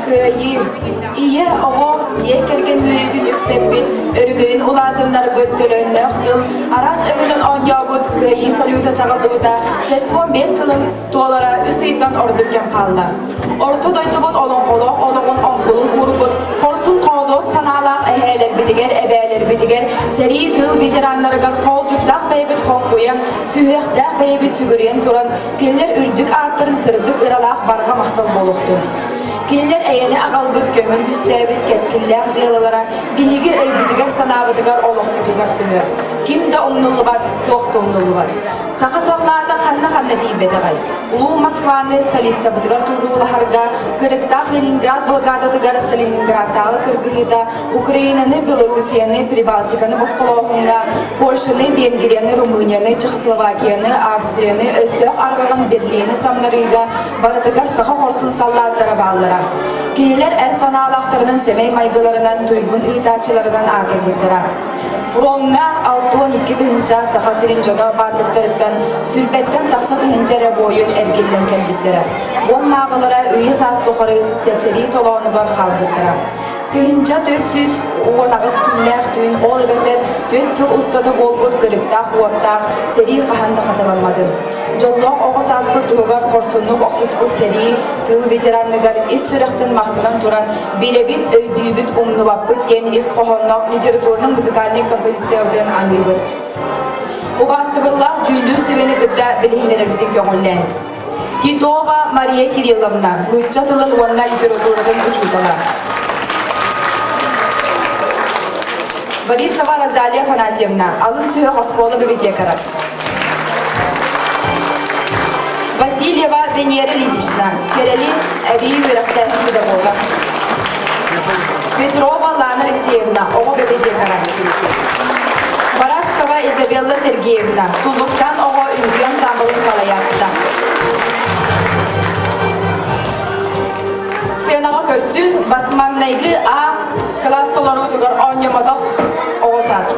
kıyı. İye oğo diye kergen müridin yüksepbit, örgüyün ulatınlar böttülön nöktül, aras ömülün on yabut kıyı salyuta çağılıda, setton 5 yılın dolara üseyden ordurken kalla. Orta doydubut olun kolok, olun onkulun kurubut, korsun qodot sanalaq eheler bitiger, ebeler bitiger, seri tıl veteranlarıgar kol cüktaq beybit konkuyen, sühüqtaq beybit sügüriyen turan, kinler ürdük arttırın sırdık ıralaq barga maqtal boluqtu. Kinler eyeni aqalbıt kömür düstebit keskillaq jelalara, bihigi öybütiger sanabıtigar oluq bitiger sümür. Kimde umnullu var, toqta umnullu var. Saqa sallada qanna tibete gay. Ulu Moskvаны столица бытыгар турула харга, кырыктах Ленинград, Болграда тыгар Сталинградтагы кыргызыта, Украинаны, Белоруссияны, Прибалтиканы босқолоғынга, Польшаны, Венгрияны, Румынияны, Чехословакияны, Австрияны, Өстөк аргаган Берлины самнарыга, барытыгар саха хорсун саллаттара баллара. Кинилер әр санаалақтарынан семей майгыларынан, туйгун ыйтачыларынан атырбыттара. Фронга 6-12 тыгынча саха сиринжода бардыктарыттан, сүрбеттен тақса тыгынчара бойын ergillen kelbittara. On nağılara üye sas toxarız teseri tolağınıgar xalbıttara. Tığınca 400 oğatağız günlək düğün ol ebeter 4 yıl ustada bolbut kırıktaq, uattaq, seri qahanda xatalanmadın. Jolloq oğa sasbıt tuğugar korsunluk oqsisbut seri, tığ veteranlıgar is sürəxtin maqtıdan turan, bilebit öydüybüt umnubabbıt yen is qohonnaq literaturның müzikalnik kompozisiyadan anıybıt. Bu bastıbırlaq cüllür süveni gıdda bilhinleribidin köngüllen. Titova Mariya Kirillovna, Gülçatılın Vanna literaturadan uçudala. Borisova Razaliya Afanasьевна, Alın Sühü Xoskolu bibliotekara. Vasilyeva Venera Lilishna, Kereli Abiy Viraktah pedagoga. Petrova Lana Alexeyevna, Oğo bibliotekara. Barashkova Izabella Sergeyevna, Tulbukchan Oğo Ünlü Ansambılın salayatçıda. Sığınağa körsün, basmannaygı A klas toları otugar oynamadaq oğusaz.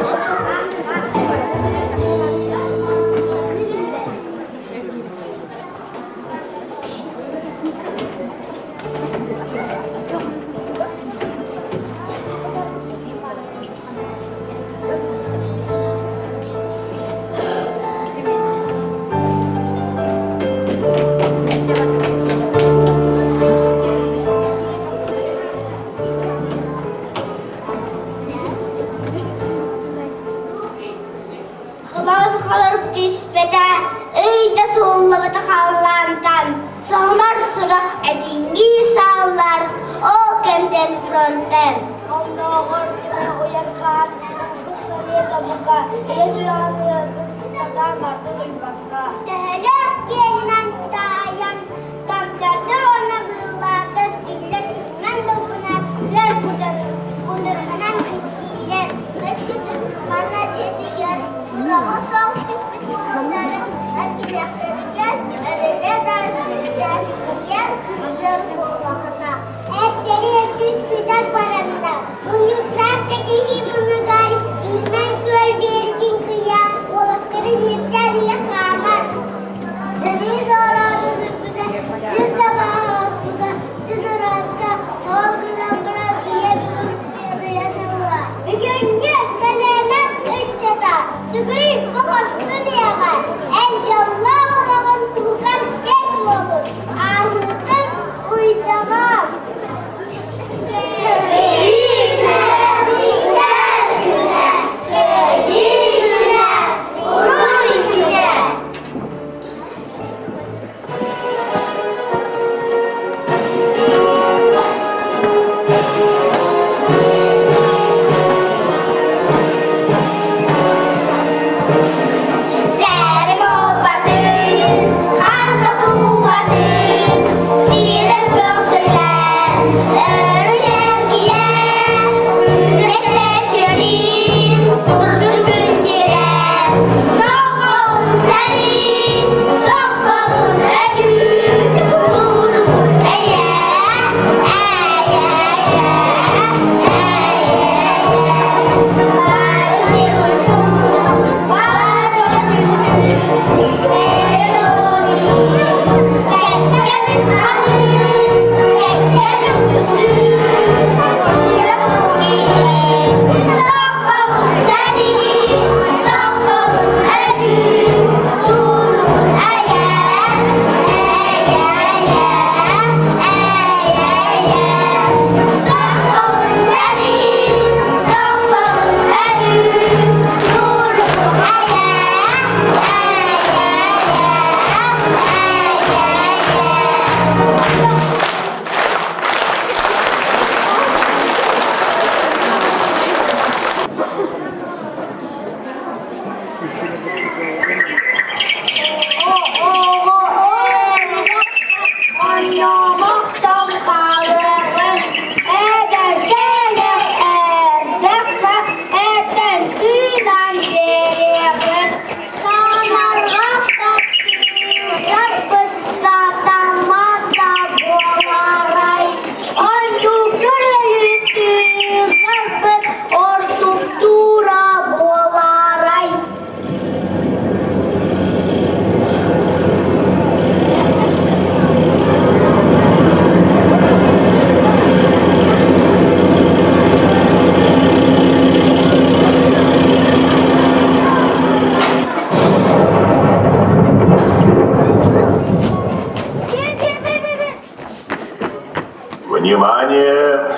Внимание!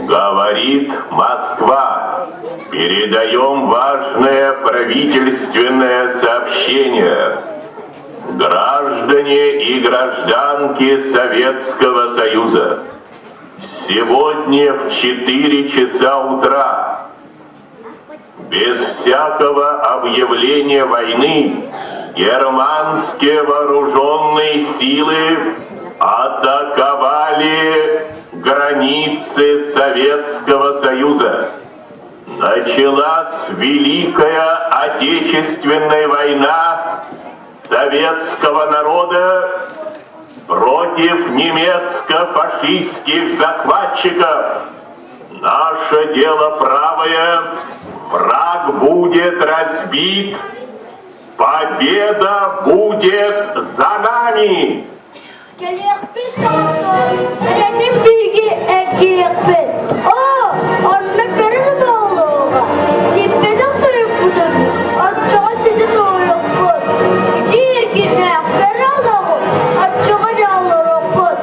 Говорит Москва. Передаем важное правительственное сообщение. Граждане и гражданки Советского Союза, сегодня в 4 часа утра, без всякого объявления войны, германские вооруженные силы атаковали границы Советского Союза. Началась Великая Отечественная война советского народа против немецко-фашистских захватчиков. Наше дело правое, враг будет разбит, победа будет за нами. Gelekpit doktor, öğrenim bilgi ekiyekpit. Anne karını bağlığa. Simpeden duyukputun, açığa sizi duyukput. Gidir girne, karalığı, açığa yağlarıput.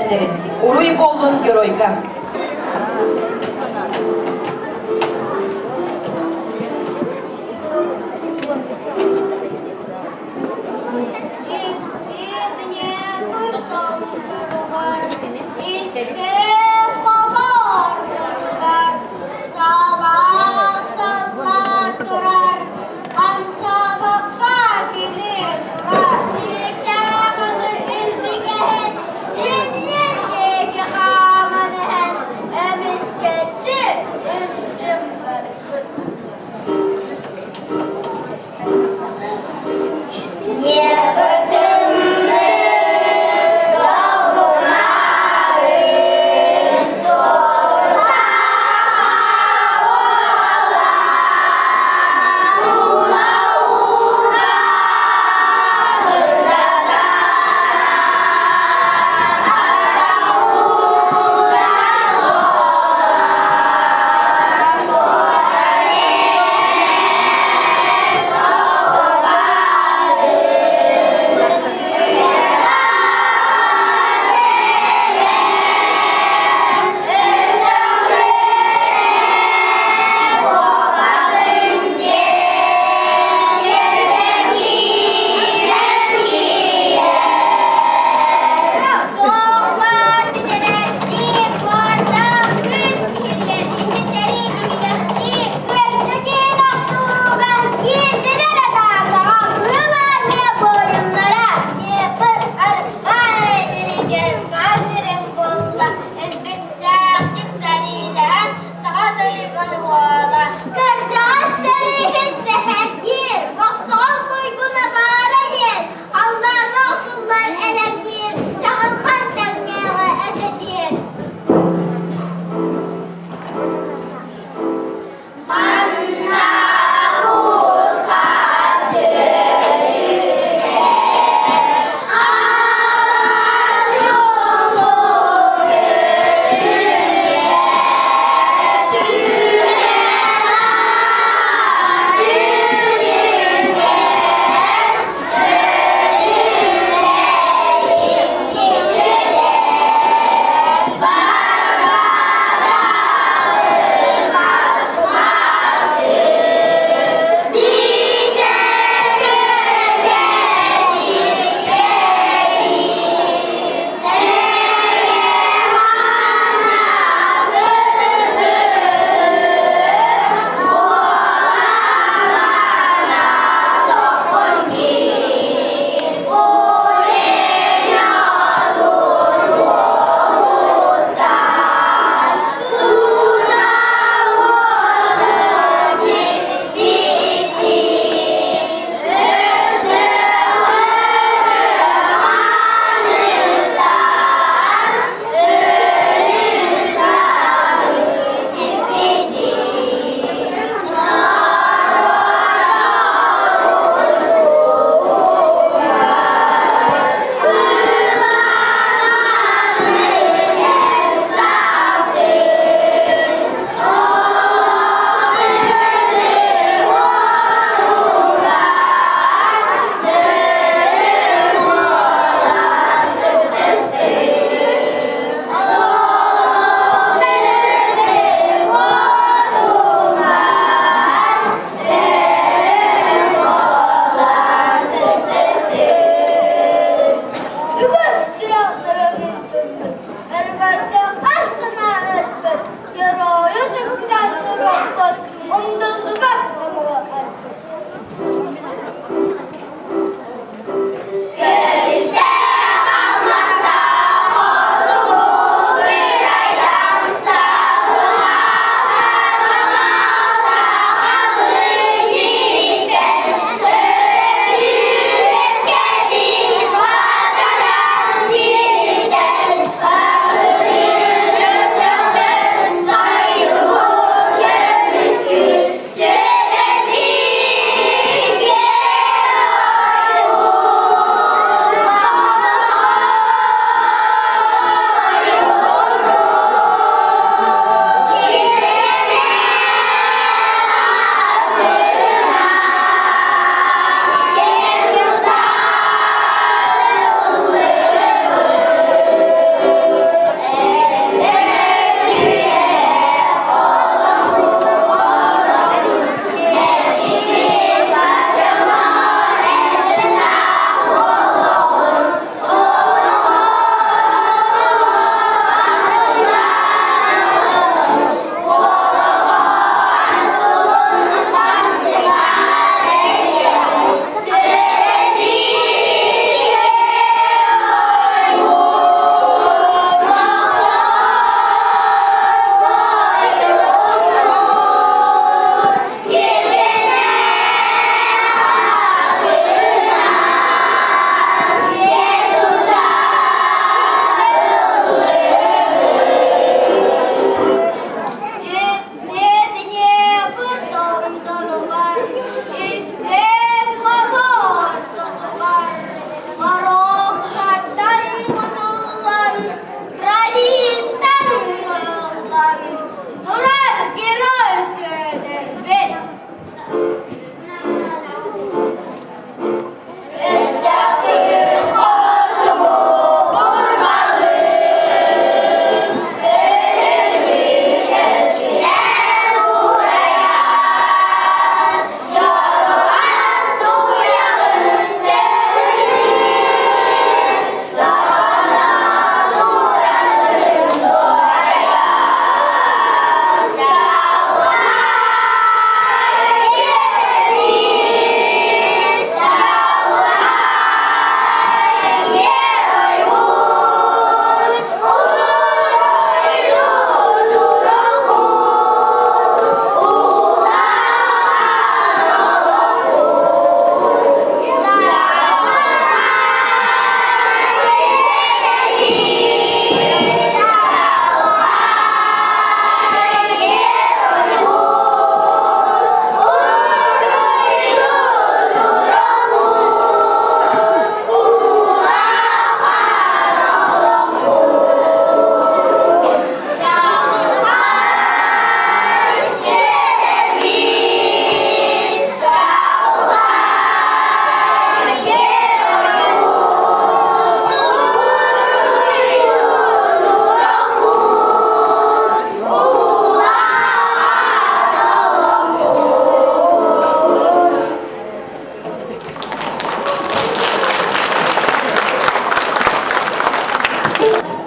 eşlerin. Uruy bollun Geroyka.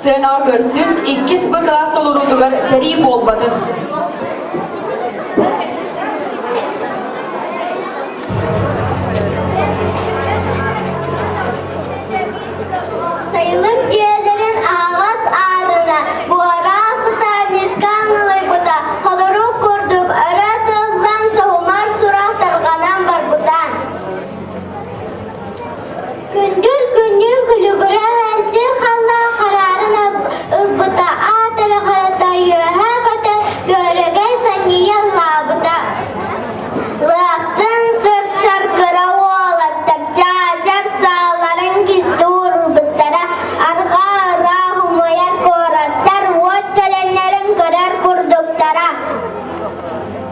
Sığınağa görsün, 2 sınıf klasta olurudugar seri bolbadın. Sayılıp diyelerin ağız ağrına, bu arası da miskanlığı bu da. Halırıp kurduk, öğretıldan soğumar surahtırganan bargudan. Gündüz günün külügüre hensir halla kararın ılbıda. Ağatıra karatayı her kadar göregey sanyi labıda. Lahtın sır sarkıra oğlattır, çacar sağların gizli urbıttara. Arka ara humayar korattar, vot tölenlerin karar kurduktara.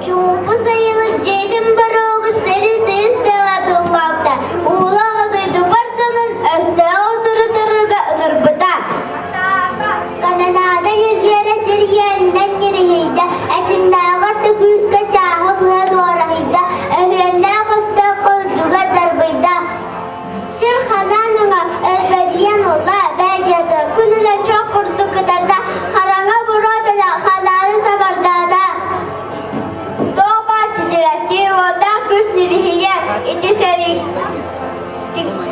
Çupu sayılık ceydim baroğu seri testelatın lavda. Uğlağı duydu parçanın öste oturur ınırbıda. Kananada yere siriyeninden geri heyde. Etinde ağırtı küske çahı bıha doğru heyde. Öhüyende kısta koydular darbıyda. Sir hazanına özbediyen ola. Belgede günüle çok kurdu kıdarda. Haranga buradala haları sabardada. Doğba titilasti oda küs nirihiye. İti seri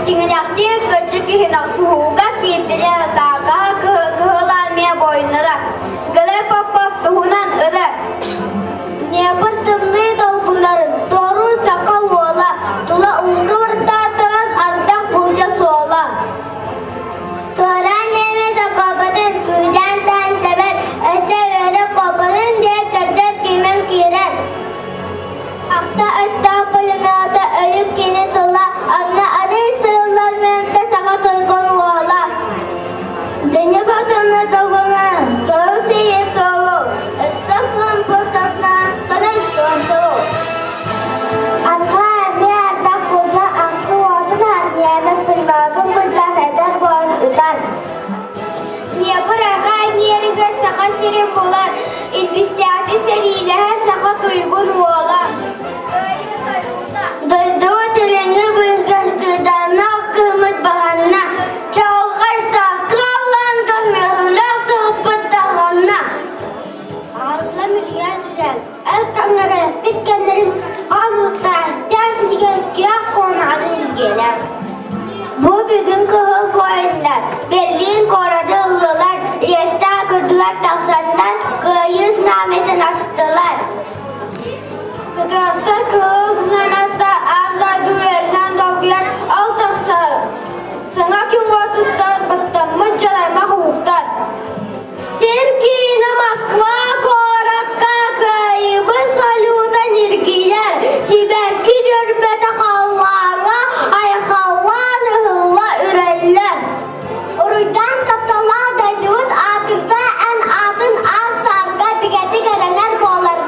Tinginakti küçük hinak suhuga kitile kaka kıhılanmaya boynlara. Gıle papaf tuhunan ılı. Nyapır tımgı dolgunların doğru sakal ola. Tula ungu vırtataran ardak bulca sola. Tuaran yemez akabadın güden tan sever. Öste vere kopadın diye kırdır kimen kiren. Akta östa polinoda ölüp kini tola. Anna arı sığırlar memte sakat uygun ola. Dene bakanla doğuna, kağıt seyir doğu. Estağfurullah fırsatlar, kadın sontu. Arka emri erdak koca aslı otun hazniyemiz primatun bıcan eder boğun ütan. Niye bırakay niyeri göz sakat şirin bular. İlbistiyati seriyle her sakat uygun ola. Duydu dilini bülgül gıdana, kırmızı bahana. Çoğul kaysaz krallan mühürle sığıp bıttağına. Ağrına mülgen tüzel, el kanlara espit kendirin kanlıkta istersi digen kiyah konağı ilgiler. Bu bugün kıhıl boyunlar, Berlin koradı ıllılar, Resta kırdılar taksanlar, kıyız nametin astılar. Kıtastar kıhıl sınamatta, anday düverinden dalgıyan al taksar. Sana kim vakıttar, battanma çalayma hukuktar. Sirkina Moskva koratka kayıbı saludan irgiler. Sibelki cürbete hallara, ay halları hılla üreller. Uruydan taptalar daydığıt atıfta en adın as sarga bigeti gelenler boğlar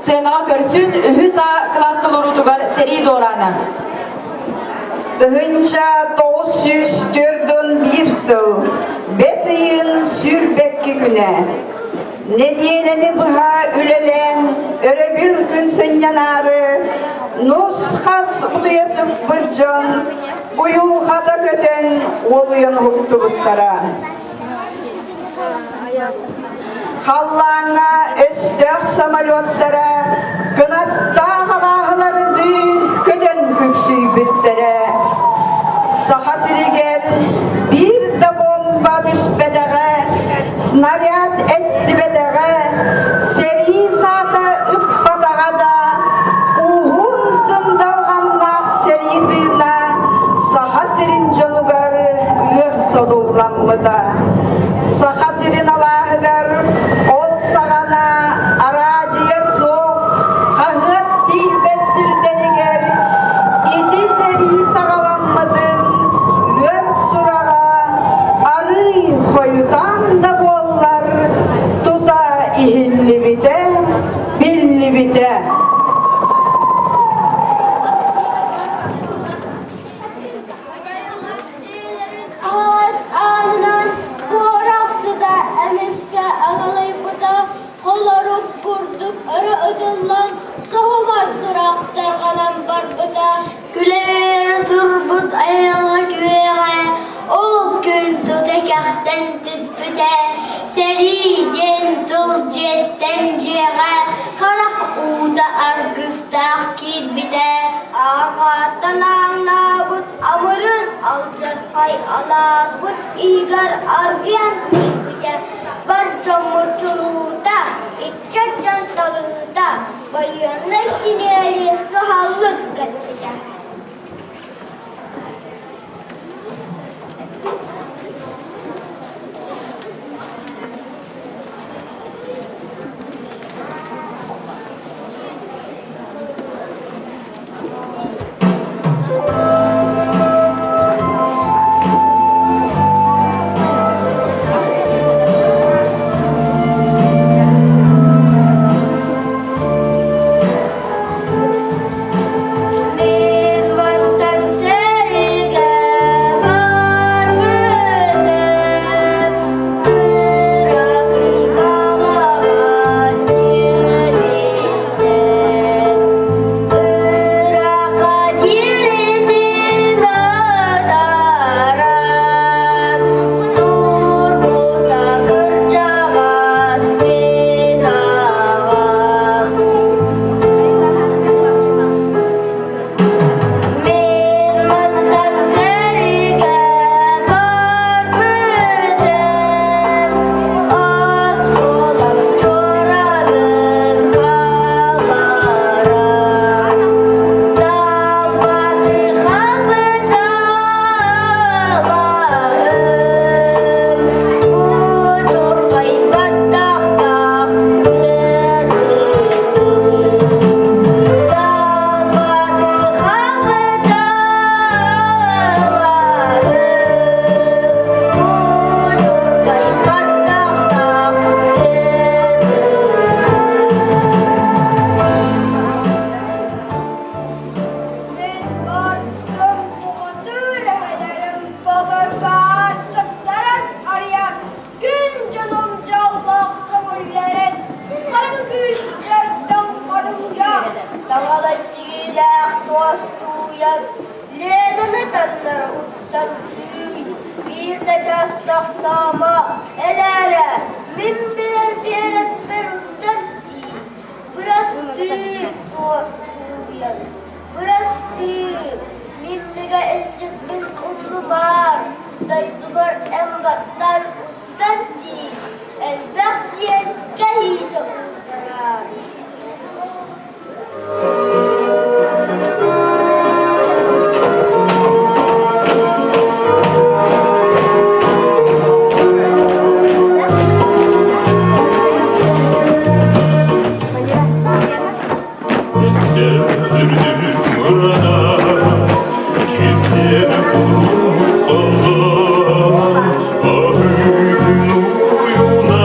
sığınağa körsün, ühüsa klastalor utugar seri doğrana. Dıhınca 904'ün bir sıl, 5 ayın sürbekki güne. Ne diyeleni bıha ülelen, öre bir gün sen yanarı, nuskas uduyasıp bırcan, uyul hata köten oluyan huktubuklara. Hallana östök samolyottara, kınatta havahıları köten küpsüy büttere. Saha siliger, bir de bomba düşbedere, snaryat estibedere, seri saata ıppadağa da, uhun sındalğanlaq seri dığına, saha sirin canugar ığır sodullanmıda. Saha sirin alahıgar, ol sağana, aracıya soğuk, kahıt dilbet sirdeniger, iti seri sağalanmadın, ığır surağa, arı koyutan da bollar, tuta ihilli bide, billi bide. Ağız anından buğraksı da emiske ağalayıp da holaruk kurduk arı ödüllan sohumar surak derganan barbıda güler turbut ayala güveye ol gün tutekahten tüspüte seriden tulcetten cege karah uda argıstah kirbide ağatan ağnabut amırın aldır hay alas but igar argyan kirbide var çamurçuluğda içe çantalıda bayana sineli sahallık gattede. Bir de çastaktama elere min bilir bir etmer ustatti bırastı dostuyas bırastı min biga elcik bin ulu bar daydugar en bastan ustatti elbahtiyen kahita kurtarar. Ahıdın uyuna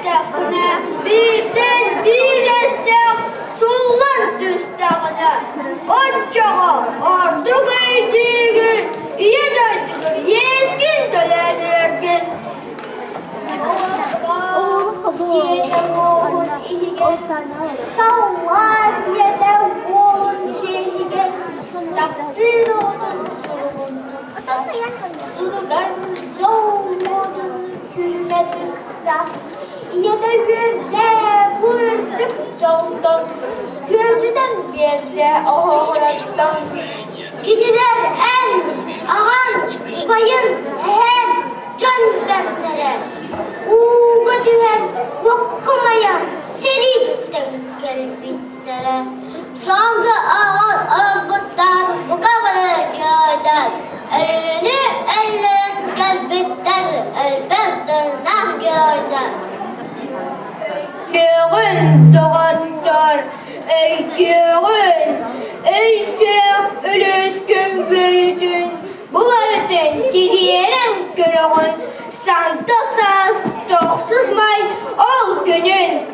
üstəxinə, birdən bir əstəx, sullar düstəxinə. Oncağa artıq eydigin, yedədilir, yeskin dölənirgin. Yedə oğun ihigen, sallar yedə oğun şehigen. Takdir odun surugundun, surugan çoğulmudun külmedikta. Yedə yürde buyurduk çoğuldan, gölcüden bir de oğrattan. Gidiler el, ağan, bayın, hem, can dertlere. Uğga dühen, vakkumayan, seripten gelbittere. Fransa ağan ağıtlar, ukavalı köyden. Elini ellerin gelbitler, elbette nah köyden. Köyün doğatlar, ey köyün, ey şeref ölüskün verdin. Bu varıdın diliyerem körüğün, sen tasas toksuzmay ol günün.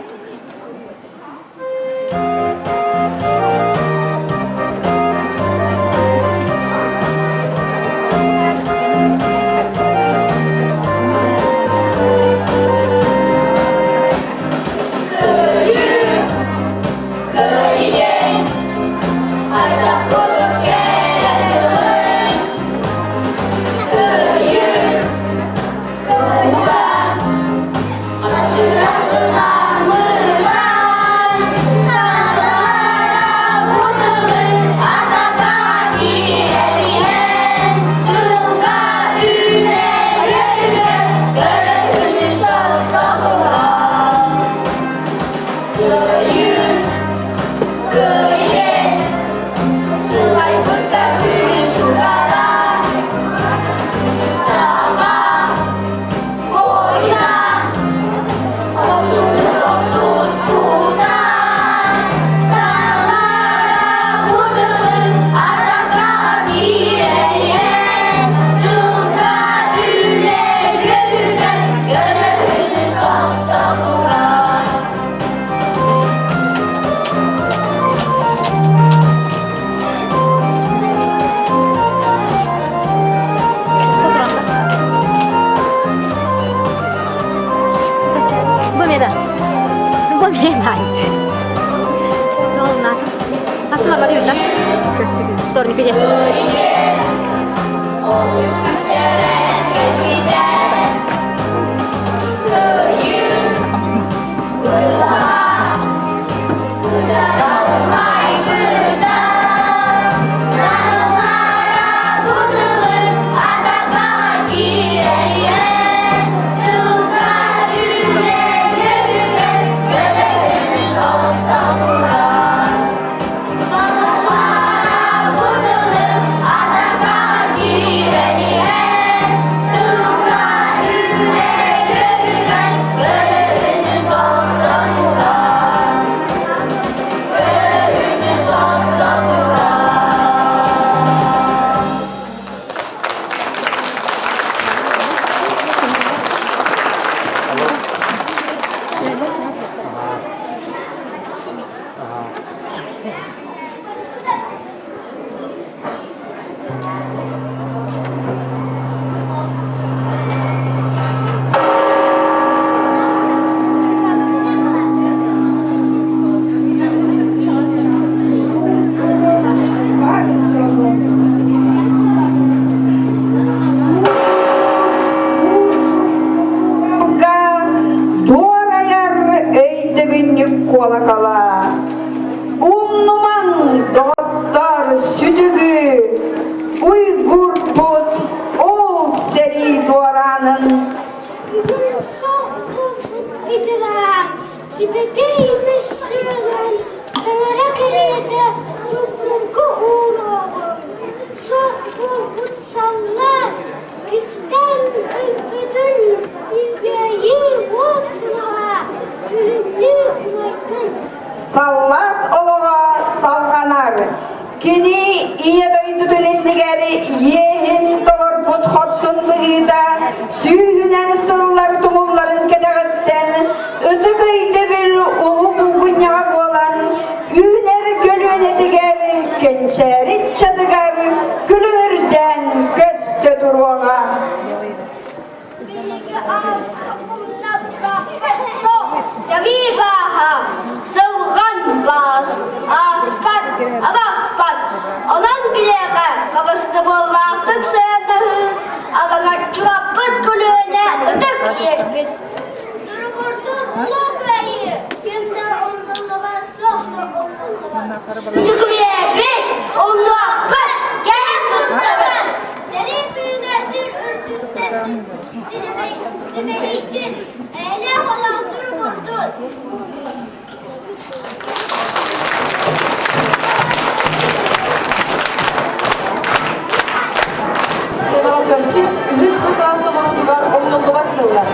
Kolakala, umnuman doğatlar südügü, Uygur put, ol seri doğranın. Bugün soğuk bu vidiren, sibedeymiş sığıran, Tanara kerede toplumku uğrağım. Soğuk bu sallar, kisten ölbüdün, ilgeyi bozma, gülünü umaydın. Sallat oluğa salganar, kini iya doydu dönenligeri yehin dolor but horsun bıyıda, sühünen sıllar tumulların kedegetten, köyde bir ulu bulgunyağa olan üner gölüne diger gençeri çadıgar gülümürden göz duruğa. Bilgi altı umlakka Sevibaha Sılgan bas Aspan Alahpan Olan gileğe Kavastı bolvaqtık sayadağı Alana çılapıt gülüğüne Ödük yeşbit Durugurdun ulogayı Kimde onluğuna Sohtu onluğuna Sıkıyebi Onluğapıt Gel tutmalı Seri tüyüne zir ürtüttesin Zimeliydin Eyle olan durugurdun Seval Karşı, ühüz bıkasta mahtular, omnulluvat sığlar.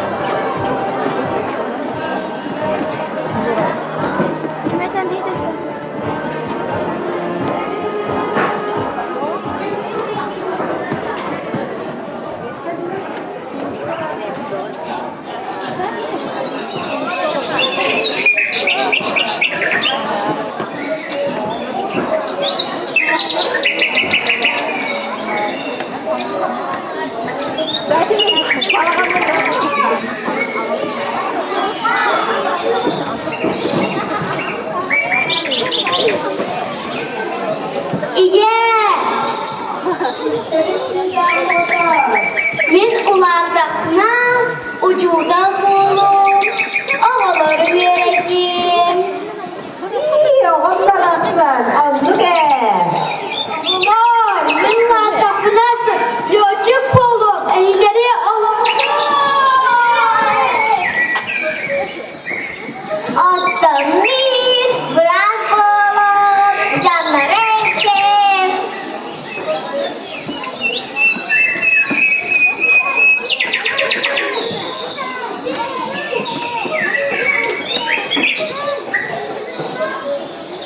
Min ulardakna ucuda bulup ağaları vereceğim. İyi onlar aslan aldı be. Ular min ulardaknası locuk bulup eyleri alacağım. Attım bir biraz bulup canları ektim.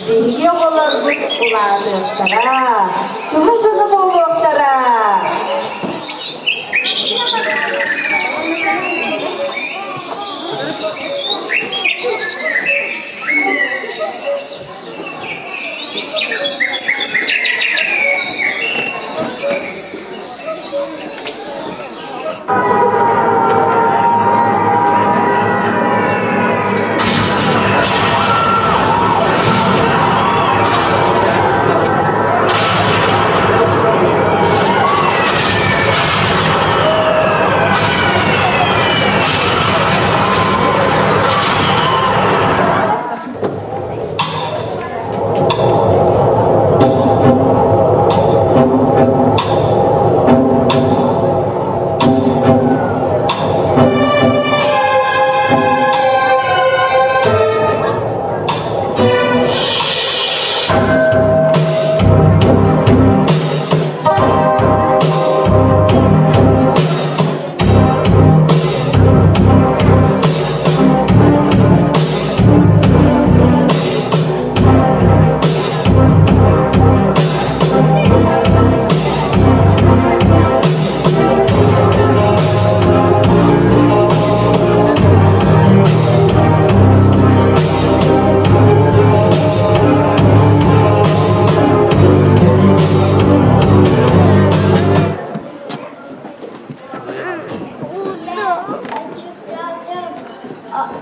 İyi olur bu kulağlıklara. Tuhaşanım oğluklara.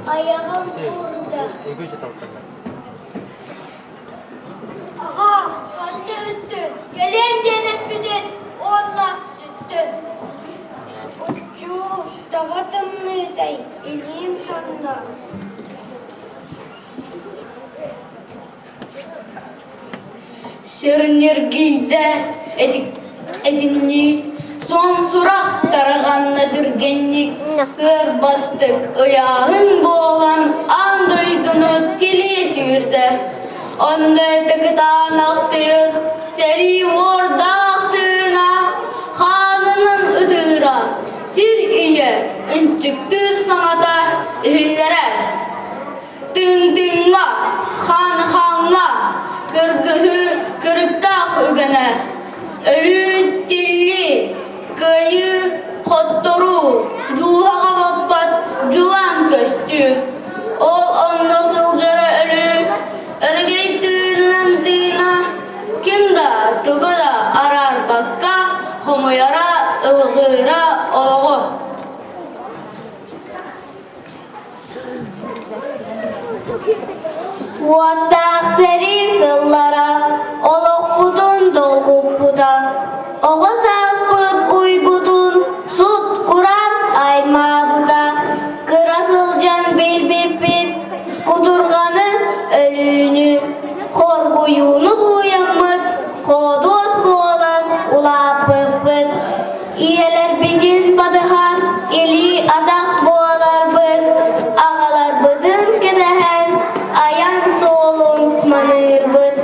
Ayağım burada. Aha, saçta üstü. Gelin denet bidin. Onunla süttü. Ucu davatımlıyday. Elim tanıda. Sürünürgüyde edinini son surak tarağanna dürgenlik kör battık ayağın boğulan an duydunu tili sürde onda tıkıdan aktıyız seri orada aktığına hanının ıdıra sir iye ünçüktür sana da ihillere dın dınla han hanla kırgıhı kırıktağ ögene ölü dilli kıyı hottoru duhaga babbat julan köstü Ol onda sılcara ölü, örgeytüğünden dina. Kim da tugu da arar bakka, homuyara ılgıra oluğu. Vattaq seri sıllara, oluq budun dolgup buda. Oğuz aspıt uygudun, sut kuran ayma buda. Kırasılcan bil bipit, kudurganı ölünü. Hor buyunuz uyanmıt, kodut boğulan ulap bıt. İyeler bitin badıhan, eli adak boğalar bıt. Ağalar bıdın kedehen, ayan solun manır bıt.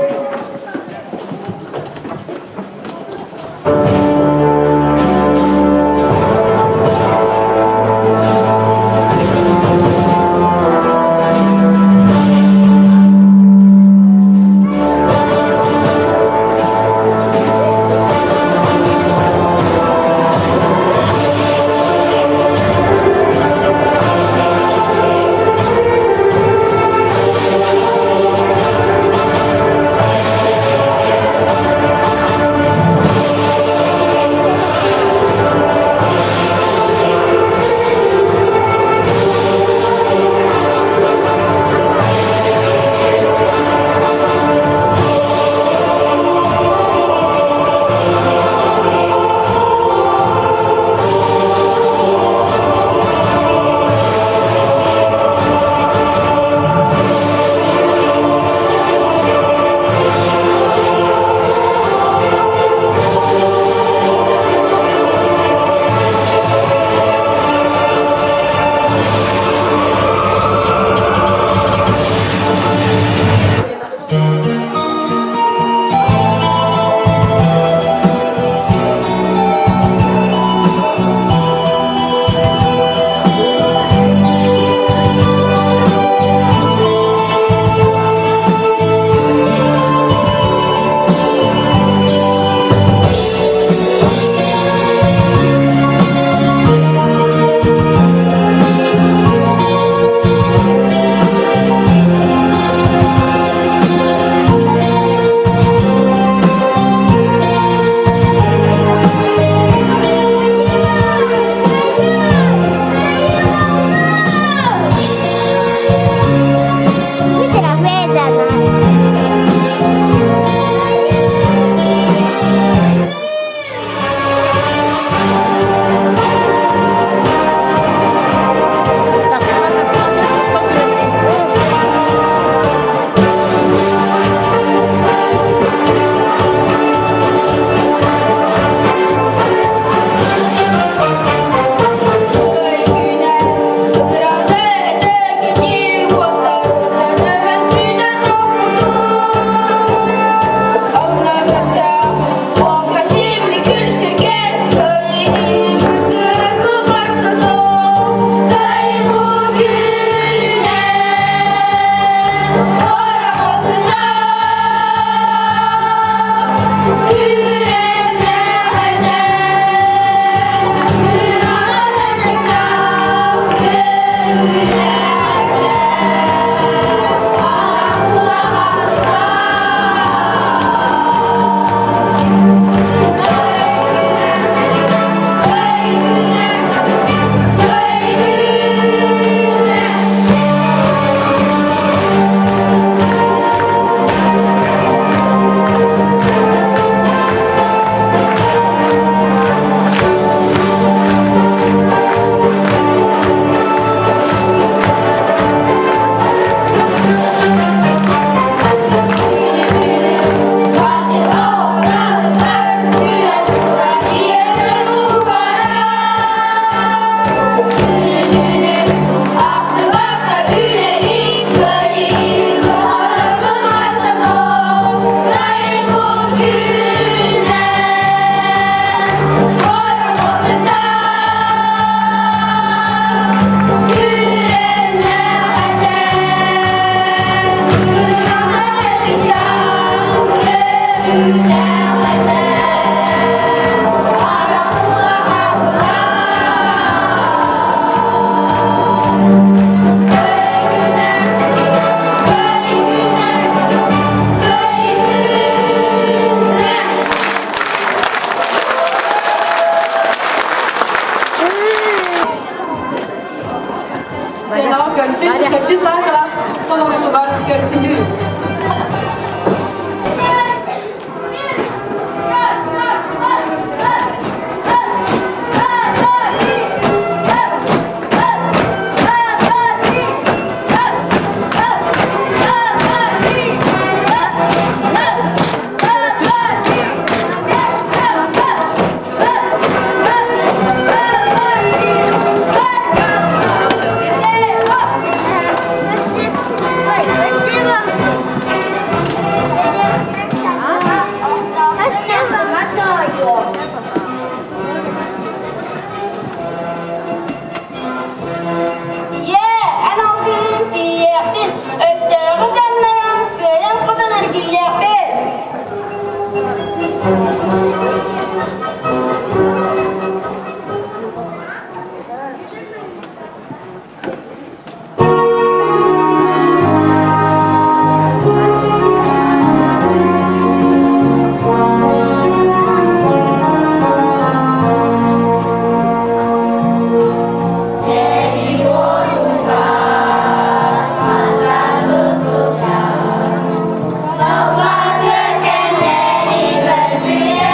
Ödü sarkılas tolorutular görsünü. Salva kenleri vermeye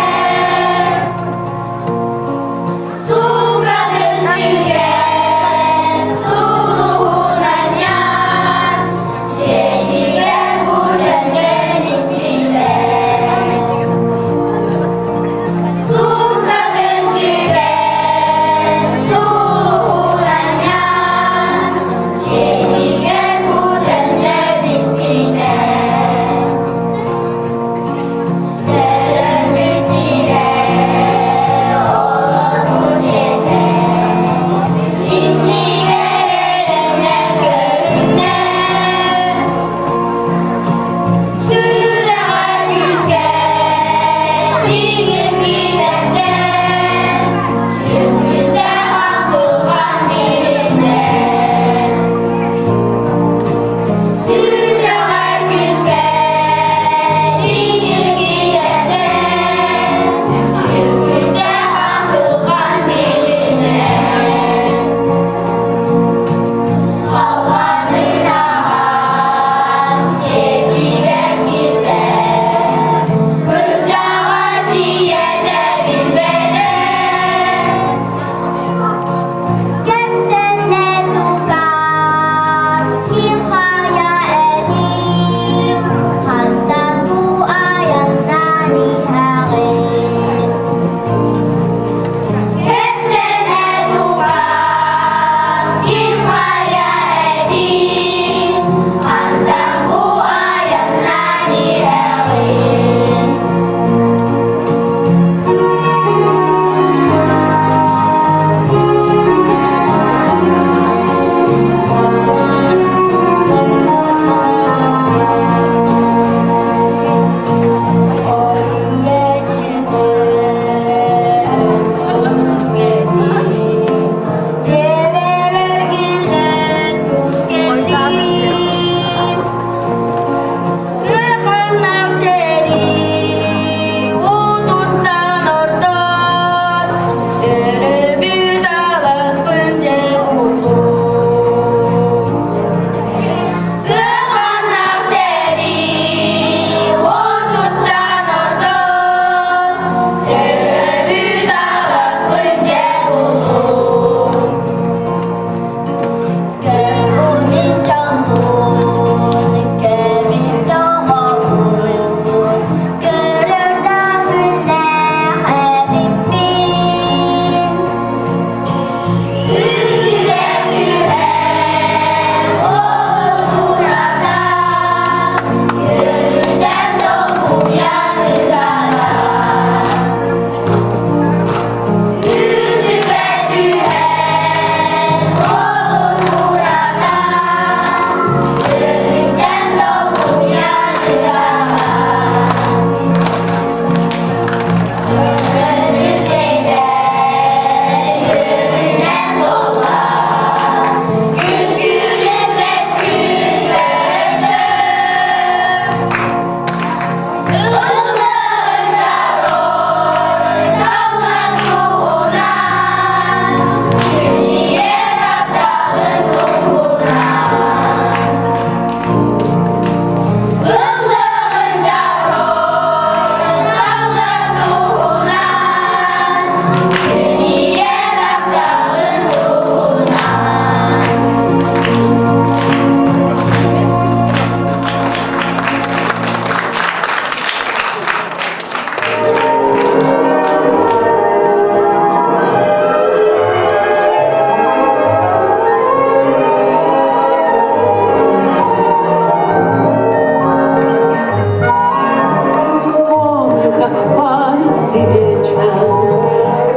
каждый вечер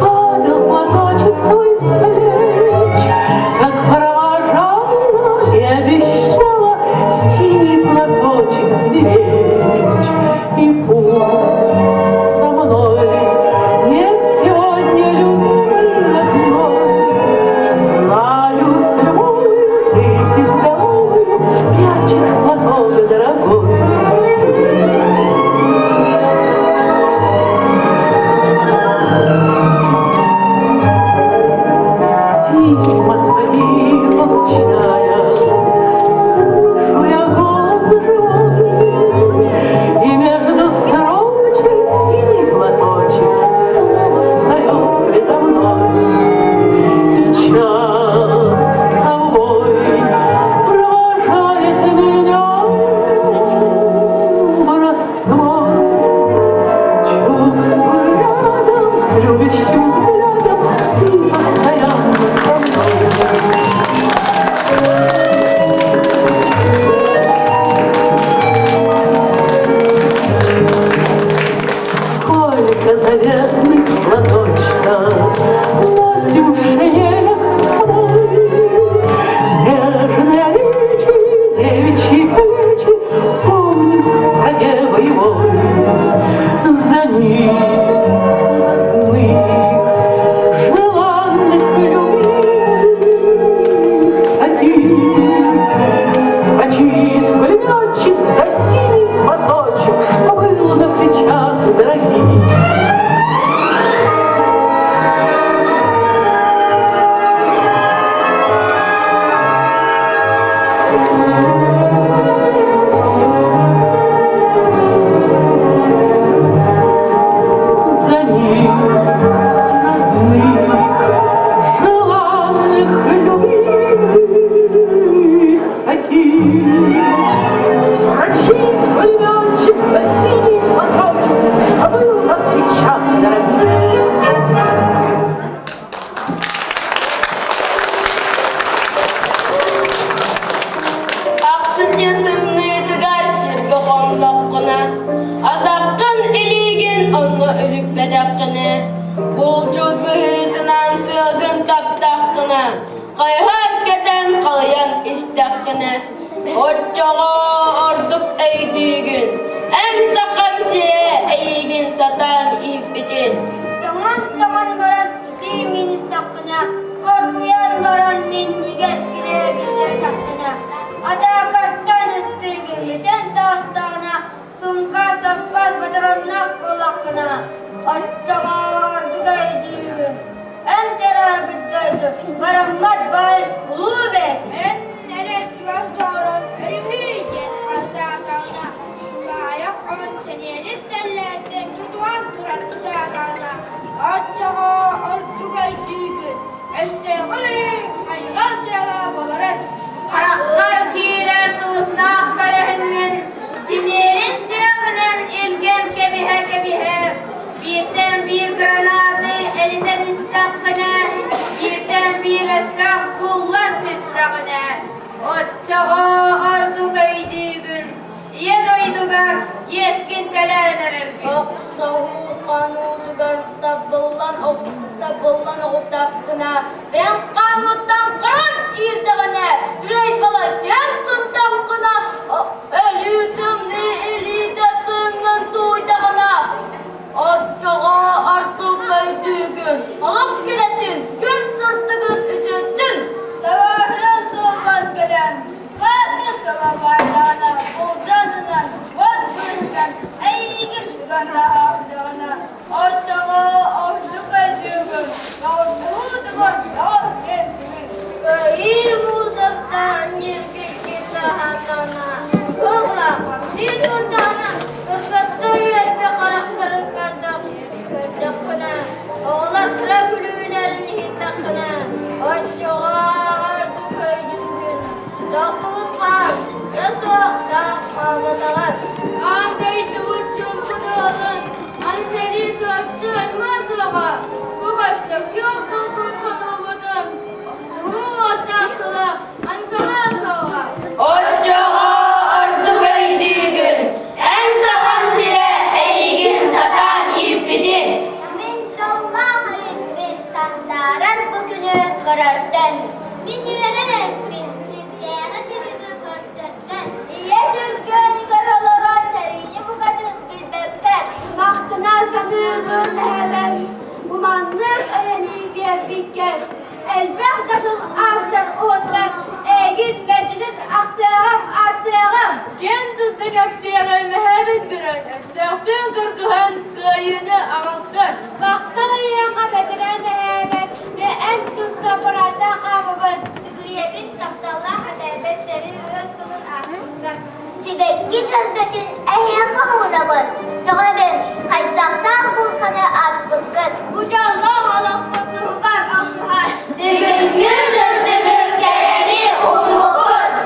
падал платочек твой с плеч, как провожала и обещала синий платочек сберечь. И пусть со мной нет сегодня любви одной, знаю, с любовью ты безголовую прячешь платок дорогой. Письма твои получая, слышу я голос живой, и между строчек синий платочек снова встает предо мной. И час с тобой провожает меня в Москву. Чувствую рядом с любящим взглядом ты постоянно со мной. Сколько заветных платочков носим в шинелях с собой, нежные речи, девичьи плечи помним в стране боевой. За них родных, желанных любви, таких строчит пулеметчик за синий платочек, что был на плечах дорогих. За них родных, желанных любви, таких строчит пулеметчик за синий платочек, что был на плечах дорогих. Ақсүтетімні тігар сергі қондаққына, атаққын илеген онны үліп бәдаққына, бұл жүд бұхытынан сылғын таптаққына, қайғар кәтен қалыян істаққына, отчаға ордық әйдігін, ән сақан сире әйген сатан иппетен. Таман баран ити минис таққына, қорқуян баран нендігес кире біздер таққына. Атақаттан істеген бітен тастағына, сумка саппас батыроннақ болаққына. Аттаға ордыға едігін, ән тәрі біттайды, бараммат байын ұлу бәді. Ән әрет жуаздарын үрімейден алтағына, аяқ қамын сенелет тәлләді тұтуан қыраттағына. Аттаға ордыға едігін, әсте ғылырым айған жаға боларад. Қараққар кейрер туыснақ көлігінен, синерин сүйегінен елген кебіhe. Birden bir granadı elinden istaqına, birden bir esraq fullar tüssaqına. Otçağa ardu göydüğün, ye doydugar, yeskin televerirdi. Oksahu kanudugar tabıllan oğutaqına, ben kanuttan kıran irdiğine, tüley balay tüyen suttaqına, ölütümni elide tüngün tuydağına. Atçağa artık öydüğün, halak geletin, gün sırtıgın ütüttün. Tavahlı soğuman gelen, bazı soğan bardağına, bolcanından, bot bölgen, eygin sıganda ağırdağına. Atçağa artık öydüğün, yoğurduğudular, yoğurt gendimin. İyi uzaktan yergeçti sahatana, kığlağın silurdağına, kırkıttır verdi karakterin kardakına, oğlar kıra gülülerin hiddakına, atçağa artık öydüğün, dokuz kar, da soğukta ağladağır. Ağdaydı uçun kuduğun, anseri söpçü elmasığa, bu göstep yolsun kurkudu budun, suğu otaklı, ansana soğa. Atçağa artık öydüğün, en sakan sire eygin satan ipidin. büyükken. Elbette nasıl ağızdan oğutlar, egin meclis aktığım. Ген тұздық әптері мәхәбет көрін, әспәқтің күркіған қайыны ағылтыр. Бақтығы еңға бәтірен әбет, ve en tuzda burada қабығын. Sıgıyebin tahtalla әбет сәрі ұлсылын ақылған. Сибекки жолбетін әйе қауыда бар. Соғабен қайтақтақ бұлқаны аз бұққын. Бұжалла ғалық бұқтығыған ақсыған. Бүгінгі зірдігі кәрәні ұлмұғыт.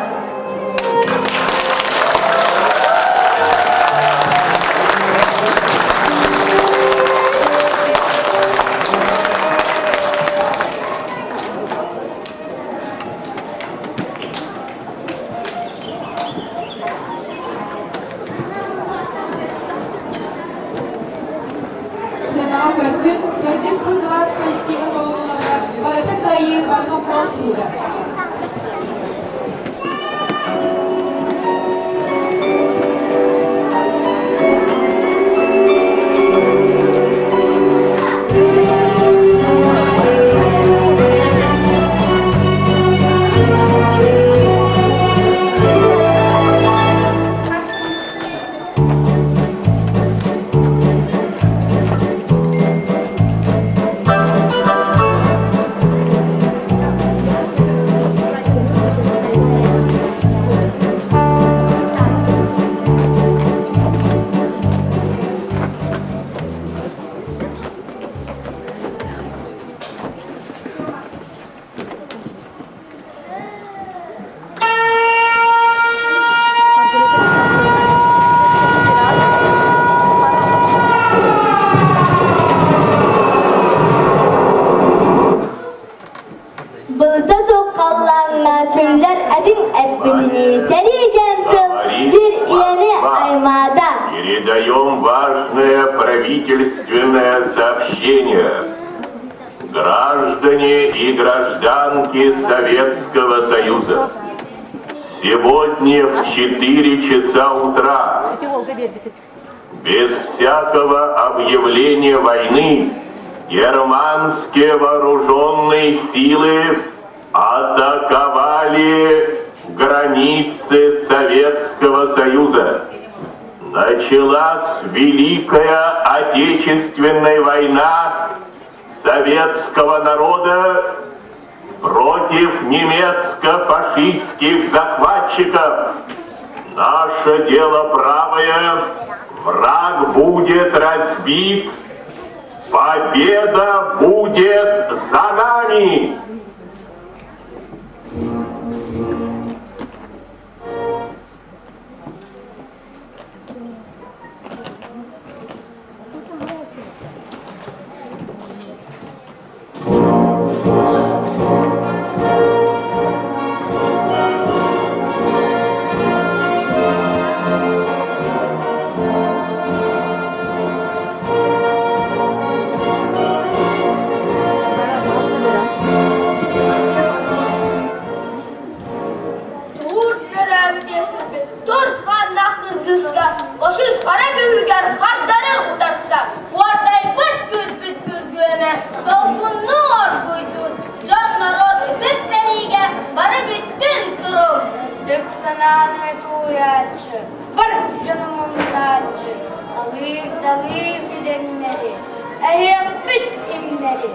Senão, eu disputar as coletivas para que sair para uma altura. Bılda sokallarına süller edin ebbedini seriden tıl sir yeni aymada. Передаем важное правительственное сообщение. Граждане и гражданки Советского Союза, сегодня в 4 часа утра, без всякого объявления войны, германские вооруженные силы атаковали границы Советского Союза. Началась Великая Отечественная война советского народа против немецко-фашистских захватчиков. Наше дело правое, враг будет разбит, победа будет за нами. Tur törəvi desin bir, tur xanna qırgızga, oşuz qara gövüger xardarı udarsa, varday bit gürgüeme, qalqunlu orguydur, can narod edip seriga, barı bütün turur. Sıddık sananı tuğraçı, bir canımın naçı, alır sidenleri, bit imleri.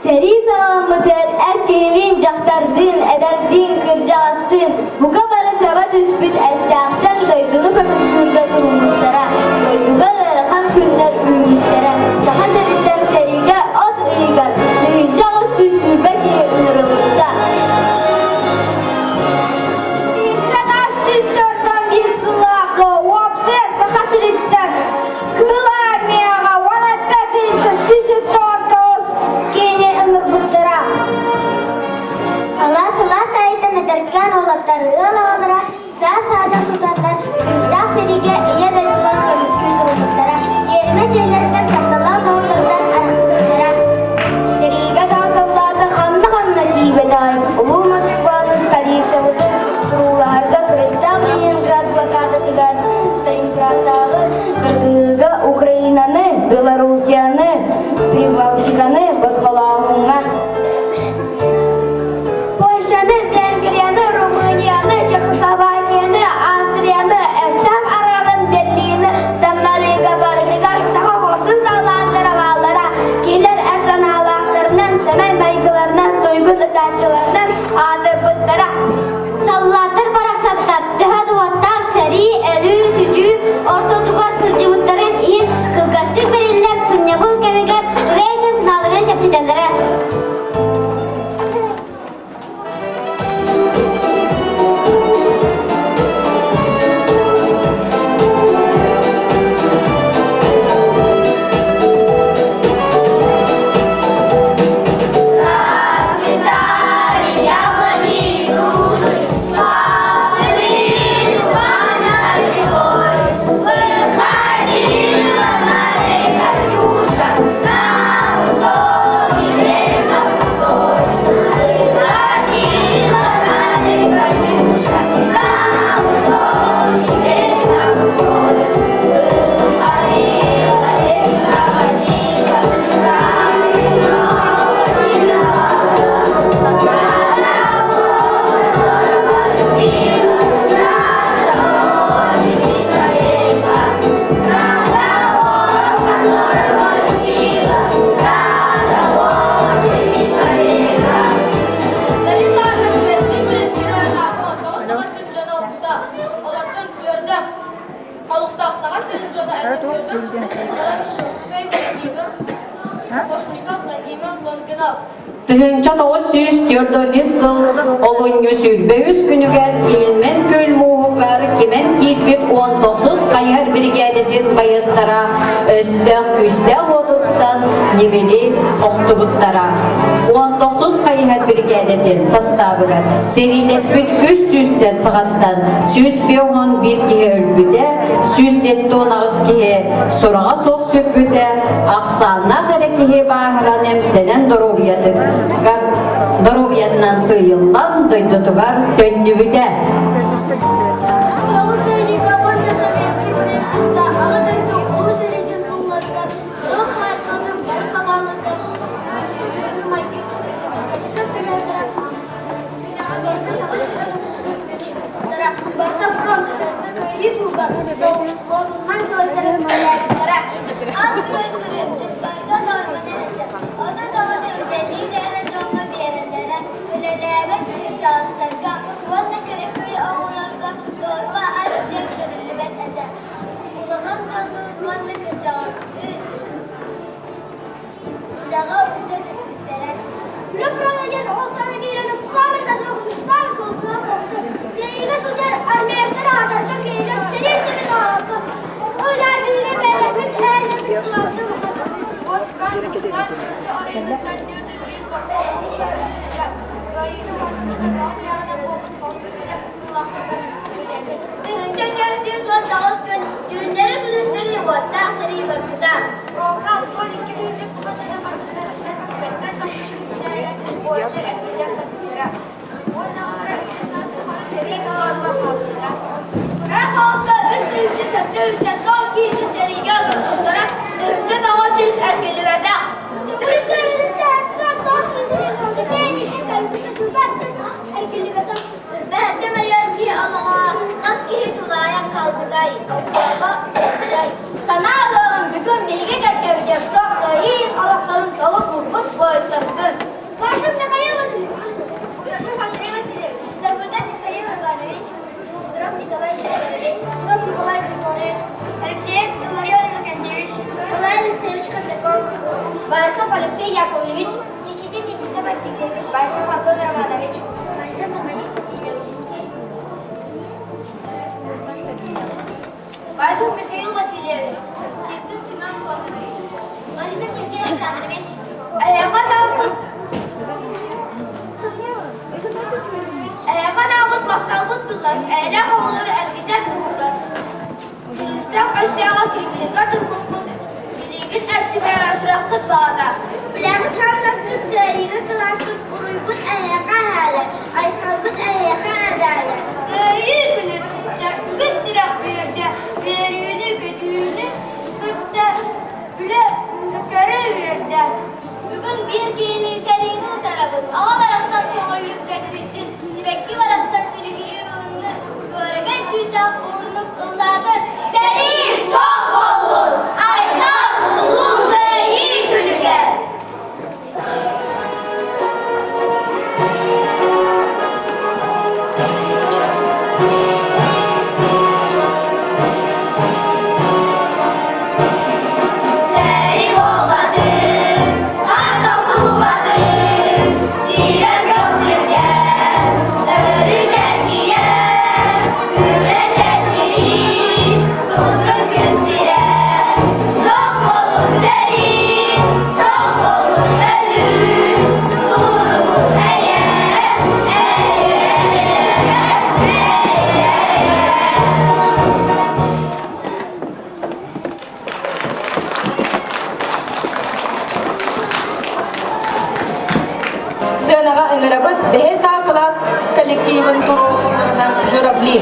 Seri salamıdır, erkeğilin caktardın, ederdin kırcağastın. Bu kabara sebat üspüt estağftan doyduğunu köpüskürde turumluklara. Doyduğuna öğreken günler ümütlere. Sahan seritten serige od ıygar, duyacağız süsürbek ınırılıkta. İçadaş sistörden bir silahı, vapse saha seritten. Kılar miyağa, vanatta dinçe süsü tortos, kini ınırlıklara. Allah salah sayıdan ederken olatları ılalara, sağ sağda tutanlar, güzdah serige iya dayılar kömüskü turumluklara. Yerime ceylerinden tahtalan doğrulardan arasılıklara. Serige sağ sallada xanna tibe daim. Ulu Moskva'nın stolitsavıdır. Turularda kırıkta Leningrad blokada tıgar. Сталинградтағы Кыргызга, Украинаны, Белоруссияны, Прибалтиканы басқалауына. Сапожников Владимир Лонгинов. Тыгынча 904 сыл олонню сүрбөйүз күнүгер илмен көл муугар кемен киитбит 19 кайар бригадатын байыстара өстөк күстөк одуттан немели октубуттара 19 кайар бригадатын составыгар серилеспит 300 сагаттан 111 кие өлбүтэ 179 кие сурага сок сөппүтэ аксанна херекеге баахыраным денен доровияты Здоровьяннан сыйыллан дойдутугар төннүбүтэ. Большов Алексей Яковлевич, Никита Васильевич, Большов Антон Романович, Большов Михаил Васильевич, Большов Михаил Васильевич, Дицин Семен Федорович, Борисов Евгений Александрович, Аяхан Мақталбыт кылар, әйрә хавалары әргизәр туғылар. Дилістәк әстияға кейдерге тұрмыш болды. Билегін әршіге әфрақыт бағада. Біләғіз хамдаскыт дәйігі кылашкыт ұруйбыт әйәқа әлі, айқалбыт әйәқа әдәлі. Көйі күні үгіз сирақ берді, беруіні көтüğünü күтті, біле нүкәрі берді. Bugün bir gelin serinin tarafın, ağlar aslan kömürlük geçici, sibekli var aslan silgili ünlü, börege çiçek unluk ıllardır. Serin son bollun, aylar ulun ve iyi günü gel. Serin olmadım, karnım bulmadım, sirem yok sizde, örücek diye, gülecek şirin, durdun gün sire. Son olun serin, son olun ölüm, durulur eğer, Сынаға ыңырабыт бәһес класс коллективын туруынан журабли.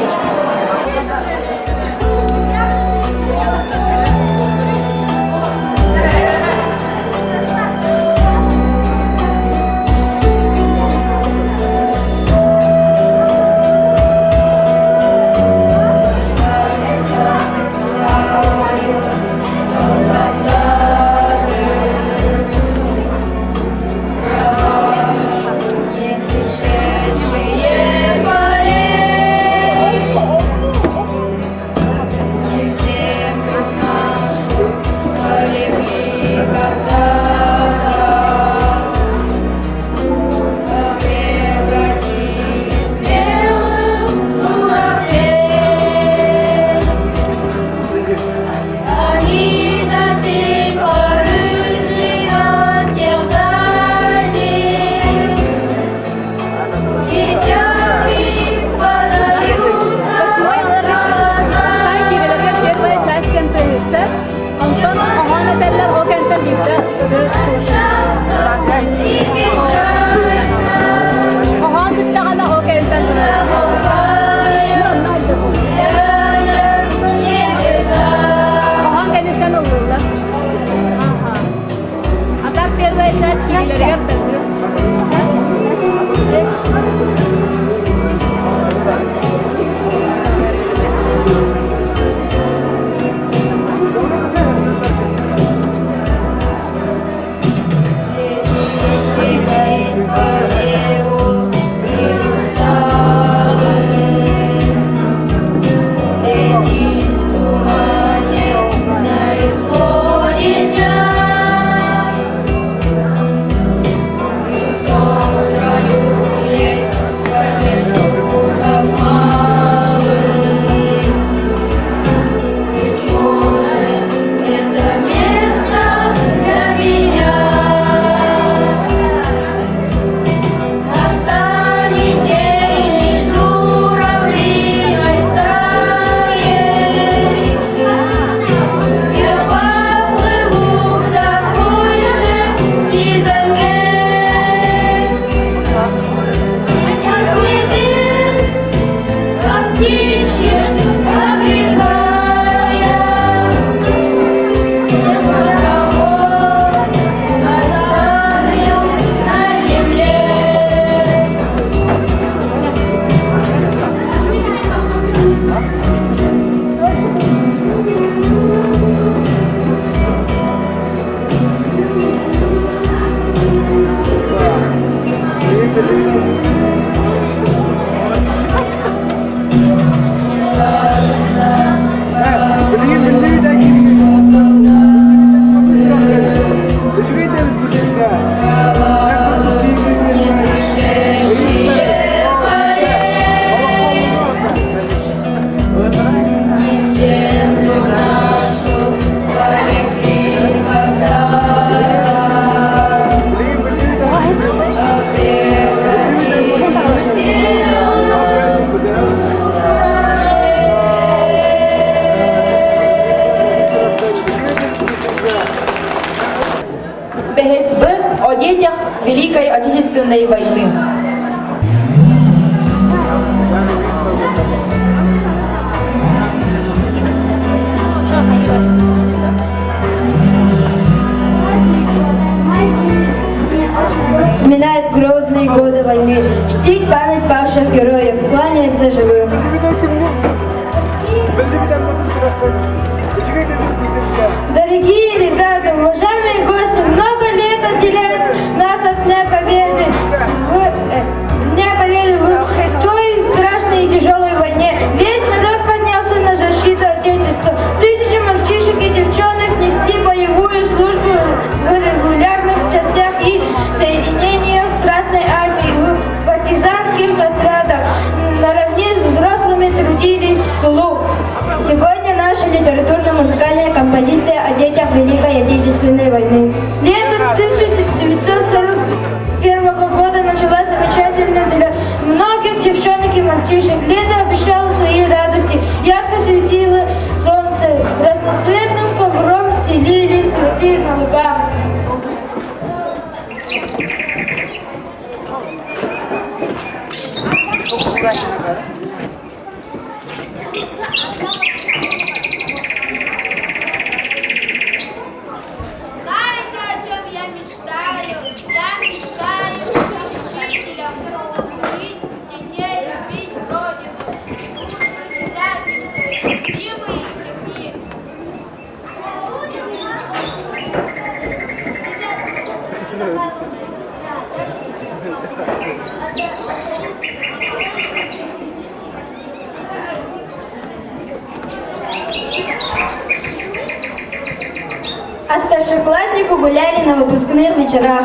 БСБ о детях Великой Отечественной войны. Минают грозные годы войны, чтить память павших героев, кланяется живым. Дорогие ребята, уважаемые гости, много лет отделяет нас от Дня Победы. Дня Победы в той страшной и тяжелой войне. Весь народ поднялся на защиту Отечества. Тысячи мальчишек и девчонок несли боевую службу в регулярных частях и соединениях Красной Армии, в партизанских отрядах. Наравне с взрослыми трудились в тылу. Сегодня наша литературно-музыкальная композиция о детях Великой Отечественной войны. Лето 1941 года началась замечательно для многих девчонок и мальчишек. Лето обещало свои радости. Ярко светило солнце. Разноцветным ковром стелились цветы на лугах. Знаете, о чем я мечтаю? Я мечтаю быть учителем, научить детей любить Родину и буду читать им свои любимые стихи. А старшекласснику гуляли на выпускных вечерах.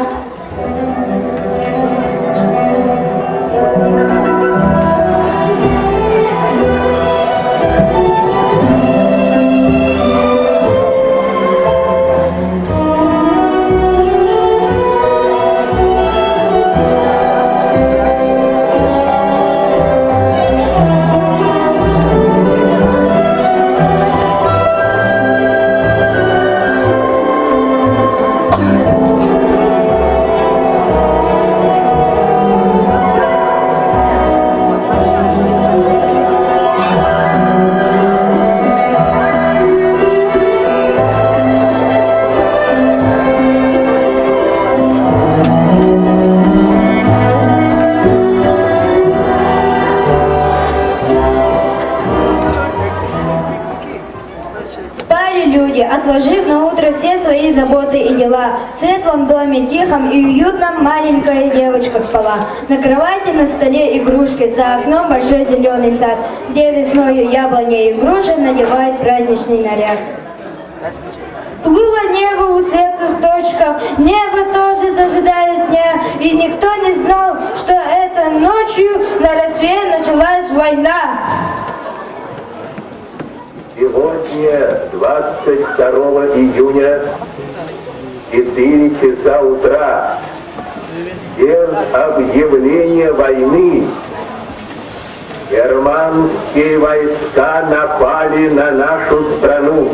свои заботы и дела. В светлом доме, тихом и уютном маленькая девочка спала. На кровати, на столе игрушки, за окном большой зеленый сад, где весною яблони и груши надевают праздничный наряд. Плыло небо у светлых точках, небо тоже дожидаясь дня, и никто не знал, что это ночью на рассвете началась война. Сегодня, 22 июня, 4 часа утра, день объявления войны. Германские войска напали на нашу страну.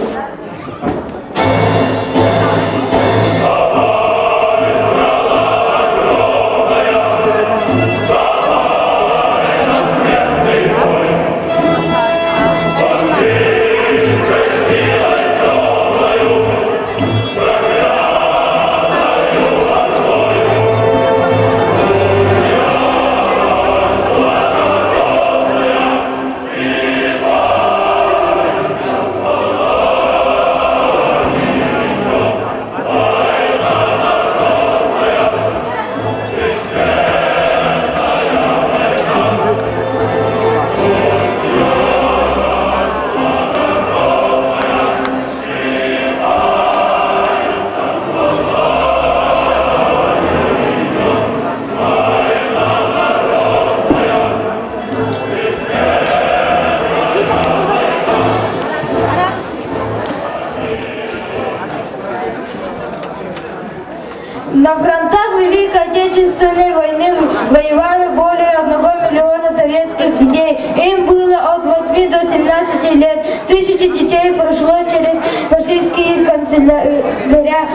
На фронтах Великой Отечественной войны воевали более 1 миллиона советских детей. Им было от 8 до 17 лет. Тысячи детей прошло через фашистские концлагеря,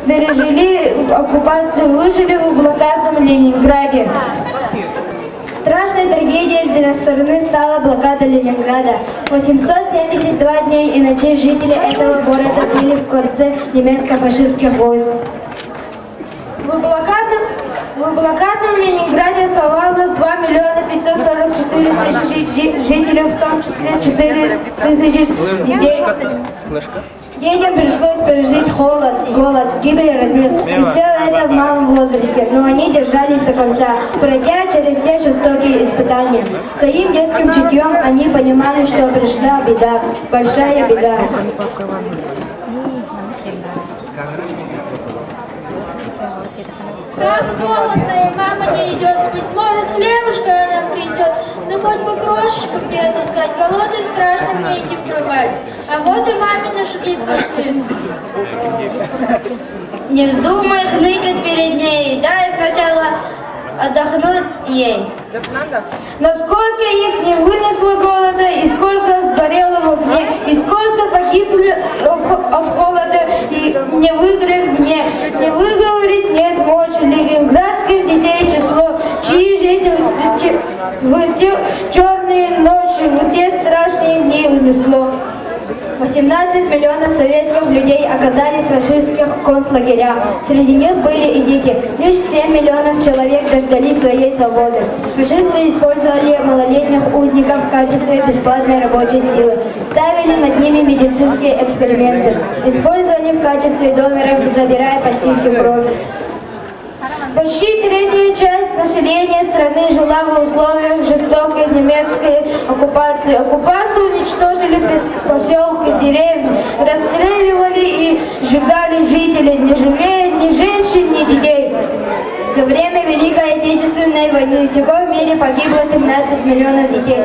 пережили оккупацию, выжили в блокадном Ленинграде. Страшной трагедией для страны стала блокада Ленинграда. 872 дней и ночей жители этого города были в кольце немецко-фашистских войск. В блокадном Ленинграде оставалось 2 миллиона 544 тысячи жителей, в том числе 4 тысячи детей. Детям пришлось пережить холод, голод, гибель родных, и все это в малом возрасте, но они держались до конца, пройдя через все жестокие испытания. Своим детским чутьем они понимали, что пришла беда, большая беда. Как холодно, и мама не идет. Быть может, хлебушка она придет. Ну хоть бы крошечку где отыскать. Голодный страшно мне идти в кровать. А вот и мамины шаги слышны. Не вздумай хныкать перед ней, дай сначала отдохнуть ей. Насколько их не вынесло голода, и сколько сгорело в огне, и сколько погибли от холода, и не выиграть мне, не выговорить нет мочи. Ленинградских детей число, чьи жизни в те черные ночи, в те страшные дни унесло. 18 миллионов советских людей оказались в фашистских концлагерях. Среди них были и дети. Лишь 7 миллионов человек дождались своей свободы. Фашисты использовали малолетних узников в качестве бесплатной рабочей силы. Ставили над ними медицинские эксперименты. Использовали в качестве доноров, забирая почти всю кровь. Почти третья часть населения страны жила в условиях жестокой немецкой оккупации. Оккупанты уничтожили поселки, деревни, расстреливали и сжигали жителей, не жалея ни женщин, ни детей. За время Великой Отечественной войны всего в мире погибло 13 миллионов детей.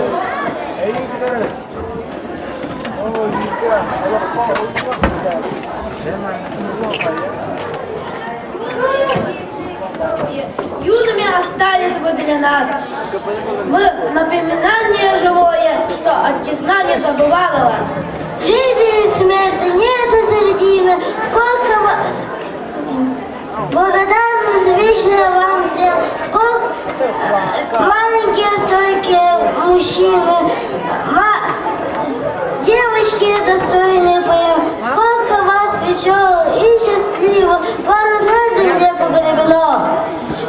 Юными остались вы для нас. Вы напоминание живое, что отчизна не забывала вас. Жизни и смерти нету середины. Сколько благодарность вечная вам всем. Сколько маленькие стойкие мужчины, девочки достойные поем. Сколько вас весело и счастливо по родной земле погребено.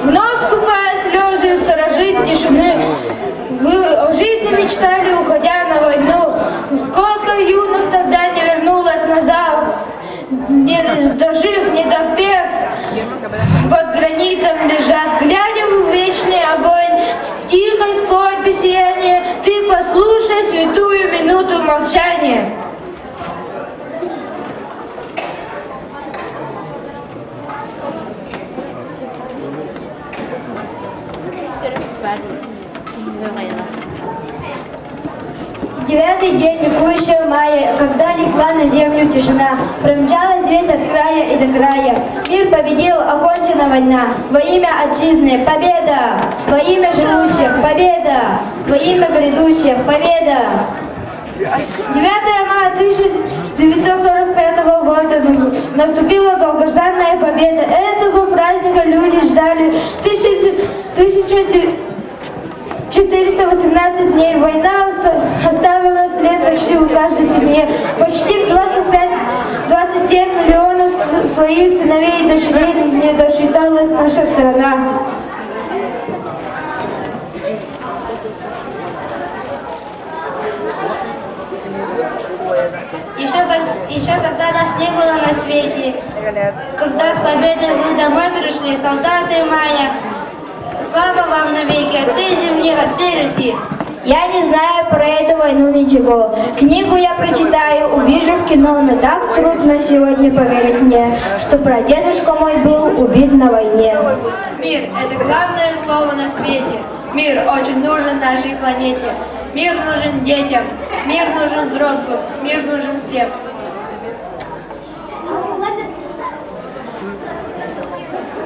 Вновь скупая слезы, сторожить тишины. Вы о жизни мечтали, уходя на войну. Сколько юных тогда не вернулось назад, не Под гранитом лежат, глядя в вечный огонь, с тихой скорби сияние, ты послушай святую минуту молчания. Девятый день ликующего мая, когда легла на землю тишина, промчалась весь от края и до края. Мир победил, окончена война. Во имя отчизны победа! Во имя живущих победа! Во имя грядущих победа! 9 мая 1945 года наступила долгожданная победа. Этого праздника люди ждали 1418 дней. Война оставила след почти в каждой семье. Почти в 27 миллионов своих сыновей и дочерей не досчиталась наша страна. Еще тогда нас не было на свете, когда с победой вы домой пришли, солдаты моя. Слава вам навеки, отцы земли, отцы Руси. Я не знаю про эту войну ничего. Книгу я прочитаю, увижу в кино, но так трудно сегодня поверить мне, что прадедушка мой был убит на войне. Мир – это главное слово на свете. Мир очень нужен нашей планете. Мир нужен детям, мир нужен взрослым, мир нужен всем.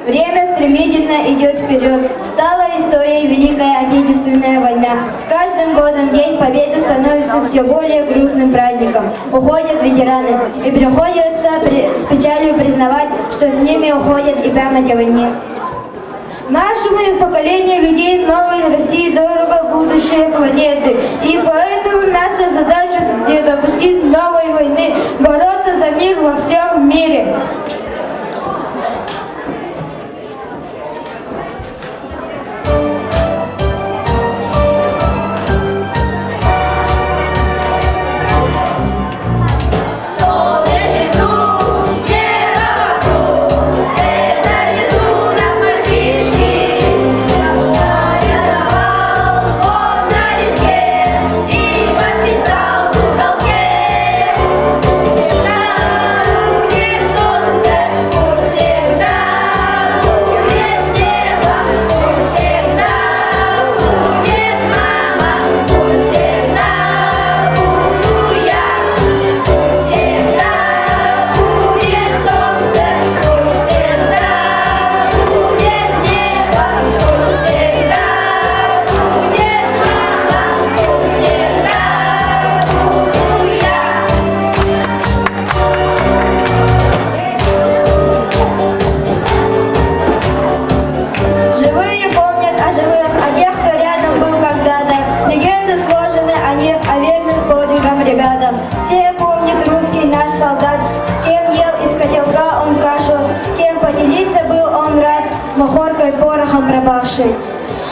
Время стремительно идет вперед. Стала историей Великая Отечественная война. С каждым годом День Победы становится все более грустным праздником. Уходят ветераны, и приходится с печалью признавать, что с ними уходит и память о войне. Нашему поколению людей новой России дорого будущее планеты. И поэтому наша задача не допустить новой войны, бороться за мир во всем мире.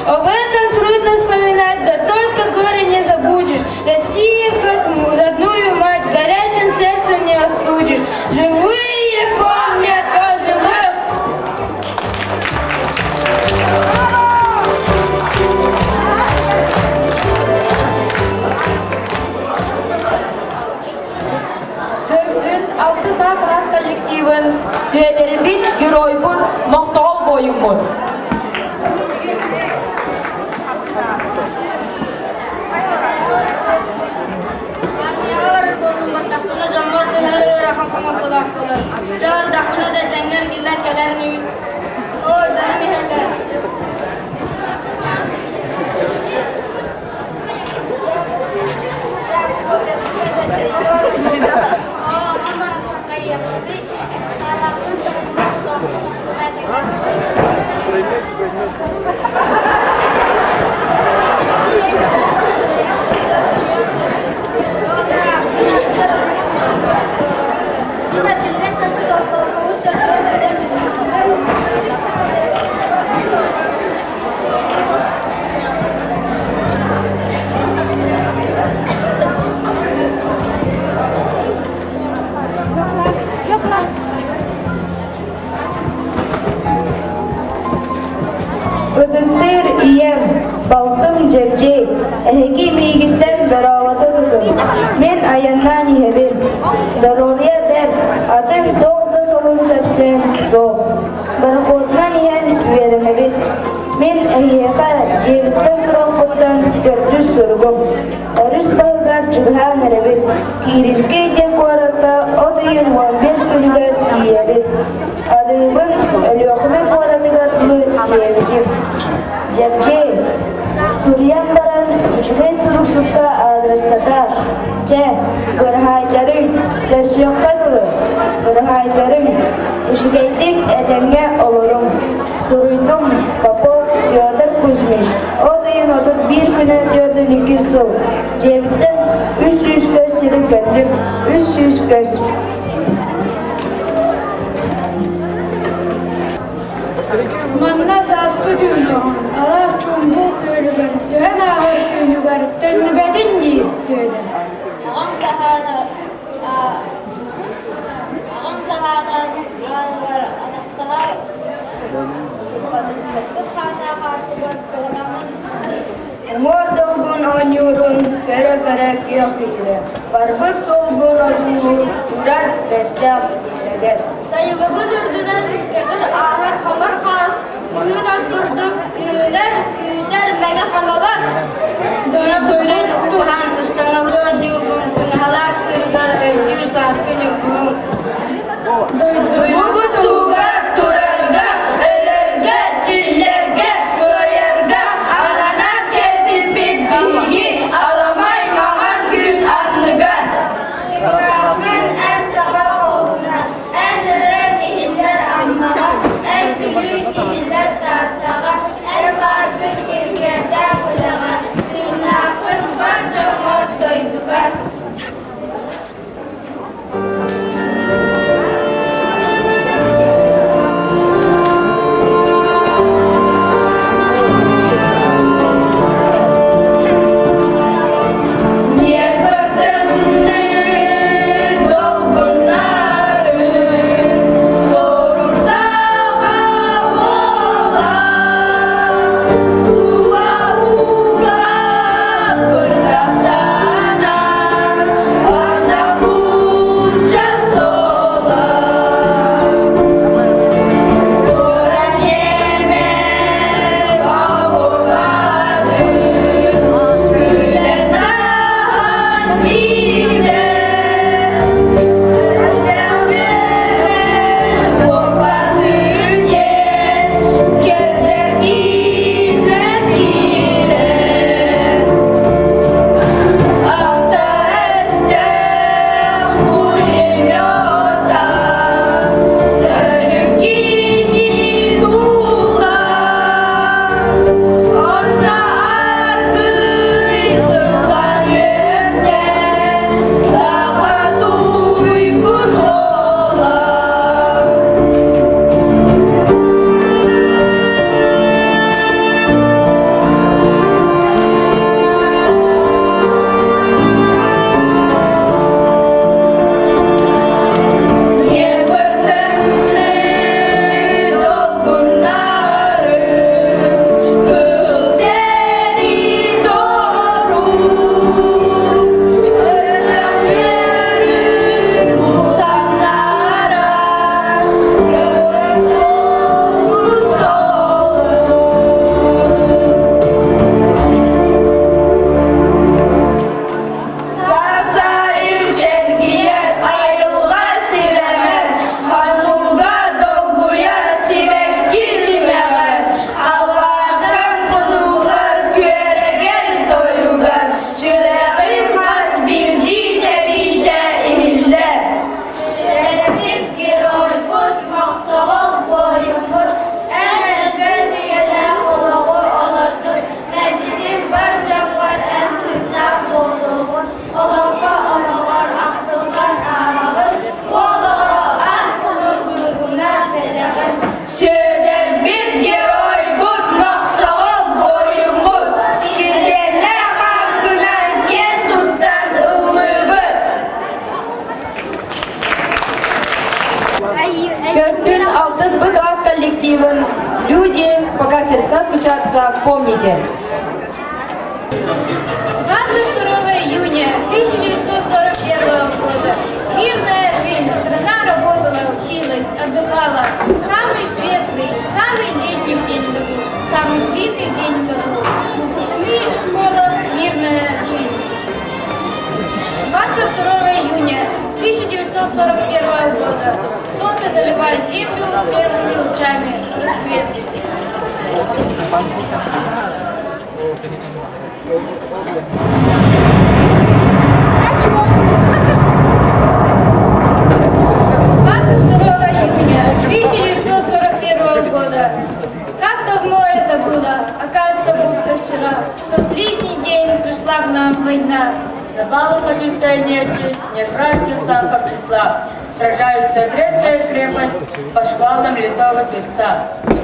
Об этом трудно вспоминать, да только горе не забудешь. Россия, как родную мать, горячим сердцем не остудишь. Живые помнят о живых. Көрсін алты класс коллективін сүйедері бит герой бұл мақсал бойым бұл. Jar dakuna da dangar gilla kalar ni o jami halla ием, балтым жепчей, эхеги мейгиттен дараваты тутым. Мен аяннан иебин, дарория бер, атын тоғды солым кәпсен соқ. Бархотнан иен веренебит. Мен эхеха жебіттен тұрақпыттан төрдүс сұрғым. Әріс бағығар жүгіған әребит. Киризге ден қуараққа 15 күнігер киебит. Адыбын өліоқымен қуаратығатлы сиебитим. Жепчей, Сурьян баран үчүгей сурук сукка адрастатар. Че, гырхайдарың, гершиоккадылы, гырхайдарың, үчүгейдик этемге олорум. Суруйдум, Попов, Федор Кузьмич. Отыйын 31 күнө 4-2 сыл. Жебиттен 300 көз сирик кәндім, 300 көз. Манна саскы түйілген, алақ чумбу көлігір, түйен ağır түйілгір, төнні бәдін дейі сөйді. Ағам тағаны анақтыға кыз хана қартығыр кылымамын. Мор долгун онюрун, кәрі күйіқире. Барбык солгун одуңун, турар бәстәп ерегер. Сайыбығын үрдінен кәбір ағыр қаңыр қас, күн атбырдық күйдер мәге қаңалас. Дона көйрен ұлған ұстаңылын юргун сыңғалар сырғар өйдір саскын үкігін. Дойдуғы туға, турарға, өлерге, диллерге, көйерге, ағана келбіп бітбейгі, аламай маған күн атныға. Мен ән саба қолына, ән үрен ехілдер аммаға, ән түлі ехілдер тартаға, әр бар күн кергерді құлаға, тырнақын бар жоңыр дойдуға. Люди, пока сердца случаться, помните. 22 июня 1941 года. Мирная жизнь. Страна работала, училась, отдыхала. Самый светлый, самый летний день в году, самый длинный день в году. Выпускные школа, мирная жизнь. 22 июня 1941 года. Солнце заливает землю первыми лучами. Рассвет. Июня 1941 года. Как давно это было? Окажется, будто вчера. В тот летний день пришла к нам война. Напала фашистская нечисть, не вражеских танков числа. Сражаются Брестская крепость по шквалам литого светца.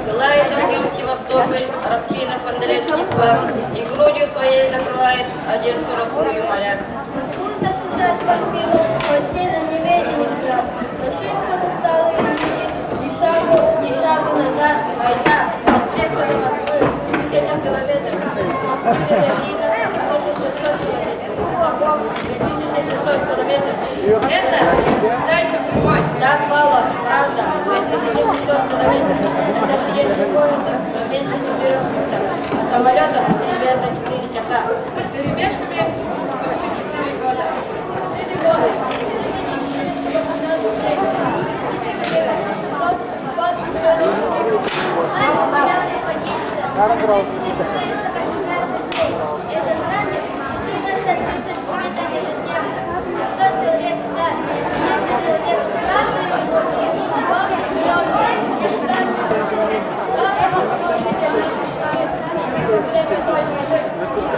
Пылает огнем Севастополь, раскинув фонаречный флаг, и грудью своей закрывает Одессу родную моряк. Москву защищает под крылом, хоть сильно не верит никогда. Ошибка усталые люди, ни шагу назад. Война от Бреста до Москвы 1000 километров, от Москвы до Берлина 1600 километров, Лукаков 2600 километров. Это если считать по формате. Так мало, правда, 2600 километров. Это же если поездом, то меньше 4 суток, а самолетом примерно 4 часа. Перебежками 104 года. 4 года. 1418 дней. 620 миллионов рублей. Это значит 14 тысяч убитых ежедневно, 600 человек в час, 10 человек каждую минуту, 20 миллионов государственных войсков, даже руководитель нашей страны, чтобы время той войны.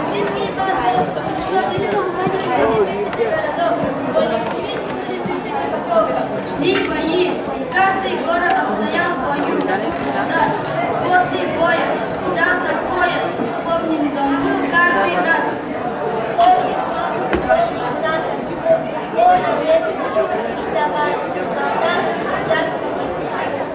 Фашистские варвары, 194 тысячи городов, более 70 тысяч поселков. Шли бои, и каждый город стоял в бою. Да, после боя, в час отбоя, вспомнить дом был каждый рад. Вспомним, маму скажи, надо вспомнить, можно весело, и товарищи солдаты сейчас погибают.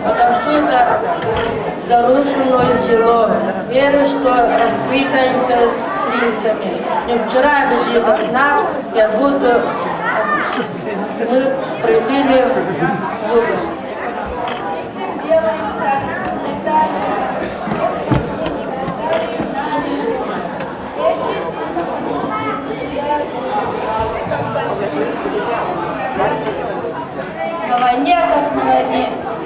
Отовсюду зарушенное село. Верю, что расквитаемся с фрицами. Не вчера бежит от нас, как будто мы прибили зубы. На войне, как на войне,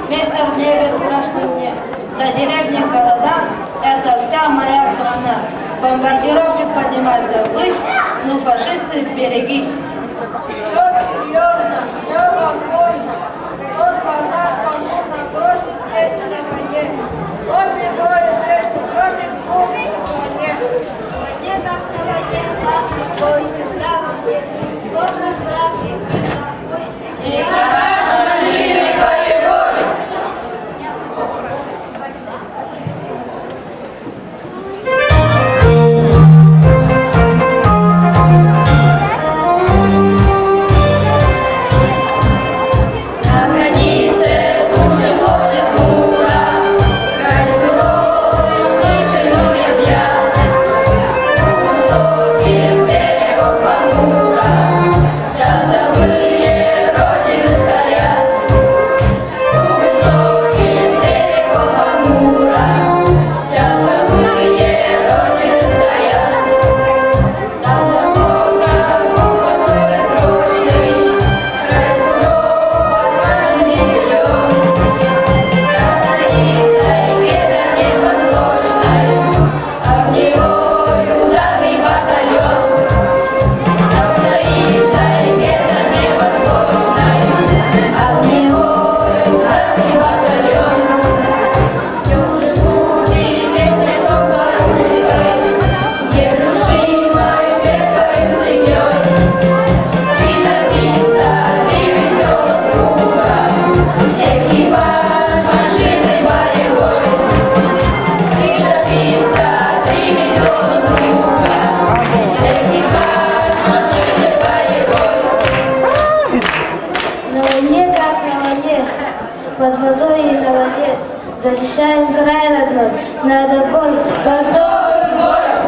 место в небе страшном дне. За деревни города — это вся моя страна. Бомбардировщик поднимается ввысь, ну фашисты, берегись. Все серьезно, все возможно. Кто сказал, что нужно бросить песню на войне? После боя сердце бросит путь на войне. На войне, как на войне, славный бой, славный, сложный враг и высокой. И наш мобильный боевой. На границе тучи ходит мура, край суровый тишину объят. У высоких берегов Амура часовые Родины стоят. Защищаем край родной, надо бой, готовы к бою.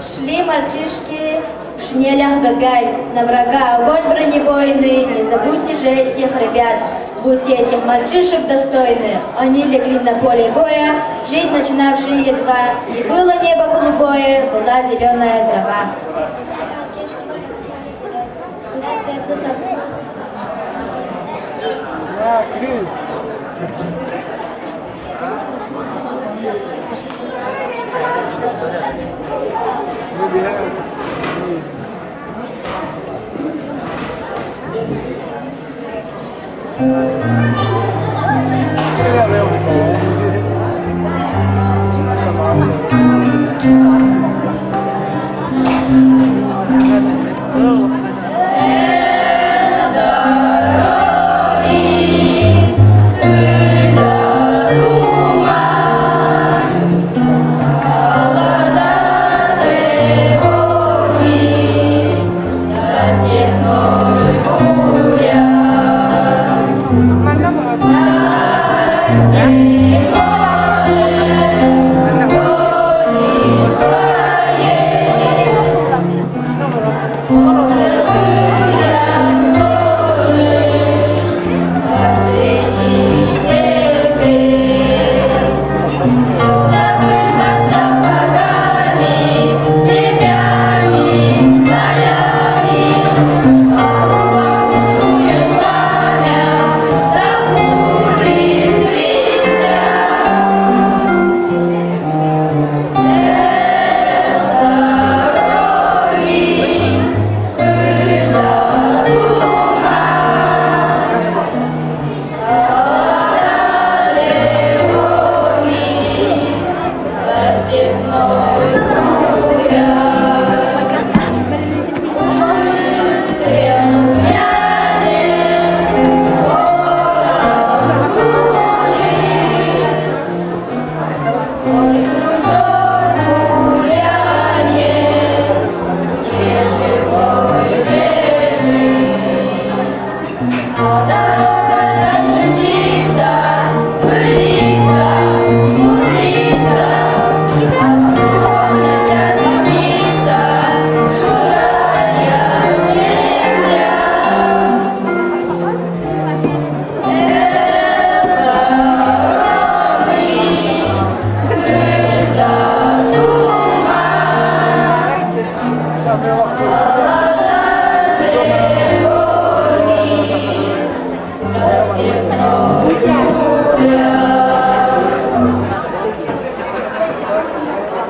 Шли мальчишки в шинелях до пять, на врага огонь бронебойный, не забудьте же этих ребят, будьте этих мальчишек достойны. Они легли на поле боя, жить начинавшие едва, и было небо голубое, была зеленая трава.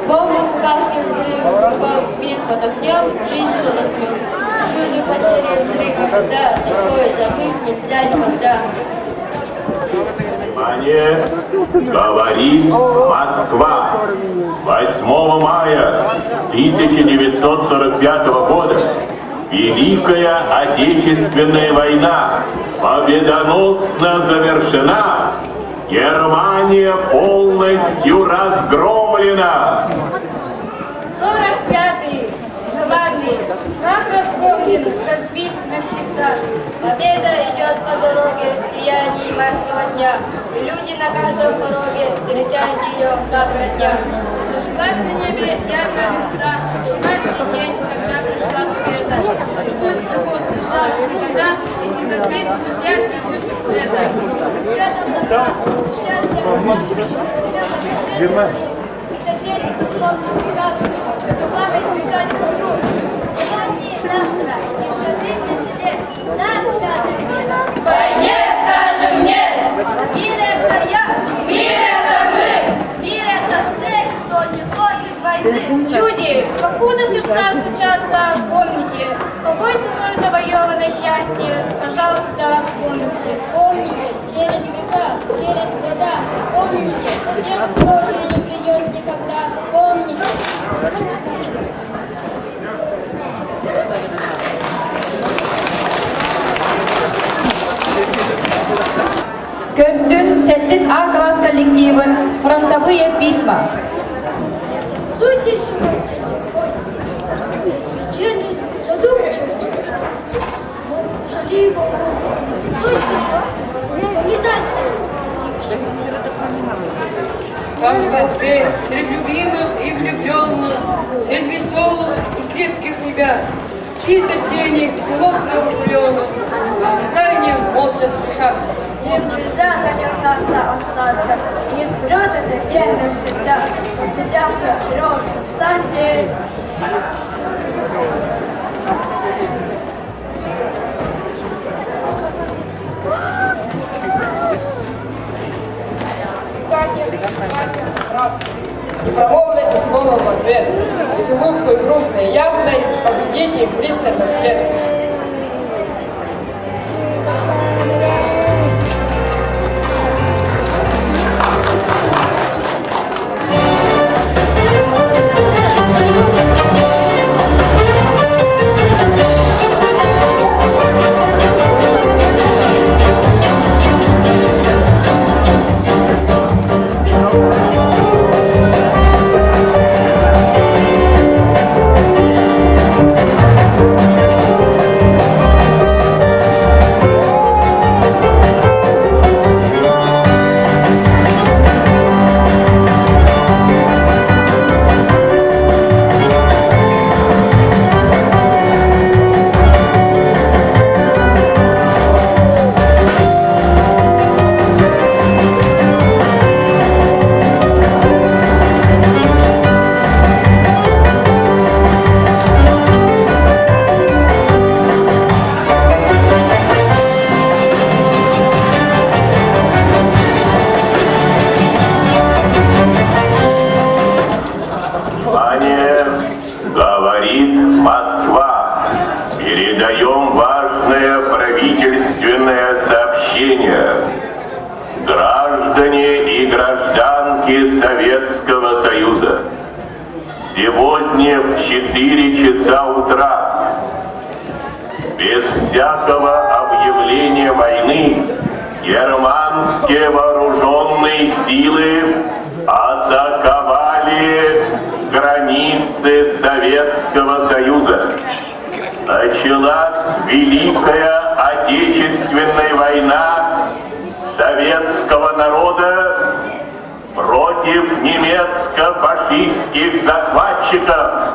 Бомба, фугасный взрыв, кругом мир под огнем, жизнь под огнем. Чудо, потери, взрывы, беда, такое забыть нельзя никогда. Внимание! Говорит Москва. 8 мая 1945 года Великая Отечественная война победоносно завершена. Германия полностью разгромлена. 45-й, желанный, враг расколен, разбит навсегда. Победа идет по дороге в сиянии майского дня, и люди на каждом пороге встречают ее как родня. Зажглась на небе яркая звезда, в майский день, когда пришла победа. И пусть бегут безжалостные года, и не затмит тот яркий лучик света. Светом добра, и счастья огня, ребенок победы. Этот день будут помнить веками, эту память веками сотрут. Сегодня и завтра, еще тысячи лет, нам скажем мир. Войне скажем нет! Мир это я, Мир это мы! мир это все, кто не хочет войны. Люди, покуда сердца стучатся, помните, какой ценой завоевано счастье, пожалуйста, помните. Помните, через века, через года, помните, тех, кто уже не придет никогда, помните. Көрсін 8А класс коллективын фронтовые письма. Танцуйте сегодня, ой, вечерний задумчивый час. Молчаливо, не стойте, вспоминать Каждый день среди любимых и влюбленных, среди веселых и крепких ребят, чьи-то тени в пилотных зеленых, крайне молча спешат. Им нельзя задержаться, остаться, и вперед этот день навсегда, подпитявшись Кировской станции. Не промолвит ни слова в ответ, и с улыбкой грустной и ясной поглядите им пристально вслед. Москва. Передаем важное правительственное сообщение. Граждане и гражданки Советского Союза, сегодня в 4 часа утра, без всякого объявления войны, германские вооруженные силы атаковали границы Советского Союза. Началась Великая Отечественная война советского народа против немецко-фашистских захватчиков.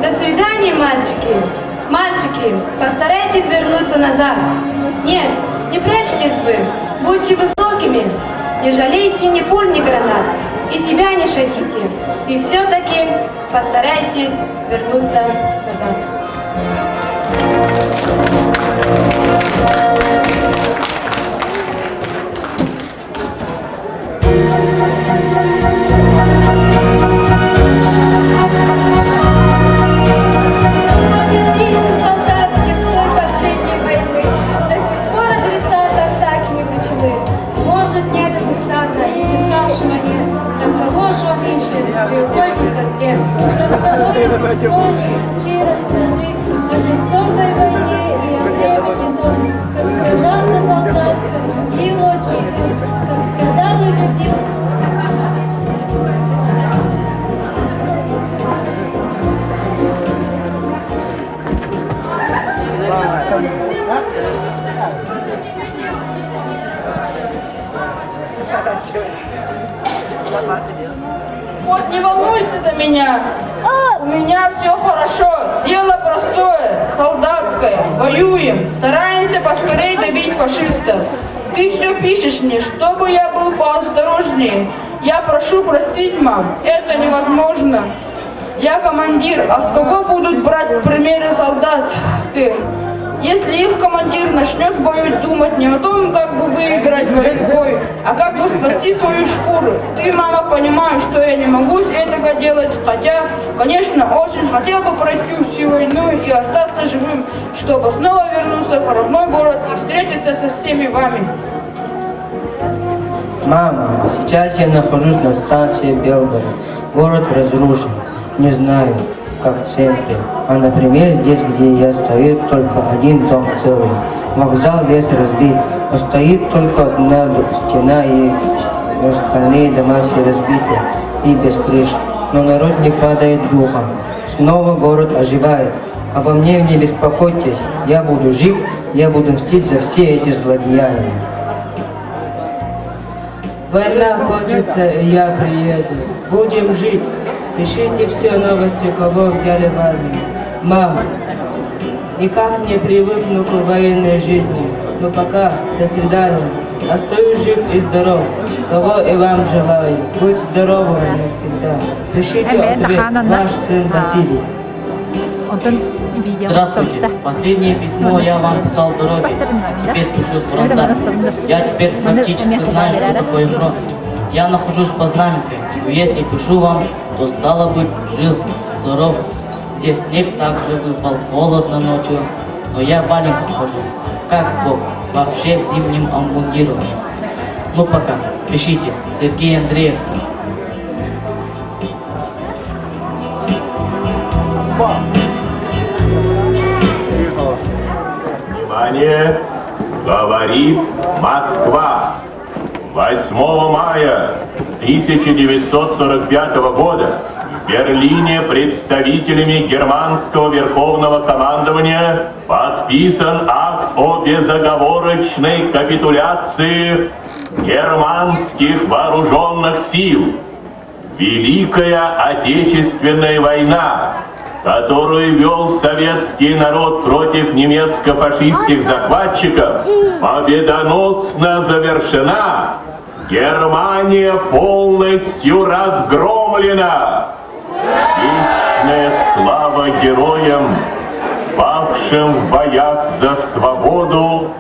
До свидания, мальчики. Мальчики, постарайтесь вернуться назад. Нет, не прячьтесь вы. Будьте высокими. Не жалейте ни пуль, ни гранат. И себя не щадите. И все-таки постарайтесь вернуться назад. Может, нет адресата и писавшего нет. Так кого же он ищет? Треугольник ответ. Расцелуй письмо, щиро скажи о жестокой войне и о времени том, как сражался солдат, как любил очень, как страдал и любил. Thank you. Вот не волнуйся за меня. У меня все хорошо. Дело простое, солдатское. Воюем, стараемся поскорее добить фашистов. Ты все пишешь мне, чтобы я был поосторожнее. Я прошу простить, мам, это невозможно. Я командир, а с кого будут брать примеры солдат? Ты. Если их командир начнет в бою думать не о том, как бы выиграть бой, а как бы спасти свою шкуру. Ты, мама, понимаешь, что я не могу этого делать, хотя, конечно, очень хотел бы пройти всю войну и остаться живым, чтобы снова вернуться в родной город и встретиться со всеми вами. Мама, сейчас я нахожусь на станции Белгород. Город разрушен. Не знаю, как в центре. А, например, здесь, где я стою, только один дом целый. Вокзал весь разбит. Но стоит только одна стена, и остальные дома все разбиты и без крыш. Но народ не падает духом. Снова город оживает. Обо мне не беспокойтесь. Я буду жив, я буду мстить за все эти злодеяния. Война кончится, и я приеду. Будем жить. Пишите все новости, кого взяли в армию. Мам, никак не привыкну к военной жизни. Но пока, до свидания. Остаюсь жив и здоров. Того и вам желаю. Будь здоровыми навсегда. Пишите ответ. Ваш сын Василий. Здравствуйте. Последнее письмо я вам писал в дороге, а теперь пишу с фронта. Я теперь практически знаю, что такое фронт. Я нахожусь по Знаменкой, но если пишу вам, то стало быть жив, здоров. Здесь снег также выпал, холодно ночью, но я в валенках хожу. Как Бог, вообще в зимнем обмундировании. Ну пока, пишите, Сергей Андреев. Внимание! Говорит Москва. 8 мая 1945 года в Берлине представителями германского верховного командования подписан акт о безоговорочной капитуляции германских вооруженных сил. Великая Отечественная война, которую вел советский народ против немецко-фашистских захватчиков, победоносно завершена. Германия полностью разгромлена. Вечная слава героям, павшим в боях за свободу.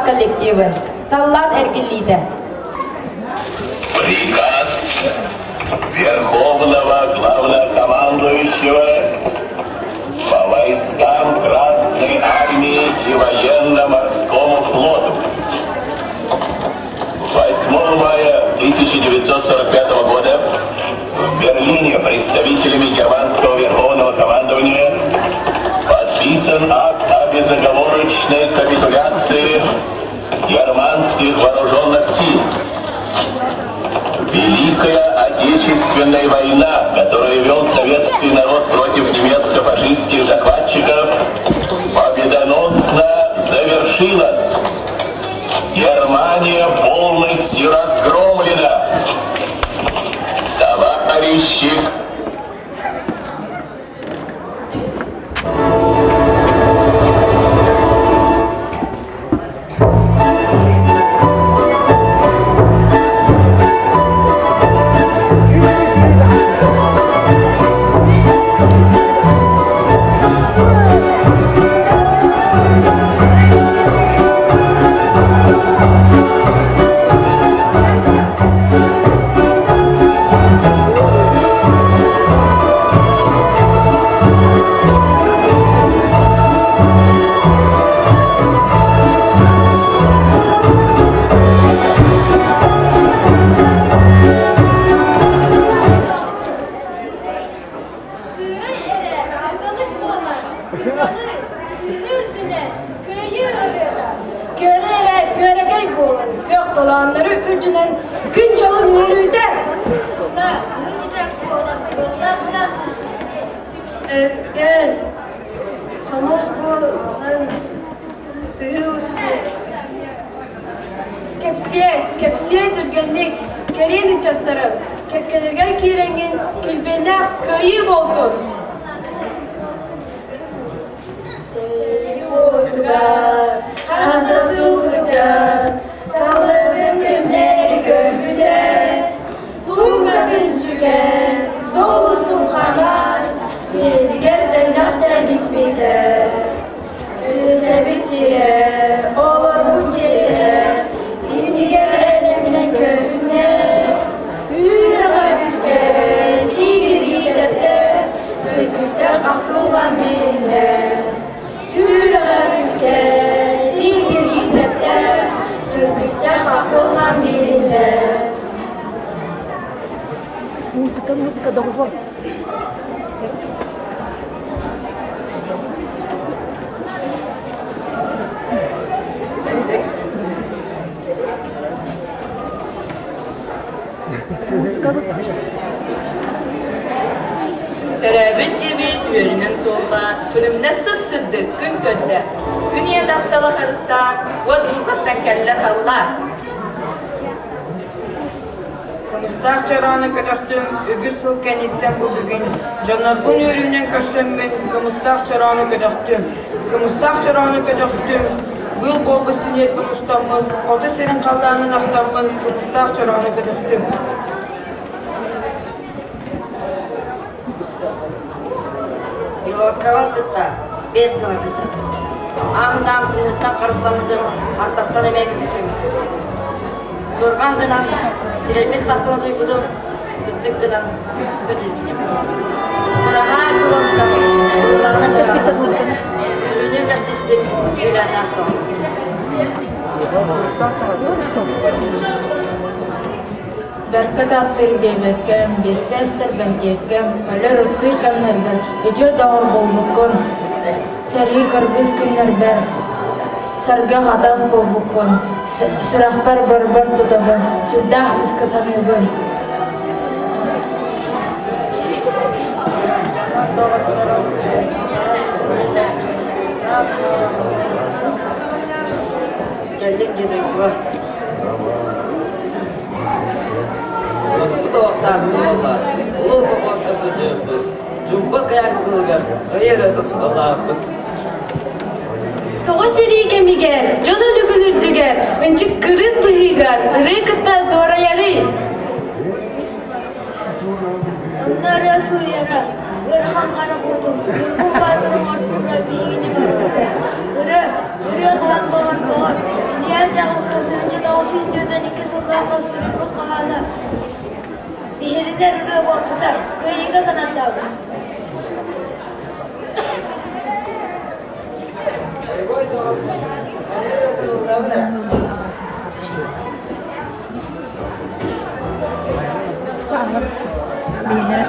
коллективы. Саллат Эргелиде. Приказ Верховного Главнокомандующего по войскам Красной Армии и Военно-Морскому флоту. 8 мая 1945 года в Берлине представителями германского Верховного Командования подписан акт о безоговорочной капитуляции германских вооруженных сил. Великая Отечественная война, которую вел советский народ против немецко-фашистских захватчиков, победоносно завершилась. Германия полностью разгромлена. Товарищи, Görege boğulan gök dolanları üdünen gün çalın yürüyde. Da uçacak olan yollar bulasınız. Evet. Kamus boğulan suyu uçtu. Kepsiye dürgenlik, geriye çatlarım. Kepkelerger kirengin, kilbenler köyü oldu. Hastasız sıcak, salladın günleri görmüde. Sungadın süken, solusun kanar, çedigerden nakten ismide. Sebitiye, olur bu gece, indiger elinden köhüne. Sürüne güzel, digir gidepte, sıkışta aklılan birinde. Sürüne güzel, digir gidepte, sıkışta aklılan birinde. Música do vovô. Terabit çivit yörünün tolla, tülümne sıfsıddı gün ködde. Günye daptalı Hırstan, ot bulgattan kelle sallat. Kımıstak çarağını ködöktüm, ügüs sılken itten bu bugün. Canlargun yörümden kaçtım ben, kımıstak çarağını ködöktüm. Kımıstak çarağını ködöktüm. Bıl bol bisinet bu ustamın, kodu senin kallarının aktamın, kımıstak çarağını ködöktüm. Пилотка кытта, 5 сыла біздіз. Аңдам тыныттан қарыстамыдым, артақтан емек үстім. Зорған гынан, сирелмес сақтаны дойбудым, сүттік гынан, сүгіт есінем. Бұраға пилотка, пилотка чарағын, өліне гастистім, үйләні ақтам. Berkat attır bebekkem, beste serben tepkem, öler ıksır kanlar ber, ötüyor dağır bolbukun, sergi kırgız günler ber, sarga hadas bolbukun, sürahbar barbar tutabın, süddah üskasanıbın. Geldim yedik var. Господа вақтарының алла, ұлы қоққасы жембір, жұмбы қияқ қылғар, қайыр әтіп Allah'ın. Toğu seri kemiger, jodu lügülürdüger, ınçık kırız bıhıgar, rıkıtta doğrayarı. Onlara suyara, ırhan kara kudum, bu batırım ortura bilgini barıdır. Irı kıyan bağır, İlyas Yağıl kıldığınca da o süzdürden 2 sıldan sürü bu kahala. Bihirler ırı bakıda, kıyıga kanatlar. Bye.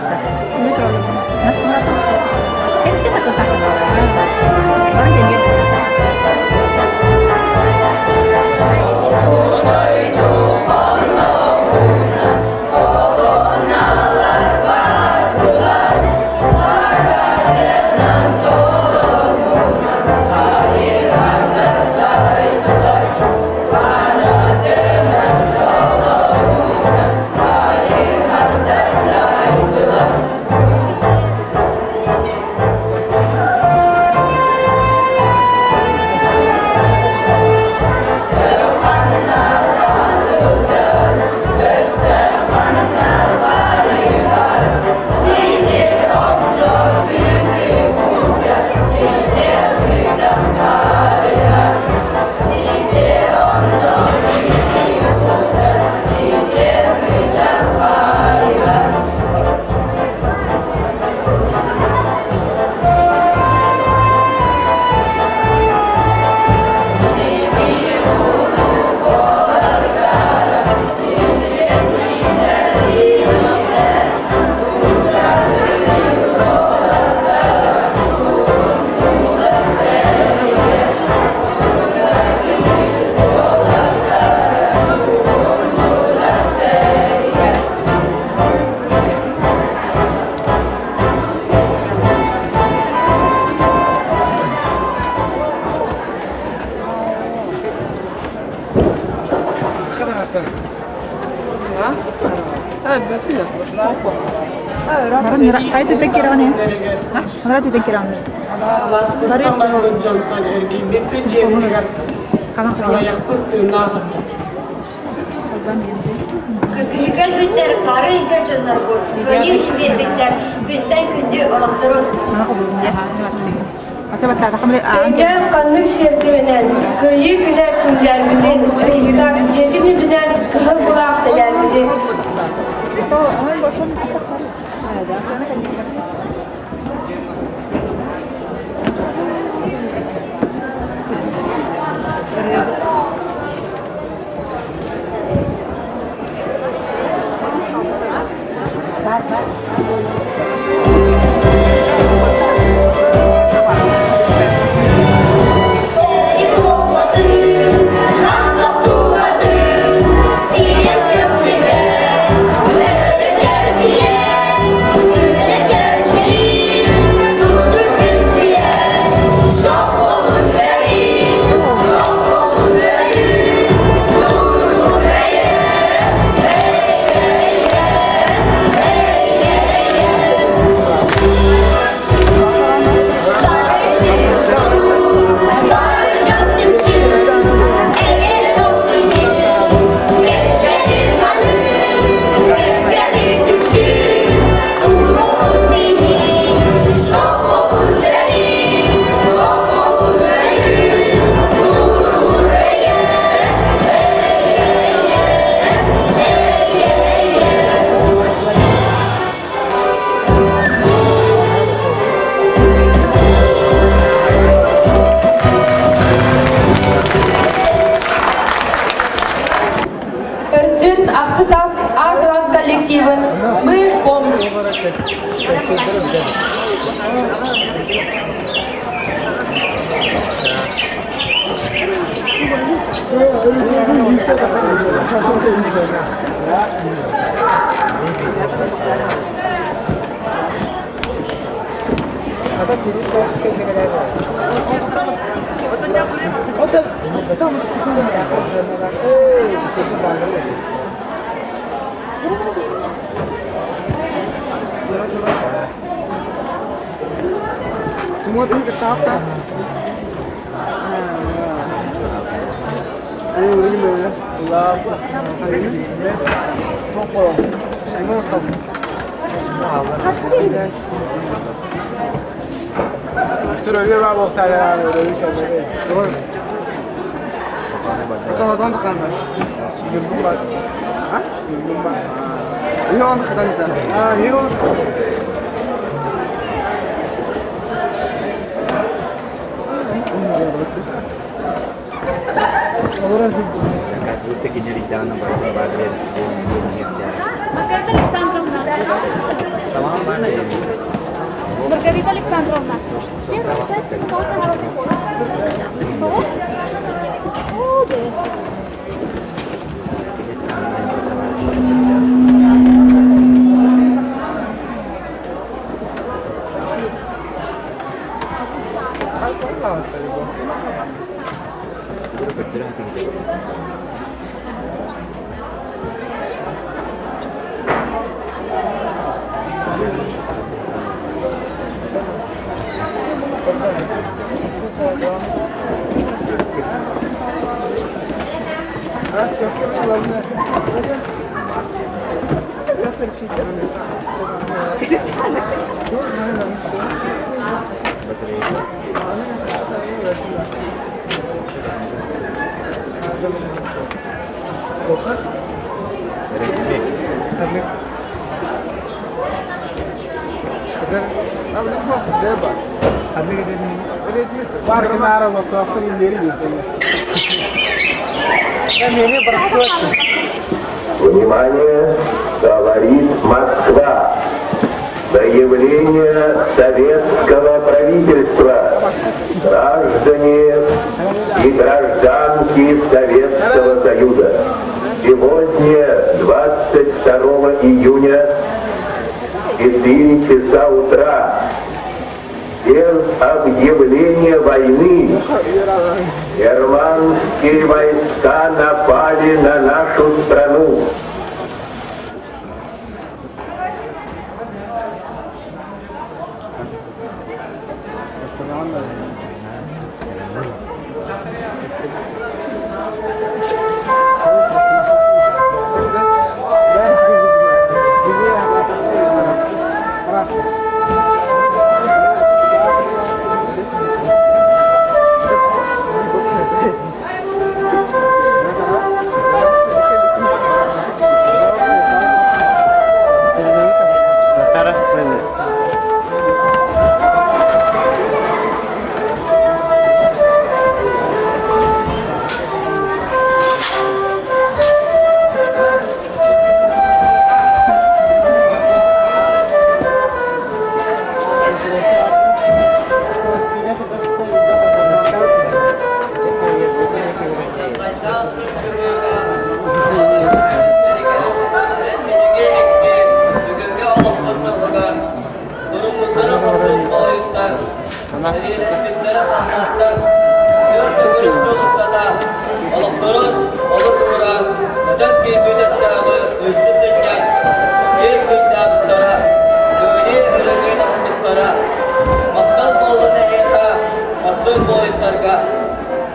Kaydı tekirane. Ha? Berarti tekirane. Кыгыл биттер хары итә җаннар бу. Кыйы химер биттер көндән көндә алактырып. Öncem kanlık sertivenen, kıyı güne kündermedin, Ristak cetin üdünen kıhıl bulak telermedin. Өрсүн Аксысас А-класс коллективын мы помним. Semua tu ketat tak? Ayo ini mana? Allah. Ayo ini. Topo. Semua stop. Sürüyor bak muhtemelen abi. Doğru. Otomadan da kanlar. Yıldım bak. Ha? Yıldım bak. İyi on kadar da. Ha, iyi on. Маргарита Александровна, первая часть Московской народной школы. Кого? О, да. Внимание, говорит Москва. Заявление советского правительства. Граждане и гражданки Советского Союза. Сегодня, 22 июня, 4 часа утра, без объявления войны германские войска напали на нашу страну.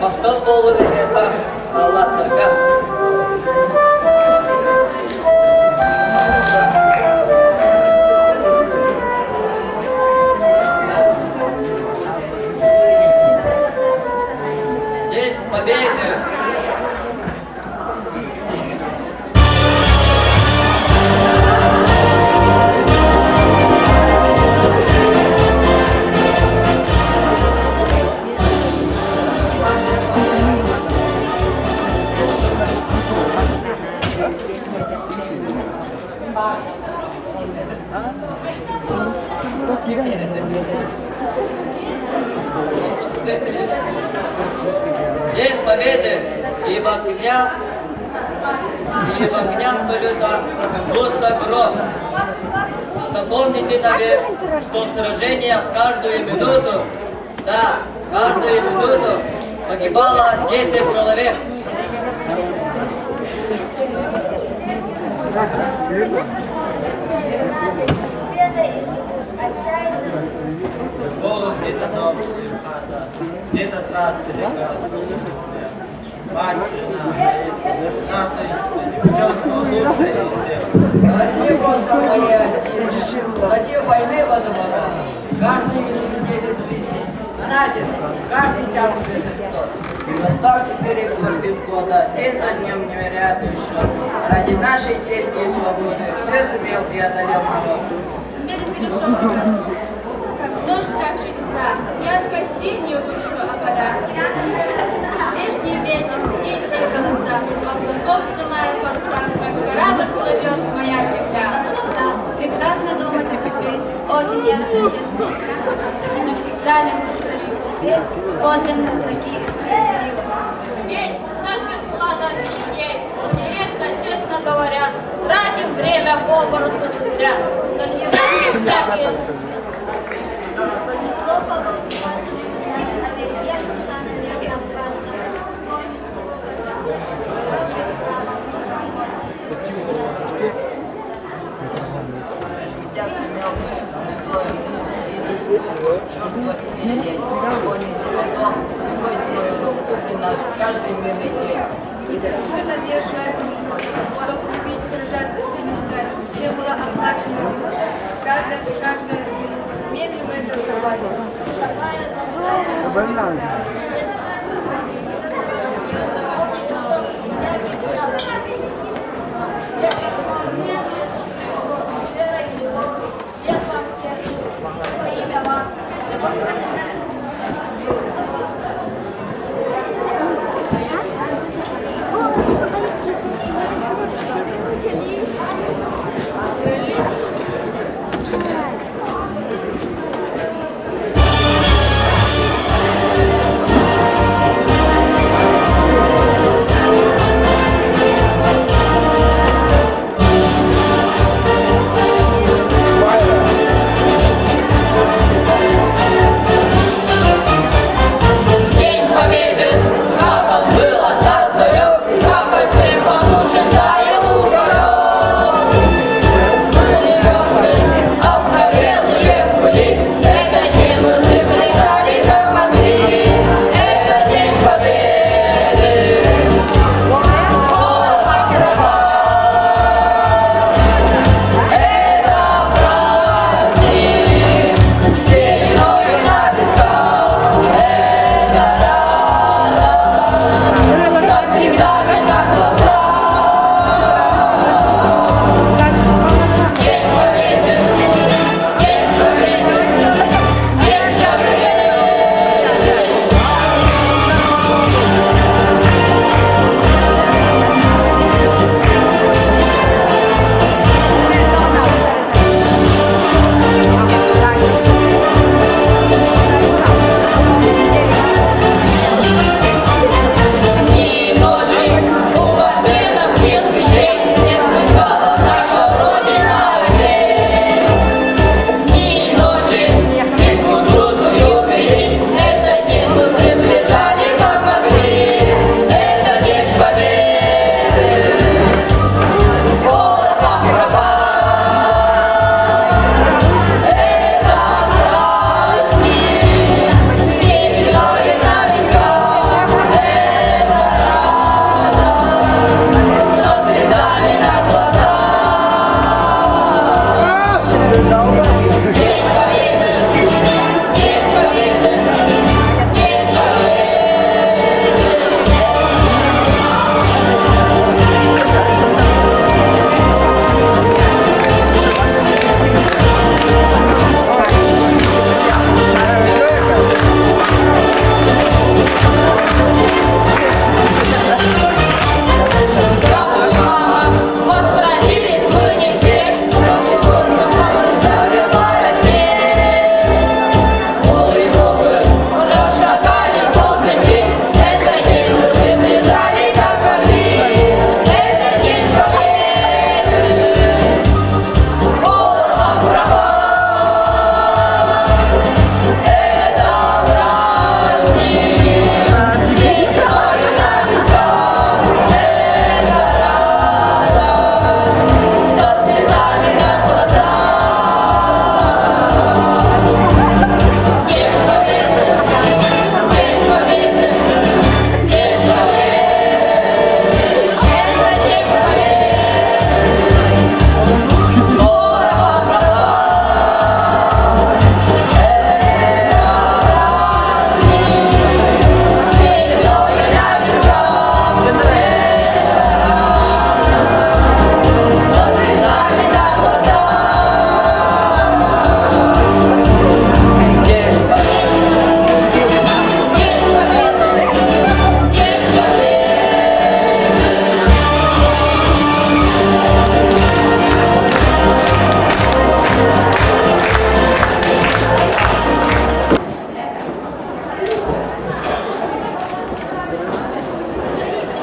Мақтал болу eka Allah'tırga. День Победы! День Победы и в огнях салюта будто гром. Запомните навек, что в сражениях каждую минуту, да, каждую минуту погибало 10 человек. Бог где-то дом, хата, где-то трат, телегаз, мать, жена, девчонка, лучшая Возьми бронза мои один, засев войны водовора, каждые минуты 10 жизней, значит, каждый час уже 600. Вот так 4 года, день за днем невероятный счет. Ради нашей чести и свободы все сумел и одолел народ. Мир перешел дождь, как чудеса, яркой синюю душу опаля. Лишний ветер, птичьи голоса, облаков снимает паруса, как корабль плывет моя земля. Прекрасно думать о судьбе, очень ярко и честно и красиво, но всегда ли мы самим себе подлинно строги и справедливо? Ведь нас без плана людей, нередко, честно говоря, тратим время попросту зря, на десятки всякие. Шмитя все мелкое, не стоит, черт возьми, лень, вспомните потом, какой ценой был куплен наш каждый мирный день. И судьбу замешивает, чтобы купить, сражаться и мечтать, чем была оплачена вина. Каждая минута, смеем ли мы это сказать? Шагая за всякой помните о том, что всякий час лишь смотрит с верой и любовью, свет вам держит во имя вас.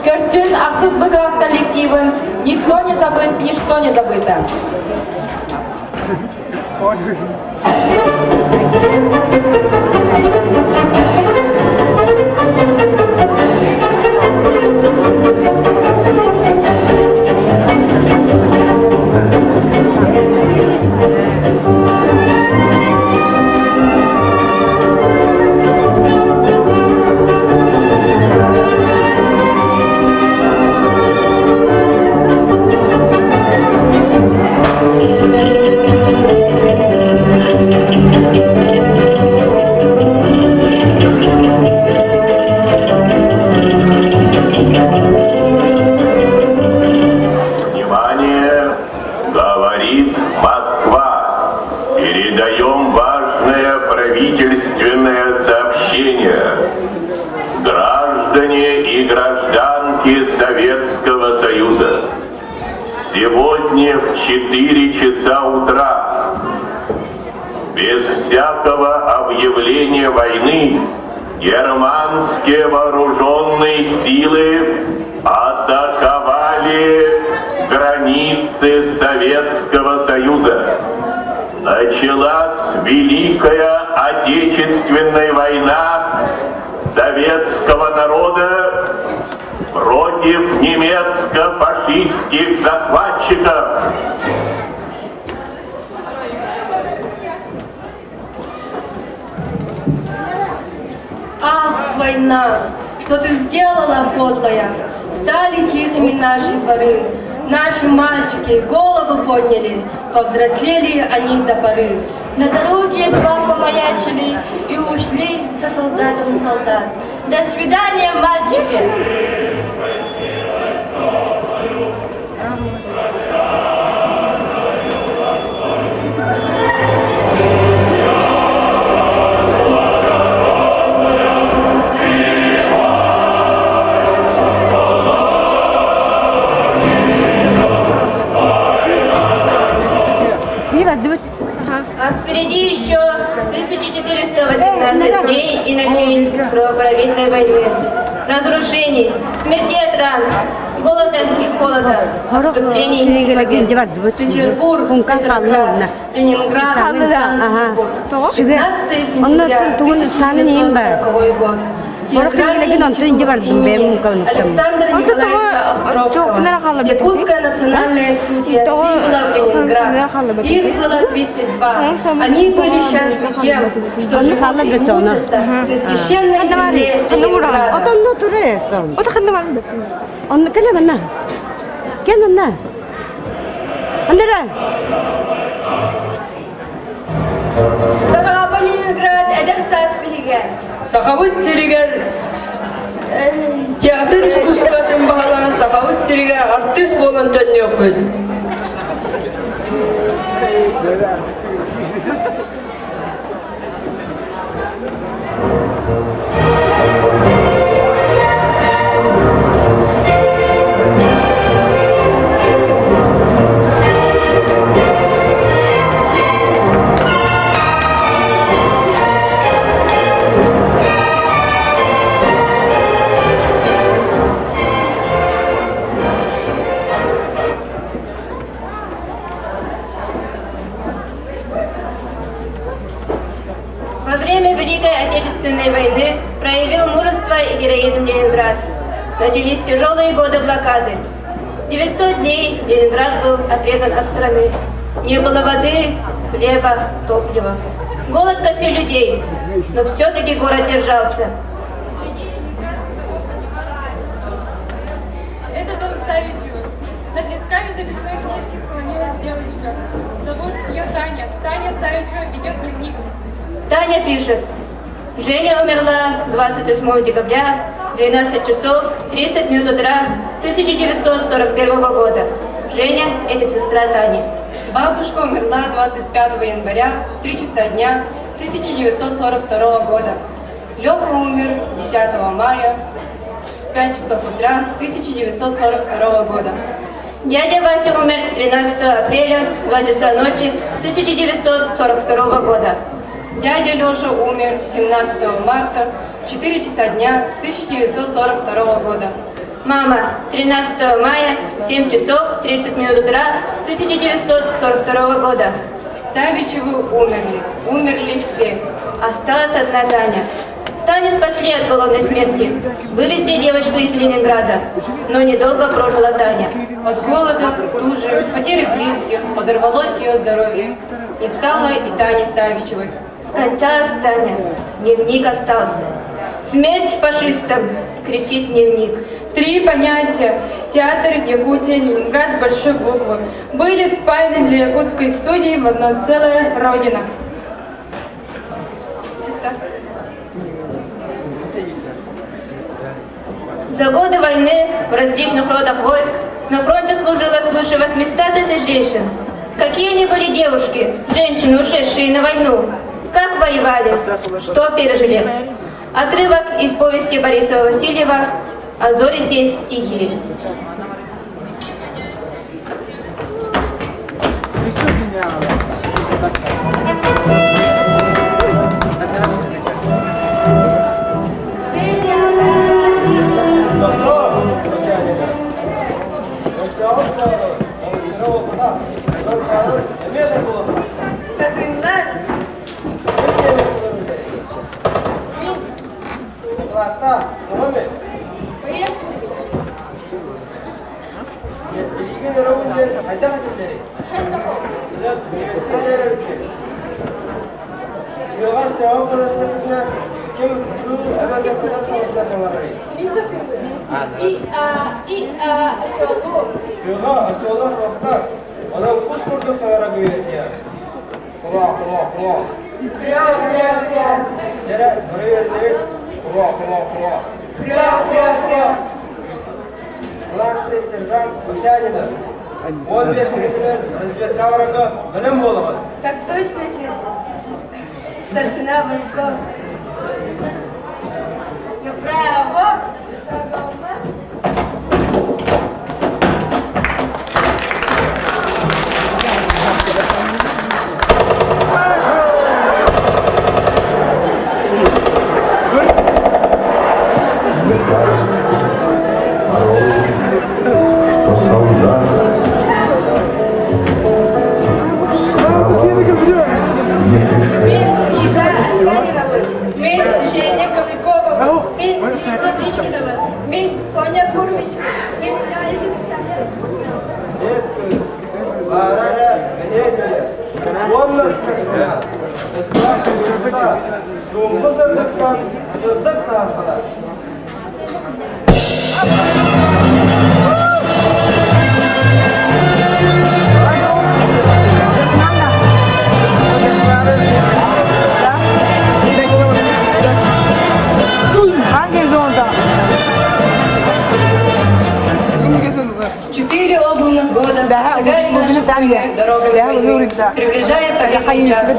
Көрсін Ақсыз Б-класс коллективін «Никто не забыт, ничто не забыто». Внимание, говорит Москва. Передаем важное правительственное сообщение. Граждане и гражданки Советского Союза, сегодня в 4 часа утра, без всякого объявления войны, германские вооруженные силы атаковали границы Советского Союза. Началась Великая Отечественная война советского народа против немецко-фашистских захватчиков. Ах, война, что ты сделала, подлая? Стали тихими наши дворы. Наши мальчики голову подняли, повзрослели они до поры. На дороге едва помаячили и ушли со солдатом солдат. До свидания, мальчики! А впереди еще 1418 дней и ночей кровопролитной войны, разрушений, смертей от ран, голода и холода, отступлений и побед. Петербург, Петроград, Ленинград, Санкт-Петербург. 15 сентября 1940 год. Театральный институт имени Александра Николаевича Островского. Якутская национальная студия прибыла в Ленинград. Их было 32. Они были счастливы тем, что живут и учатся на священной земле Ленинграда. Дорога Ленинград, Эдерсас Берега. Сахабыт Серегер театр искусствотын бағалаған Сахабыт Серегер артист болан төнне өкпеді. Во время Великой Отечественной войны проявил мужество и героизм Ленинград. Начались тяжелые годы блокады. 900 дней Ленинград был отрезан от страны. Не было воды, хлеба, топлива. Голод косил людей, но все-таки город держался. Это дом Савичева. Над листками записной книжки склонилась девочка. Зовут ее Таня. Таня Савичева ведет дневник. Таня пишет. Женя умерла 28 декабря, 12 часов 30 минут утра 1941 года. Женя – это сестра Тани. Бабушка умерла 25 января, 3 часа дня 1942 года. Лёка умер 10 мая, 5 часов утра 1942 года. Дядя Вася умер 13 апреля, 2 часа ночи 1942 года. Дядя Лёша умер 17 марта, 4 часа дня 1942 года. Мама, 13 мая, 7 часов 30 минут утра 1942 года. Савичевы умерли все. Осталась одна Таня. Таню спасли от голодной смерти. Вывезли девочку из Ленинграда, но недолго прожила Таня. От голода, стужи, потери близких подорвалось ее здоровье. Не стало и Тани Савичевой. Скончалась Таня, дневник остался. Смерть фашистам, кричит дневник. 3 понятия: театр, Якутия, Ленинград с большой буквы были спаяны для якутской студии в одно целое Родина. За годы войны в различных родах войск на фронте служило свыше 800 тысяч женщин. Какие они были девушки, женщины, ушедшие на войну? Как воевали? Что пережили? Отрывок из повести Бориса Васильева «А зори здесь тихие». Младший сержант Кусянина. 15 минут разведка врага. Білім болған. Так точно, старшина Восков. Направо. Что солдат не Мин Женя Ковлякова. Мин Сатричкина. Мин Соня Курмич. Мин Четыре огненных года шагали наши воины дорогами войны, приближая победный час. И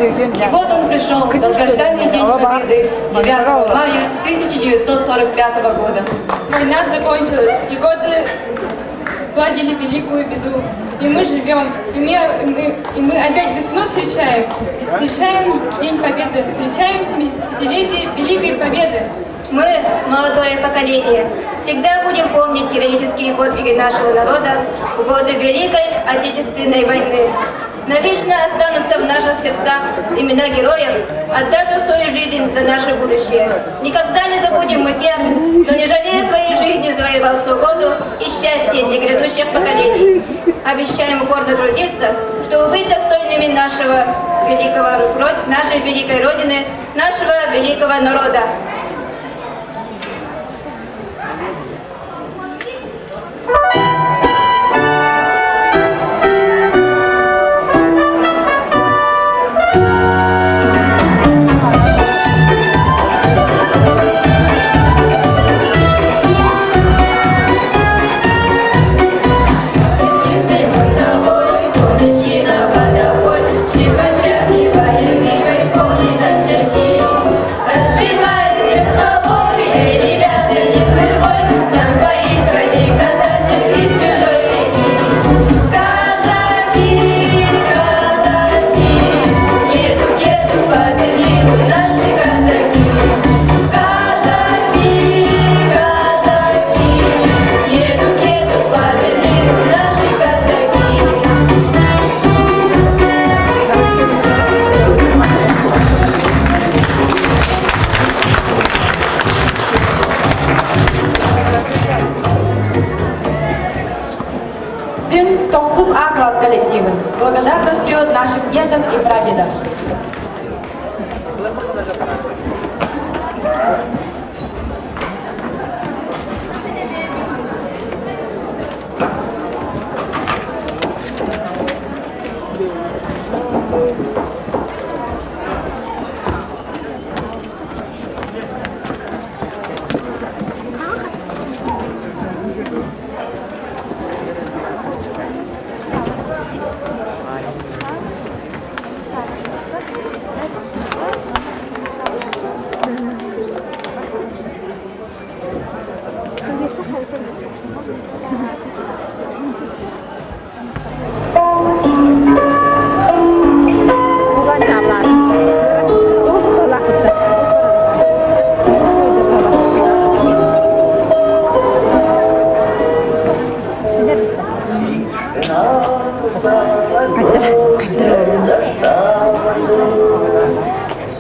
вот он пришел, долгожданный день победы, 9 мая 1945 года. Война закончилась, и годы сгладили великую беду. И мы живем, и мы опять весну встречаем. Встречаем День Победы, встречаем 75-летие Великой Победы. Мы, молодое поколение, всегда будем помнить героические подвиги нашего народа в годы Великой Отечественной войны. Навечно останутся в наших сердцах имена героев, отдавших свою жизнь за наше будущее. Никогда не забудем мы тех, кто, не жалея своей жизни, завоевал свободу и счастье для грядущих поколений. Обещаем упорно трудиться, чтобы быть достойными нашей великой Родины, нашего великого народа. Разбивай А-класс коллективом с благодарностью нашим дедам и прадедам.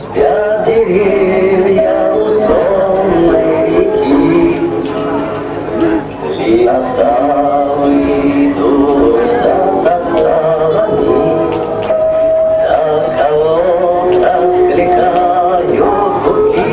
Спят деревья у сонной реки, и оставы идут за составами, за кого-то скликают пути.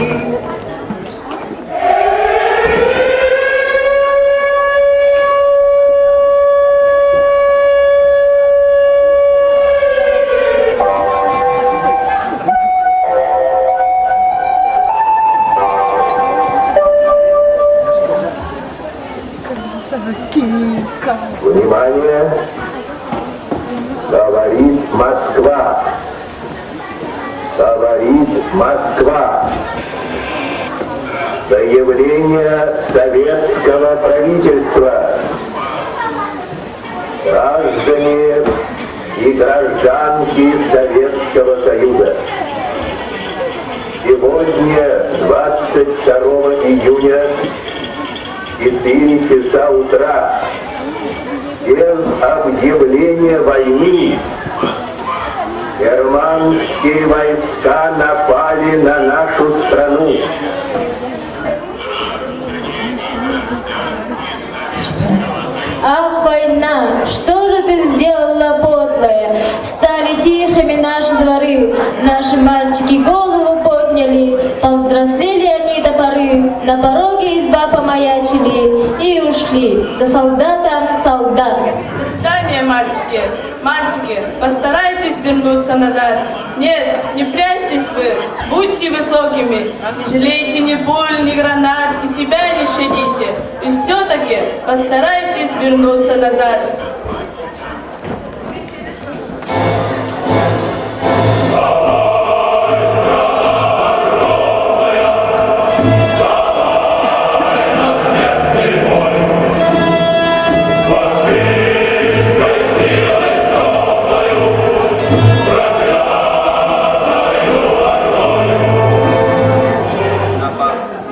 Внимание! Говорит Москва! Говорит Москва! Заявление советского правительства. Граждане и гражданки Советского Союза. Сегодня, 22 июня, 4 часа утра, без объявления войны, германские войска напали на нашу страну. Ах, война, что же ты сделала, подлая? Стали тихими наши дворы, наши мальчики голову подняли, повзрослели они до поры, на пороге изба помаячили и ушли, за солдатом солдат. До свидания, мальчики. Мальчики, постарайтесь вернуться назад. Нет, не прячьтесь вы, будьте высокими, не жалейте ни пуль, ни гранат, и себя не щадите. И все-таки постарайтесь вернуться назад.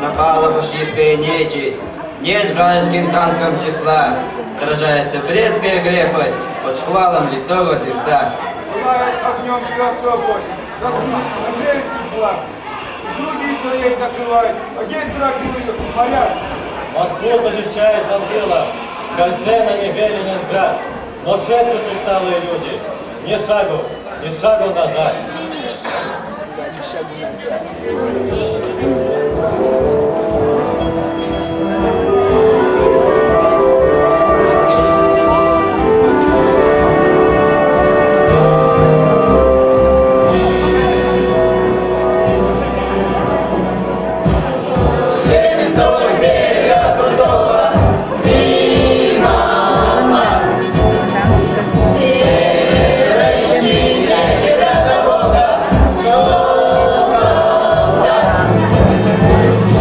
Напала фашистская нечисть, нет вражеским танкам числа. Сражается Брестская крепость под шквалом литого свинца. Пылает огнем Севастополь, распутный Андреевский флаг. Другие троих закрывают, а гейсеры огнюют моря. Москву защищает Донбилла, в кольце на Неве Ленинград. Но шепчут усталые люди, ни шагу назад.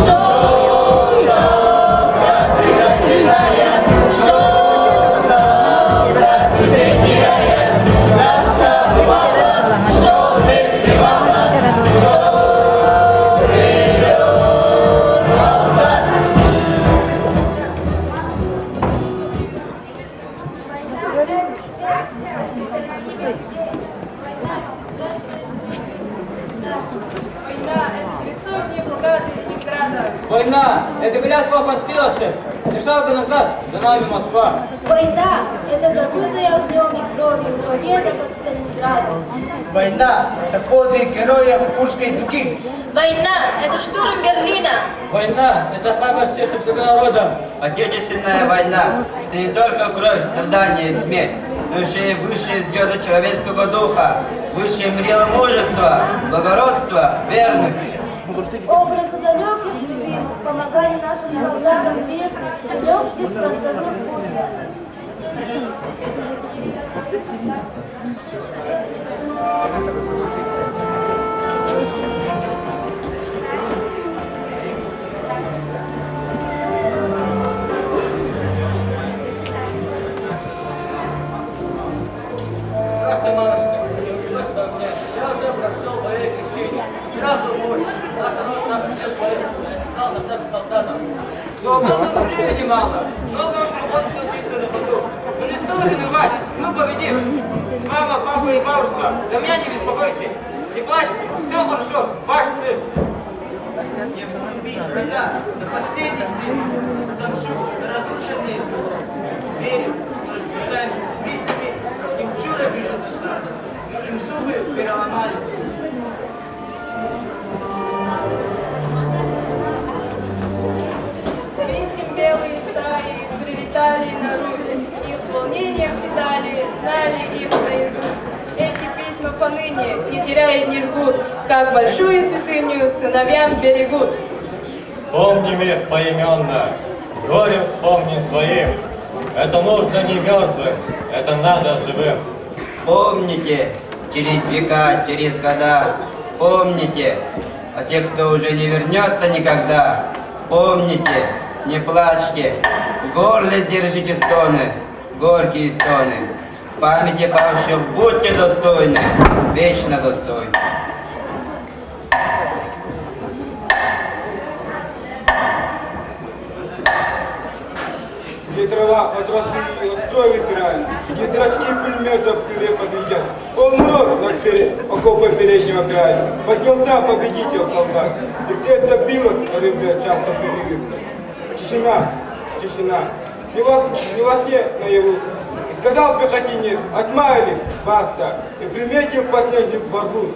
Шел шага назад, за нами Москва. Война – это добытая огнем и кровью победа под Сталинградом. Война – это подвиг героев Курской дуги. Война – это штурм Берлина. Война – это храбрость всего народа. Отечественная война – это не только кровь, страдания и смерть, но еще и высшие звезды человеческого духа, высшие мерила мужества, благородства, верности. Образы далеких любимых помогали нашим солдатам в их легких фронтовых подвигах. Здравствуй, мамочка. Идешь ко мне. Я уже прошел твоей крещение. Вчера был бой. Наш народ так хотел своих. Я читал на штабе солдатам. Свободного времени мало. Многому приходится учиться на ходу. Но не стоит унывать. Мы победим. Мама, папа и бабушка, за меня не беспокойтесь. Не плачьте. Все хорошо. Ваш сын. Я буду бить врага до последних сил. Отомщу за разрушенные село. Верю, что расквитаемся с фрицами, им чудо бежит от нас. Им зубы переломали. Писем белые стаи прилетали на Русь, их с волнением читали, знали их наизусть. Эти письма поныне, не теряя не жгут, как большую святыню сыновьям берегут. Вспомним их поименно, горем вспомним своим. Это нужно не мертвым, это надо живым. Помните, через века, через года, помните, о тех, кто уже не вернется никогда. Помните, не плачьте, в горле сдержите стоны, горькие стоны. В памяти павших будьте достойны, вечно достойны. Где трава от росы и от крови сырая, где зрачки пулеметов в тыре подведят. Полный рост на тыре окопа переднего края. Поднялся победитель солдат, и сердце билось, рыбля часто прерывисто. Тишина, тишина, не во сне наяву. И сказал пехотинец, отмаяли, баста, и приметил подснежник борьбу.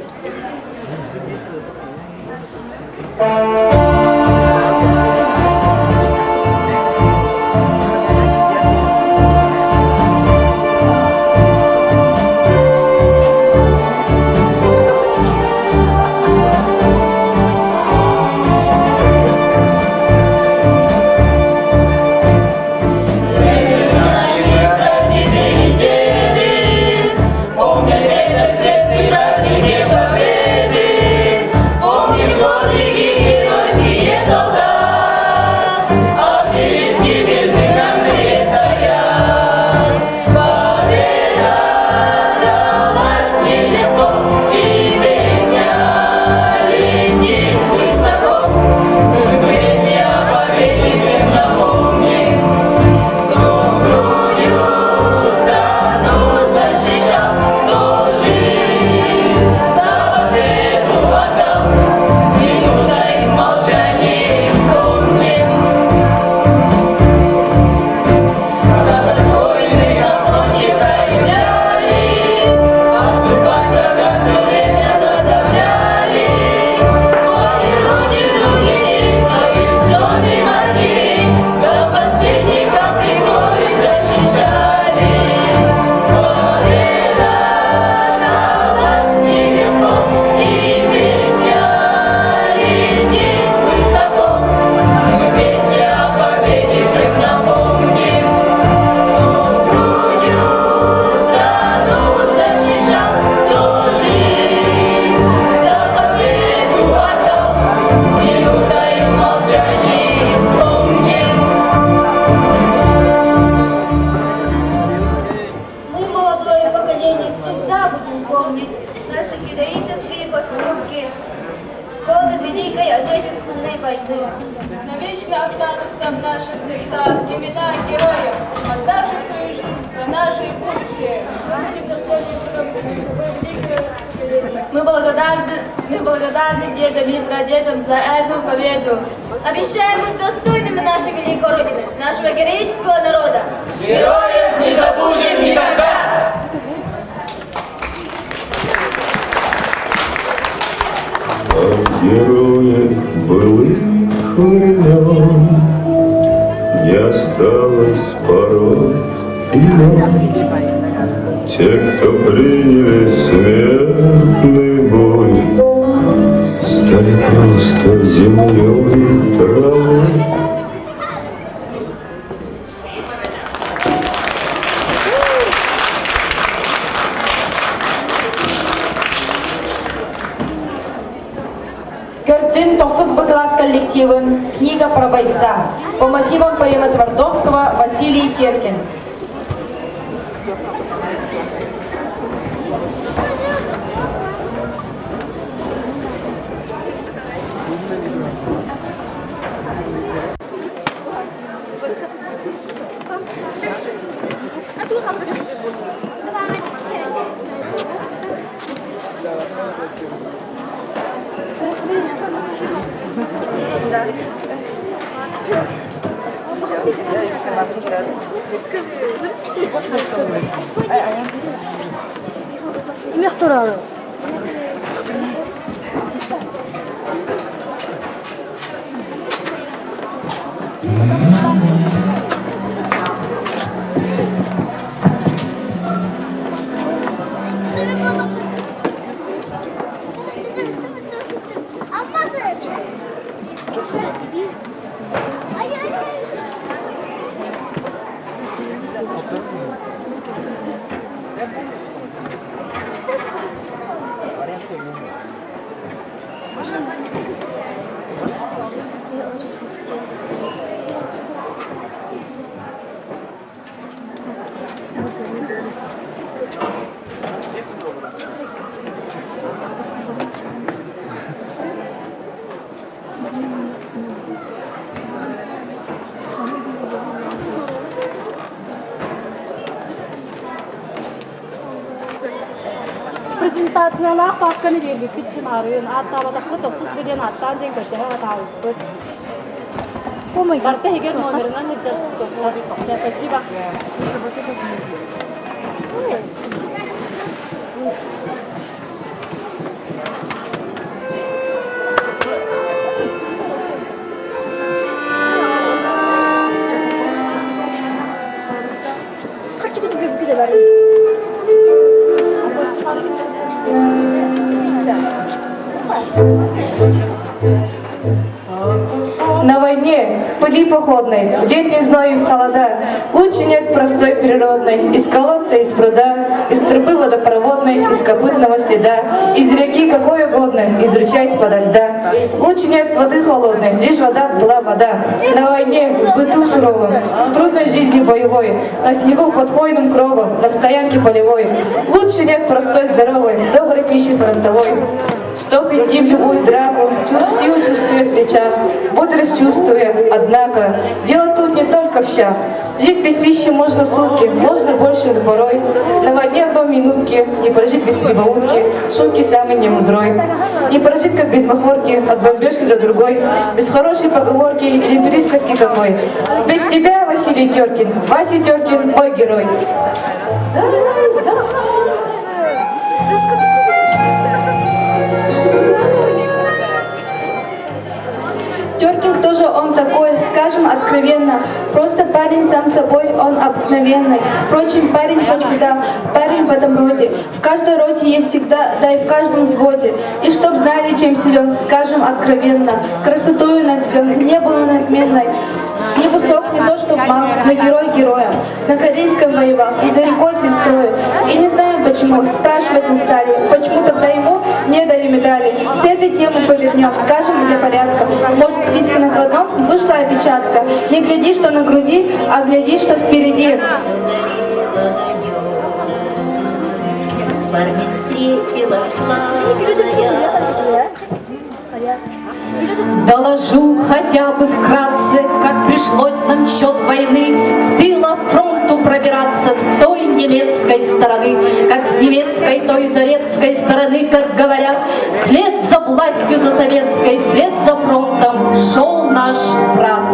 Навечно останутся в наших сердцах имена героев, отдавших свою жизнь за наше будущее. Мы благодарны дедам и прадедам за эту победу. Обещаем быть достойными нашей великой Родины, нашего героического народа. Героев не забудем никогда! О герое былых времен не осталось порой имен. Те, кто приняли смертный бой, стали просто землей, травой. Көрсін тоқсыз б-класс коллективын «Книга про бойца» по мотивам поэмы Твардовского Василий Теркин. презентациялар папканы бербек бичмарын аттабадакы 90 билен аттан жен көтөрө атабыт. Помой барта эгер номеринан нечерсип токтап. Спасибо. Хочу быть говорить. На войне, в пыли походной, в летний зной и в холода, лучше нет простой природной, из колодца, из пруда, из трубы водопроводной, из копытного следа, из реки какой угодно, из ручья из-подо льда. Лучше нет воды холодной, лишь вода была вода. На войне, в быту суровом, в трудной жизни боевой, на снегу под хвойным кровом, на стоянке полевой. Лучше нет простой здоровой, доброй пищи фронтовой. Чтоб идти в любую драку, силу чувствуя в плечах, бодрость чувствуя, однако, дело тут не только в щах. Жить без пищи можно сутки, можно больше, но порой. На войне одной минутки, не прожить без прибаутки, шутки самый немудрой. Не прожить, как без махорки, от бомбежки до другой, без хорошей поговорки или присказки какой. Без тебя, Василий Теркин, Вася Теркин, мой герой. Теркин, кто же он такой, скажем откровенно, просто парень сам собой, он обыкновенный. Впрочем, парень хоть куда, парень в этом роде, в каждой роте есть всегда, да и в каждом взводе. И чтоб знали, чем силен, скажем откровенно, красотою наделен, не было надменной. Не высок, не то что мал, но герой героем. На Корейском воевал, за рекой сестрой. И не знаем почему, спрашивать не стали, почему тогда ему не дали медали. С этой темы повернем, скажем для порядка. Может, в списке наградном вышла опечатка. Не гляди, что на груди, а гляди, что впереди. Парня встретила славная. Доложу хотя бы вкратце, как пришлось нам счет войны с тыла фронту пробирать. пробираться с той немецкой стороны, как с немецкой той зарецкой стороны, как говорят, вслед за властью за советской, вслед за фронтом шел наш брат.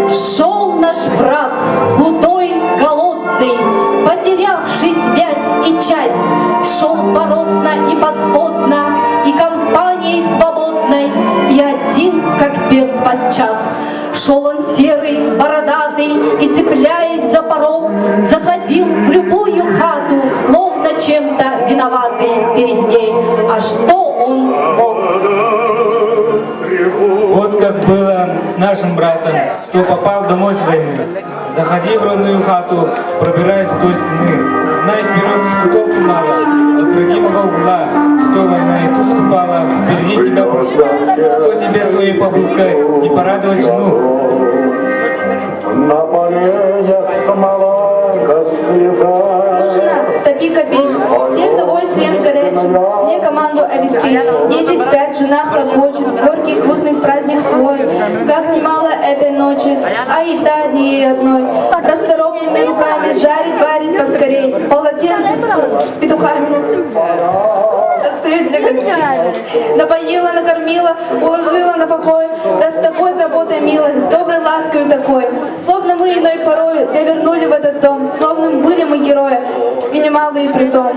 Шел наш брат, худой, голодный, потерявший связь и часть, шел породно и подсподно, и компанией свободной, и один, как перст подчас. Шел он серый, бородатый, и, цепляясь за порог, заходил в любую хату, словно чем-то виноватый перед ней. А что он мог? Вот как было с нашим братом, что попал домой с войны. Заходи в родную хату, пробираясь вдоль стены. Знай вперед, что толку мало, от родимого угла, что война и тут ступала, впереди тебя прошла. Что тебе своей побывкой не порадовать жену? Нужно, топи копить, всем довольствием горячим, мне команду обеспечь. Дети спят, жена хлопочет, горький грустный праздник свой. Как немало этой ночи, а и та не ей одной. Расторопными руками жарит, варит поскорей, полотенце с петухами достает для гостей. Напоила, накормила, уложила на покой, да с такой заботой милой, с доброй ласкою такой. Словно мы иной порой завернули в этот дом, словно были мы герои, и немалые притом.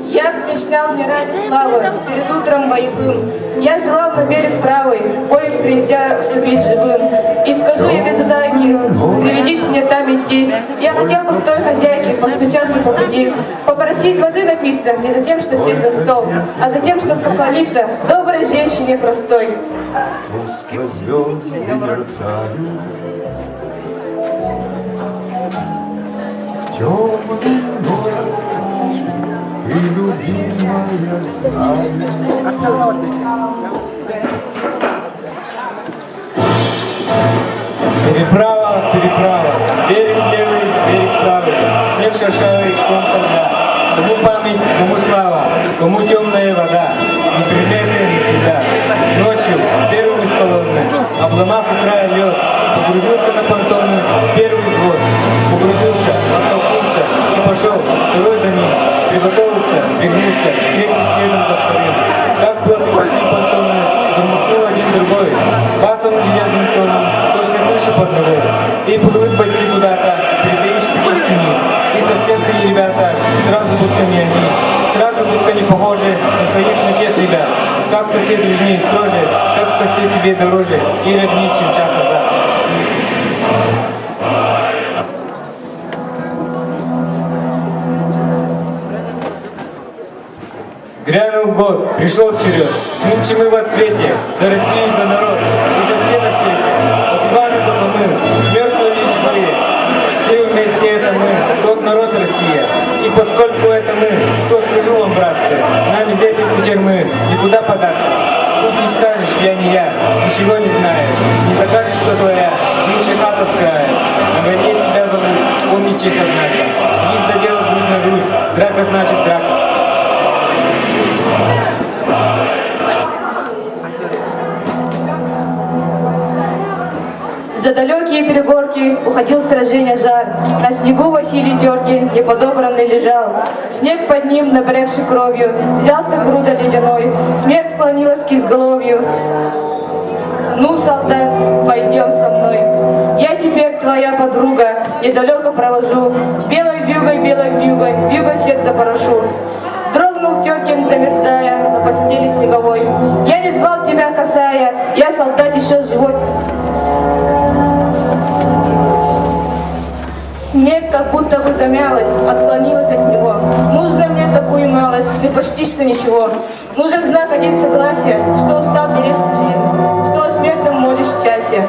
Я б мечтал не ради славы, перед утром боевым. Я желал на берег правый, бой придя вступить живым. И скажу я без утайки, приведись мне там идти. Я хотел бы к той хозяйке постучаться по пути, попросить воды напиться, не за тем, что сесть за стол, а за тем, чтобы поклониться доброй женщине простой. Сквозь звезды мерцают, темный ночь, ты, любимая, знаешь. Переправа, переправа, берег левый, берег правый, снег шершавый, ком тогда. Кому память, кому слава, кому темная вода, не прилетая, ни следа. Ночью, первым из колонны, обломав у края лед, погрузился на понтоны первый взвод. Погрузился, оттолкнулся и пошел, второй за ним, приготовился, пригнулся, третий следом за вторым. Как плоты пошли понтоны, громыхнул один другой, басом железным тоном, точно крыша под ногой. И плывут бойцы куда-то, притаившись в тени, и соседские ребята, сразу будто не они, сразу будто не похожи на своих на тех ребят. Как-то все дружнее и строже, как-то все тебе дороже и роднее, чем час назад. Грянул год, пришел черед, нынче мы в ответе, за Россию, за народ и за все на свете. От Ивана до Фомы, мертвые и живые, все вместе это мы, тот народ Россия. И поскольку это мы, то скажу вам, братцы, нам из этой кутерьмы никуда податься. Тут не скажешь, я не я, ничего не знаю, не докажешь, что твоя, нынче хата с края. На войне себя зовут, помни честь однако. Виз до дела грудь на грудь, драка значит драка. За далекие перегорки уходил с сражения жар. На снегу Василий терки неподобранный лежал. Снег под ним, набрякший кровью, взялся груда ледяной. Смерть склонилась к изголовью. Ну, солдат, пойдем со мной. Я теперь твоя подруга, недалеко провожу. Белой вьюгой, вьюгой след запорошу. Дрогнул Теркин, замерзая на постели снеговой. Я не звал тебя, касая, я солдат еще живой. Смерть как будто бы замялась, отклонилась от него. Нужно мне такую малость, и почти что ничего. Нужен знак один согласия, что устал беречь ты жизнь, что о смертном молишь в часе.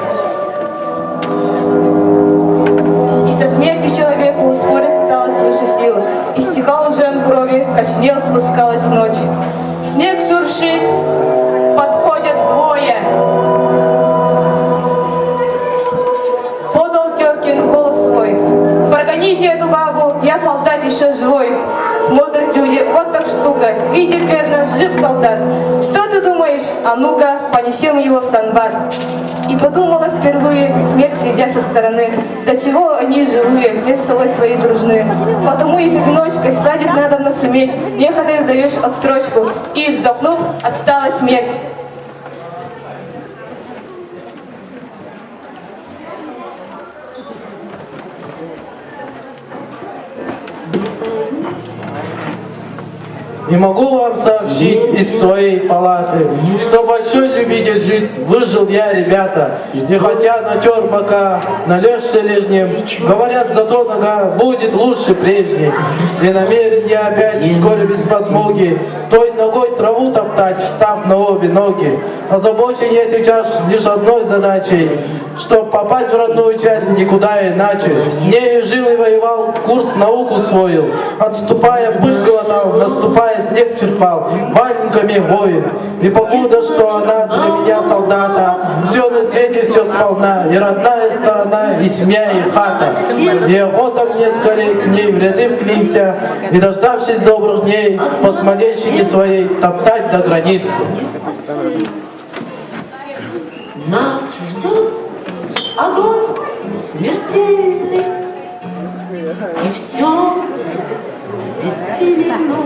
И со смертью человеку спорить стало свыше сил. Истекал уже он крови, кочнел, спускалась ночь. Снег шуршит, подходят двое. Подал Теркин голос свой. Прогоните эту бабу, я солдат еще живой. Смотрят люди Или вот так штука, видит верно, жив солдат. Что ты думаешь? А ну-ка, понесем его в санбат. И подумала впервые, смерть следя со стороны, до чего они живые, между собой свои дружны. Потому и с одиночкой сладить надо суметь, нехотя даешь отстрочку, и, вздохнув, отстала смерть. Не могу вам сообщить из своей палаты, что большой любитель жить выжил я, ребята. И хотя натер бока, належься лишним, говорят, зато нога будет лучше прежней. И намерен я опять вскоре без подмоги той ногой траву топтать, встав на обе ноги. Озабочен я сейчас лишь одной задачей, чтоб попасть в родную часть никуда иначе. С нею жил и воевал, курс науку усвоил, отступая пыль глотал, наступая снег черпал, валенками воин. И покуда, что она для меня солдата, все на свете, все сполна, и родная сторона, и семья, и хата. И охота мне скорее к ней в ряды вклинься, и дождавшись добрых дней, по смоленщине своей топтать до границы. Нас ждет огонь смертельный, и все бессиленно.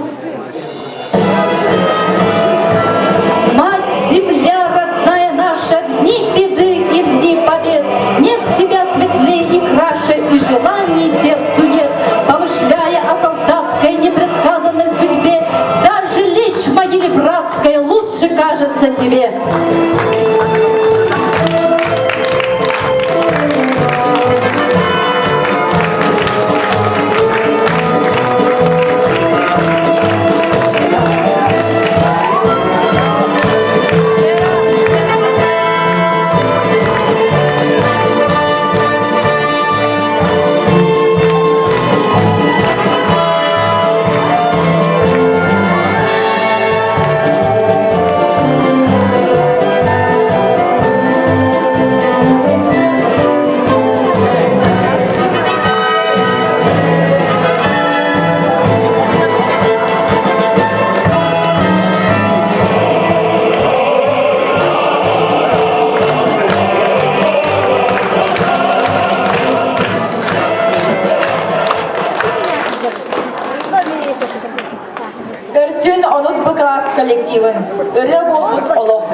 Мать земля родная наша, в дни беды и в дни побед нет тебя светлей и краше, и желаний сердцу нет. Помышляя о солдатской непредсказанной судьбе, даже лечь в могиле братской лучше кажется тебе. Өрсүн онус бу класс коллективын. Үрі болдық олық.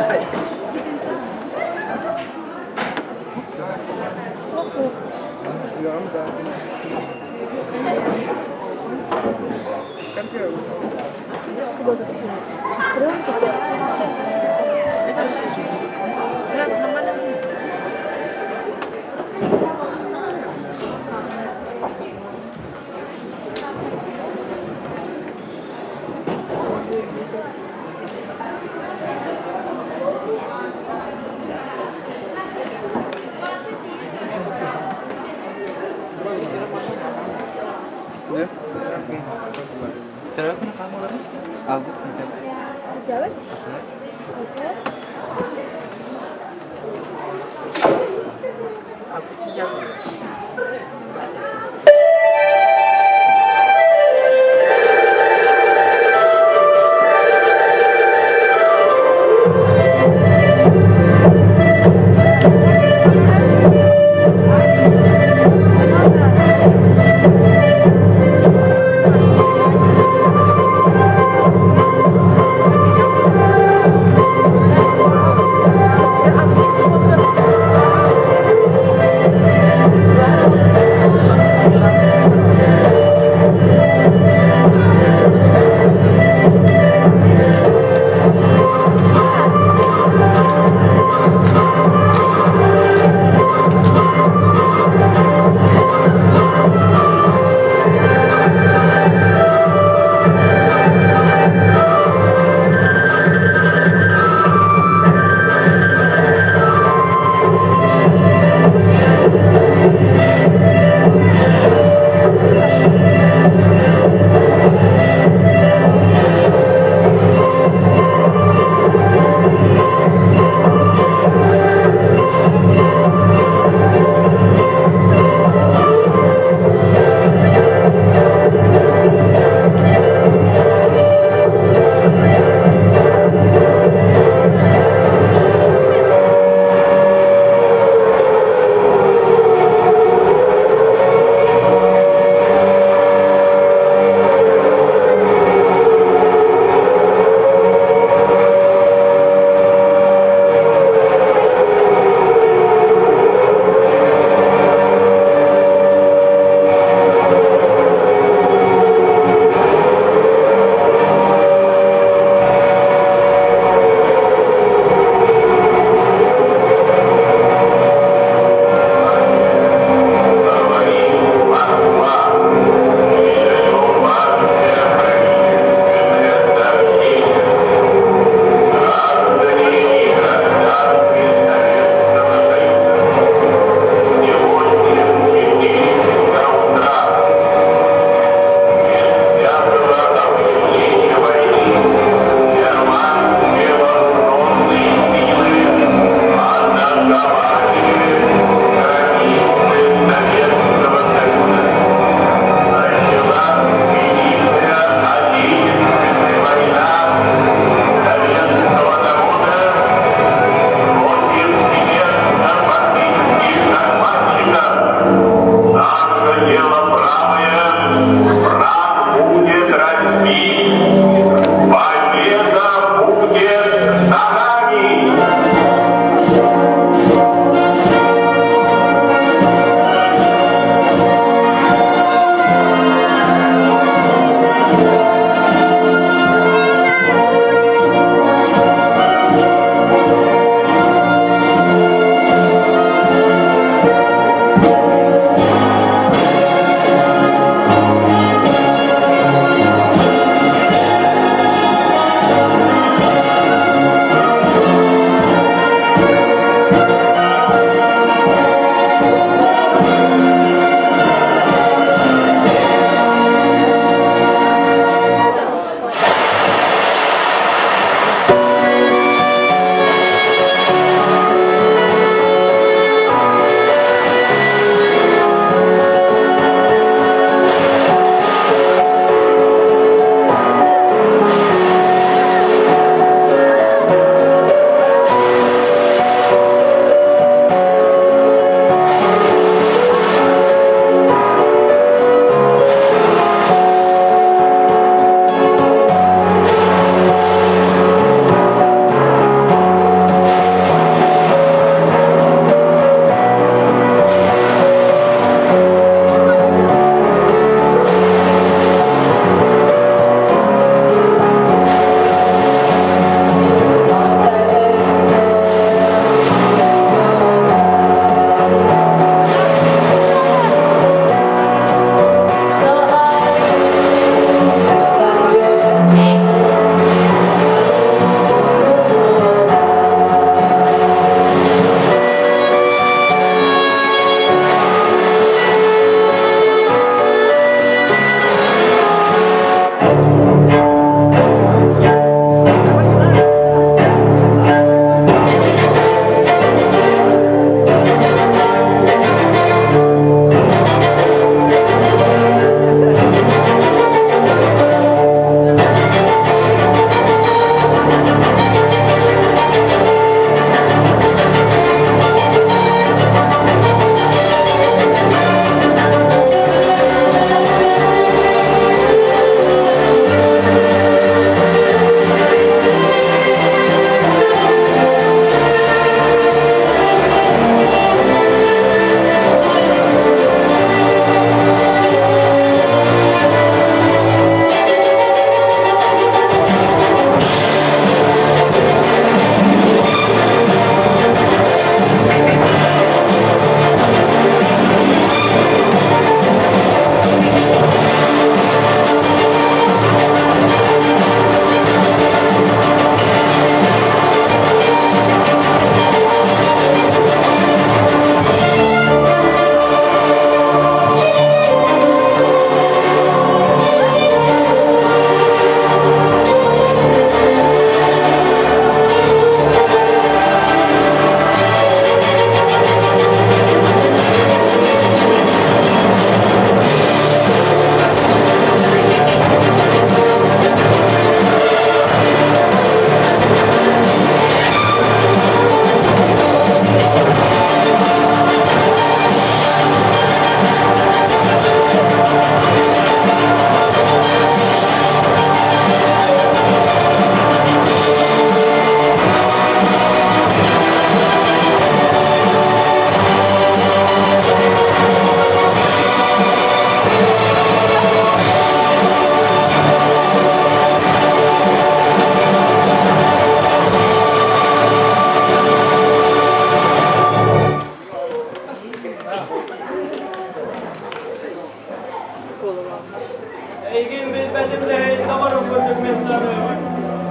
Eygin bilmedimle doğru kurduk mesajı.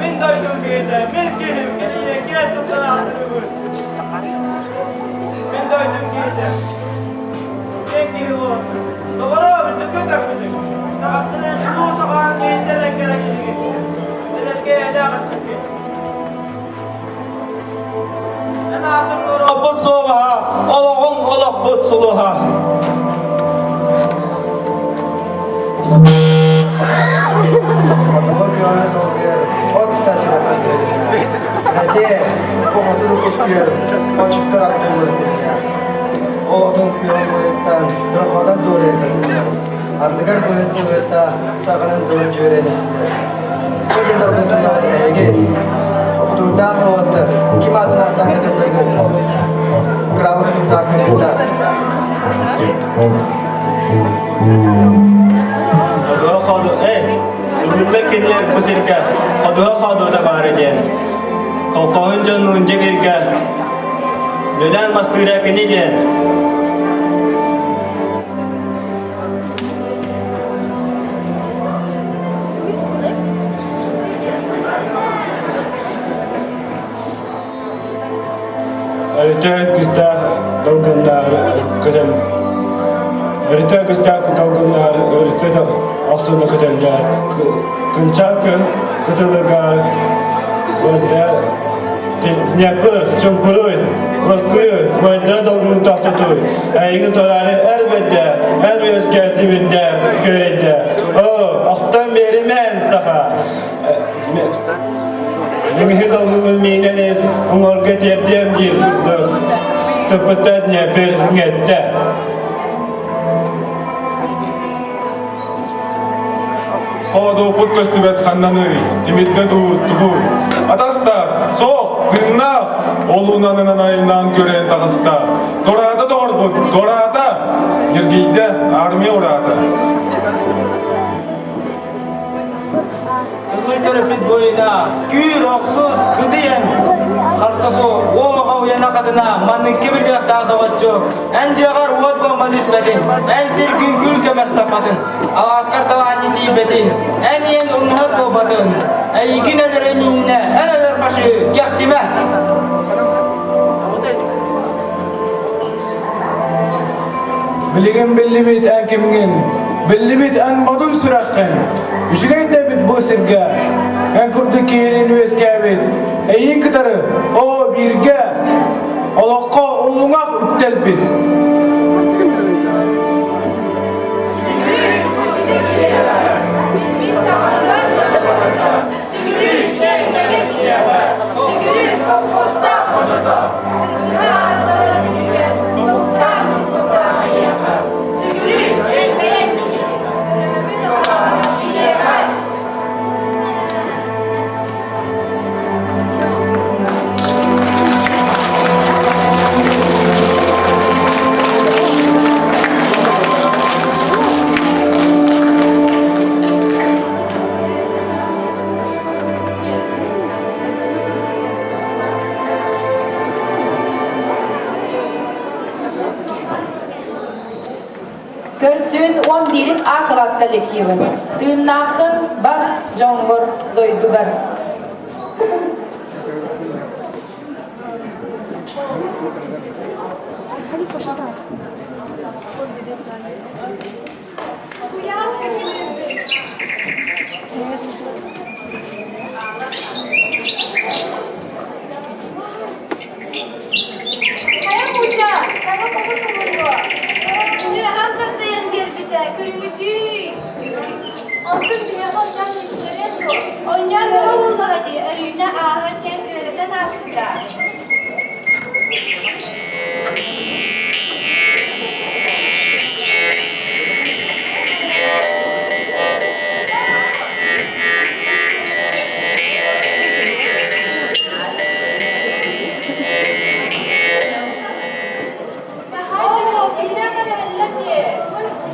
Ben doydum gece, mezgihim geriye gel tutsan hatırımız. Ben doydum gece. Mezgihim o. Doğru bitti kötü bitti. Saatinin şu sokağın geyinceler gerekli. Edip geyede açık ki. Ben adım doğru but soğuğa, olağın olak but suluğa. Adamı köyüne doğuyor. Ot stasına bakıyoruz. Hadi bu hatunu kusuyor. Açıktır attığımız gibi. O odun köyüne boyuttan, durmadan doğru yakınıyor. Andıgar boyutta sağının doğru öğrenişler. Bugün de orada duruyor Ege. Durdan oldu. Kim adına tanıdığı gibi. Kravı tutup kırıldı. Xodo xodo, ıllıklar kediler bu sirke. Xodo da var eden. Kolkoğun canlıunca birge. Nölen mastıra kinigen. Harita kızda dalgınlar kızım. Harita kızda dalgınlar harita da aslında kızımlar. Kınçak kızılıgar. Orada Dnepr, Çumpur'u, Moskva'yı, Boyunca dalgınlık tahtıtı. Eğin torarı elbette, her özgertiminde, körede. Aktan beri men saha. Nenghi dalgın ölmeyeneniz, onlarga terdiyem diye durdu. Sıpıta Dnepr hüngette. Xodo podcastibet xannany, timidde tubu. Atastar, soq, tırnak, olunanın ayından gören tağısta. Torada doğrbut, torada. Yergeyde armiya orada. Kılgıntırı pit boyuna, kür oksuz kıdiyen. Karsaso, oğa uyana kadına, manlıkki bir yakta dağıtçı. En cağar uğut bomba düşmedin, en sirkün kül kemer sapadın. Al askar tavani diyebetin, en yen umnuhat bobatın. Eygin ölür enine, en ölür faşı, yaktime. Bilgin belli bit en kimgin. Belli bit en modul sürakken. Üçügen de bit bu sirge. En kurdu kihelin üyeskabit. Eyin kıtarı, o birge. Olakka olunaq üttel bit. Körsün 11 A klas kollektivin. Tığnakın bar jongor doydugar. Oncan baba buldu hadi, örüğüne ağırken öğreten aslında.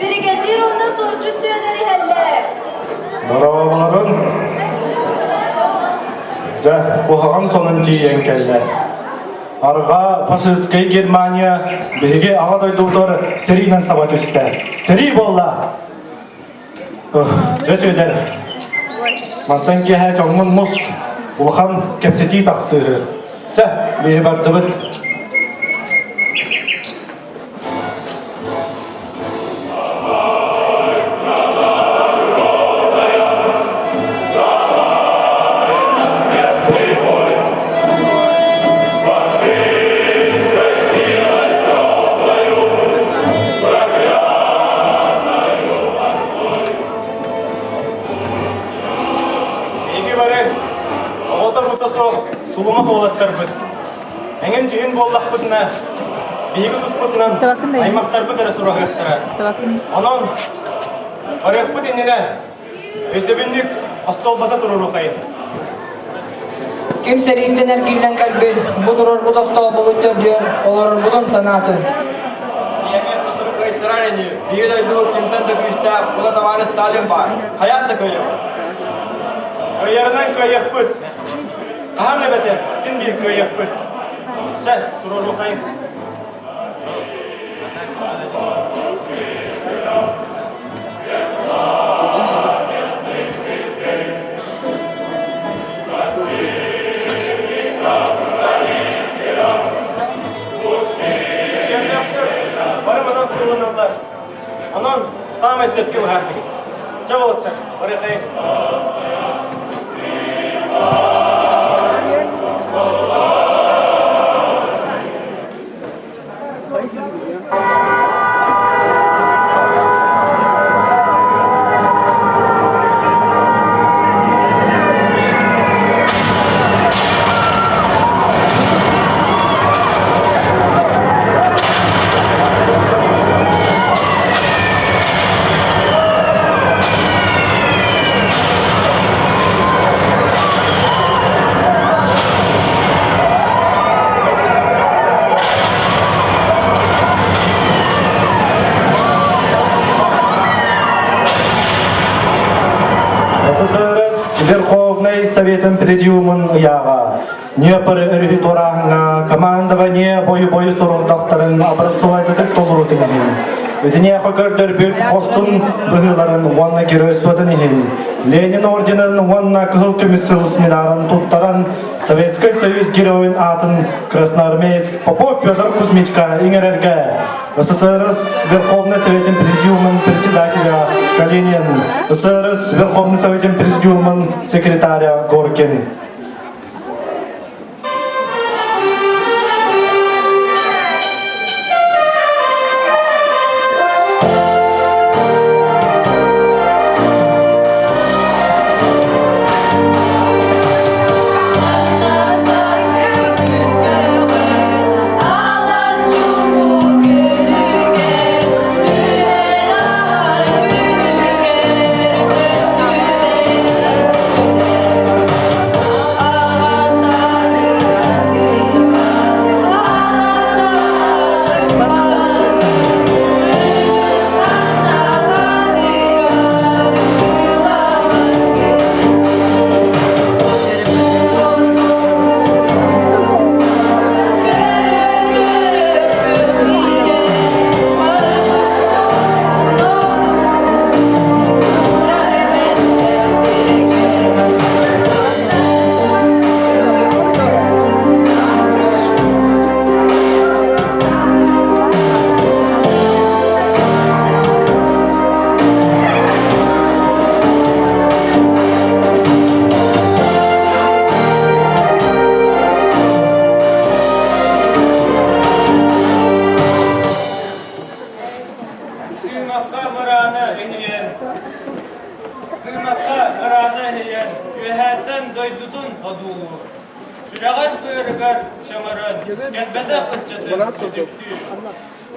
Biri gecir onda sonucu söyleri helle. Merhabalarım. Kuhağın sonuncu yenkelle. Arga faşistskay Germaniya bihiga ağa doydurdur seriyden sabat üstte. Seri bolla. Söz öder. Mantан кеһә чоңмун мус. Улхан кепсети тахсы. Ча, бе бардыбыт. Сулума болаттар бит. Әңген жиһин боллак битне. Биги туспутнан аймактар бит әрә сурагаттара. Анан арык бит инне. Өтебинник астолбата туруру кайын. Ким сериттен эркилден калбет, бу турur бу достол бу өттөрдүр, олар будун санаты. Яңа сатырып кайттырар ине. Биги дайду кимтен да күстә, була товары Сталин бар. Хаятта көйө. Көйәрнән көйәк бит. Ага бете, син bir көйәк бит. Чай, туруру кайын. Анан самый сепки вахты. Чаволтта, орехай. Верховный Советом Президиумын ұяға, Днепр өргі торағына, командование бою-бою сұрылдақтарын образовательдік толыру деңген. Өтіне қөкірдір бүт қостың бұғыларын онына геройстватын еген. Ленин орденін онына күхіл комиссиялыс медарын тұттаран Советский Союз героин атын красноармеец Попов Федор Кузьмичка иңерерге. СССР Верховный Советом Президиумын председателя Калинин, СССР Верховный Советом Президиумын секретаря Горкин.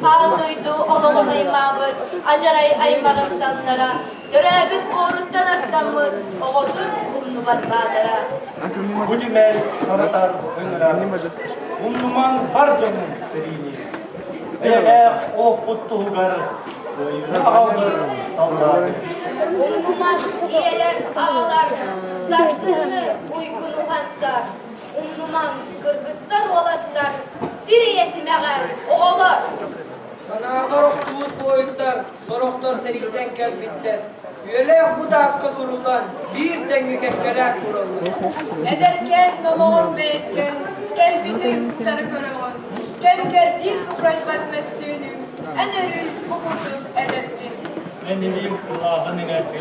Alduydu oluğun aymağıt, acaray aymağın sanlara, törəbit oruttan attamıt, oğudun umnu batmadara. Bu dimel sanatar önüra, umnuman var canım serini. Eğer oh puttuğugar, köyüne aldır sallar. Umnuman iyeler ağlar, sarsıhını uygunu hansar. Umnuman kırgıtlar olatlar, Siriyesi meğer oğlar. Sana barok tuğut boyutlar, soroklar seritten kelbitler. Üyelek bu daska sorulan bir denge kekkelek kurulur. Ederken mamağın beyetken, kel bütün kutarı körüğün, kel kerdik sufrayt batmesünün, en örül hukukuk ederken. En iliyik silahın inerdi,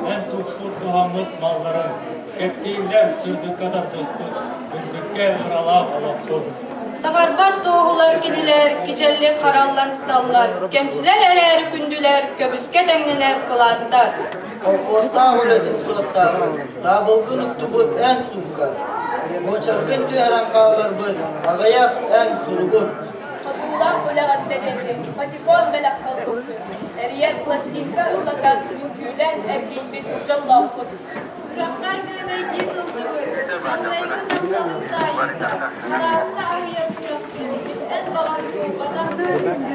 en tutkul duhamlık malların, kepsiler sürdük kadar dostluk, üzdükke ırala alaftur. Sagarbat doğular gidiler, kicelli karallan stallar, kemçiler erer gündüler, köbüske dengener kılattar. Kolkosta uletin sotta, tabılgınık tubut en sumka. Moçarkın tüheran kallar bud, ağayak en surgun. Kabuğlar olagat bedenci, patifon belak kalkıp, eriyer plastinka ılakat, mümkülen erkek bir uçalla okut. Suraklar mömey dizılcıbır, anlaygın andalık dayıda, harafta ağıya suraksın, en bağan doğuğada hırında.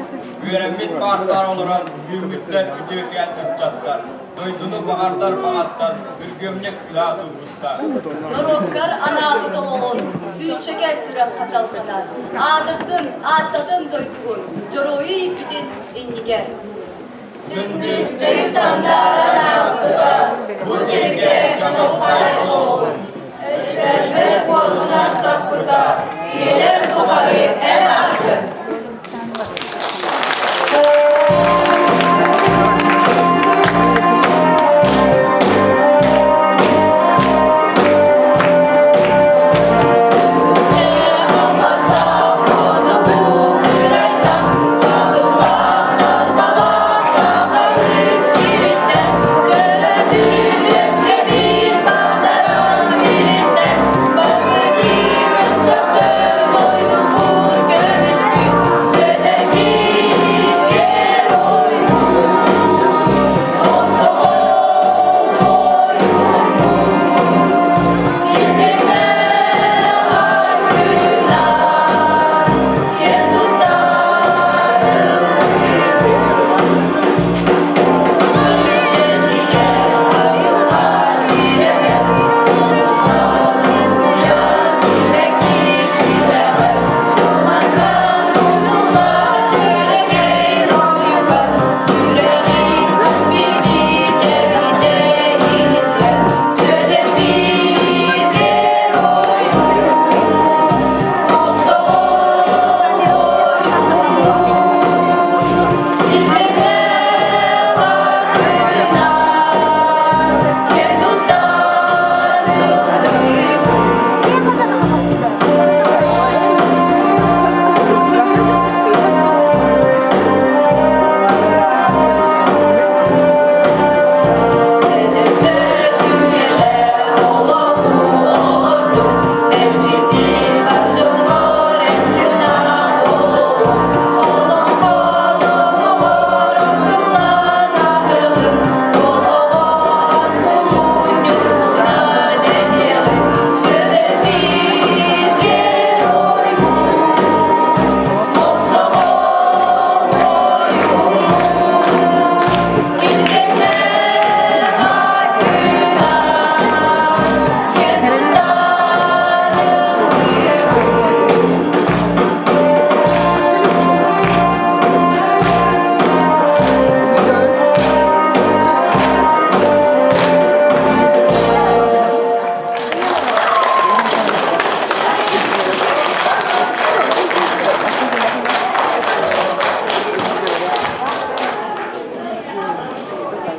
Üyeremit bağırlar oluran, gümütler kütüken ücatlar. Doydunu bağırlar bağattan, bir gömlek bila turbutlar. Nurukkar anabı doluğun, suyu çeker sürat kasalkanar. Ağdırdın, atladın doyduğun, coroyu ipidin enniger. Sündüstü sandara nasıda, bu zirge canı haray oğun. Eller bir kodunan sapıda, üyeler buharı en arkın.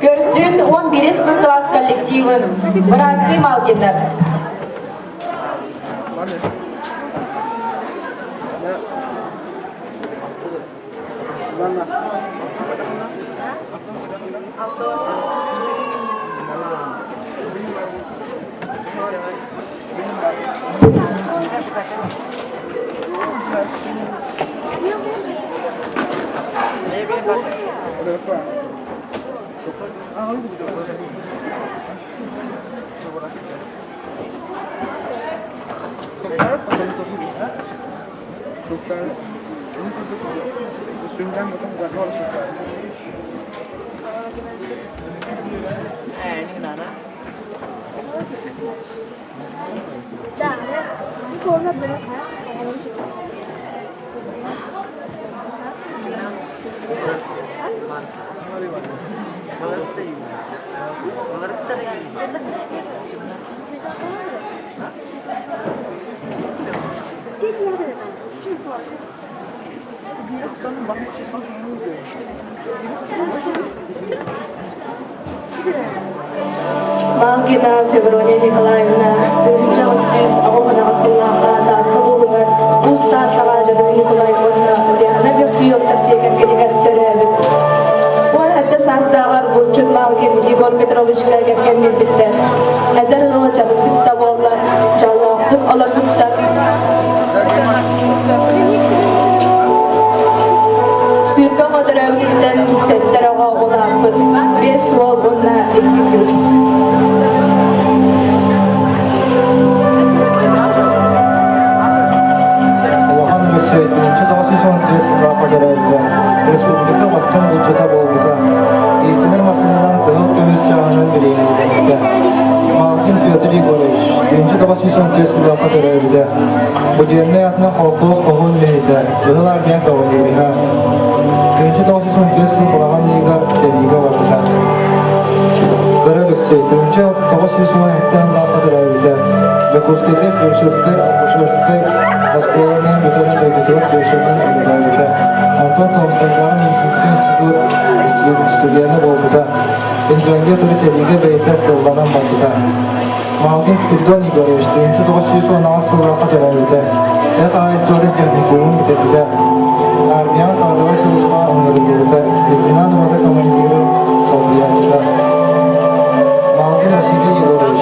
Görsün 11 klas kollektivin Muratty Malkinler. Малгина Феврония Николаевна, тыгынча өссүз агылгына кысыллаага тааттылуулугар Устат Талажада Николаевна Ульяна Бехтиёвтар тегергелигер төрөбүт. Ой хатта састагар булчут Малгин Егор Петровичка келген билбиттер. Эдер гыла чабыттык да боллар, жалуактык олордуктар. Сүйпе кодырөбүтүнден сеттерого улааппыт. 5 ол унна 2 кыз. Республика бастан бұлжыта болуыда, естенер масынынан қығыл көміз жағынан білеймелденді. Малгин Петр Егорович, 1914 жылға төрәбіді. Бұдеріне атына қолқылық қоғын лейді, бұғыл армия кавалерия. 1914 жыл бұлаған егар сәбейге барды. Көріліксі, 1910 әттен дақы төрәбіді. Жакускайда фельдшерскай, акушерскай, Москваның бөтелін дөйдетігір фельдшердің үлгәбіді. Антон Томскайдағы медицинский институт студияны болбыта. Пенжанге туры сәліге бәйті қылғанан бақыта. Малгин Спиридон Егорович 1916 жылға қатырайыды. Әт айыстырудың техникумын бітірді. Армияға қағдава соғысқа өңірілдерді. Лейтенант рота командирі қалбиятыда. Малгин Василий Егорович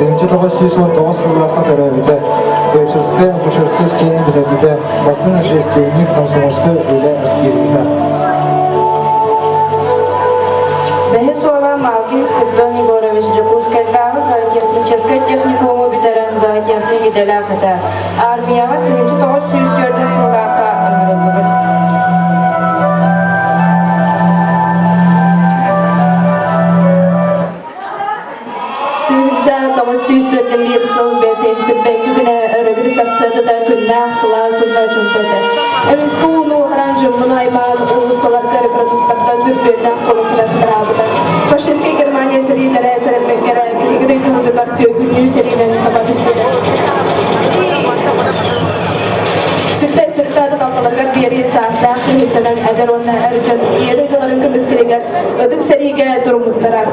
1919 жылға қатырайыды. Фельдшерская, акушерская склонны бітірді. Бастың жестевник комсомольская өйлі активиға. Бэхис уола Малгин Спиридон Егорович Жакускайдағы зоотехнический техникумы бітірін зоотехник иделяхыда. Армияға 1904 жыллаққа аңырылығы. 1904 жыл 5 сүрбәкі күні өрігір сақсады күнні ақсыла сұнда жүнтеді. Әмескі ұны оғыран жүмбін айман ұлысыларға репродукторда дүрберін қолысыра сыпырабыды. Фашистский Германия сәрилері әзірінбеккері бейгі дөйдіңді қарты күнні сәрилерін сабап үстеді. Сүрбә сүртады қалталарға дері састақ кейінчадан әдер онына әрджан ер өйділерін күміскелегер өдік сәриге тұрмыттыра.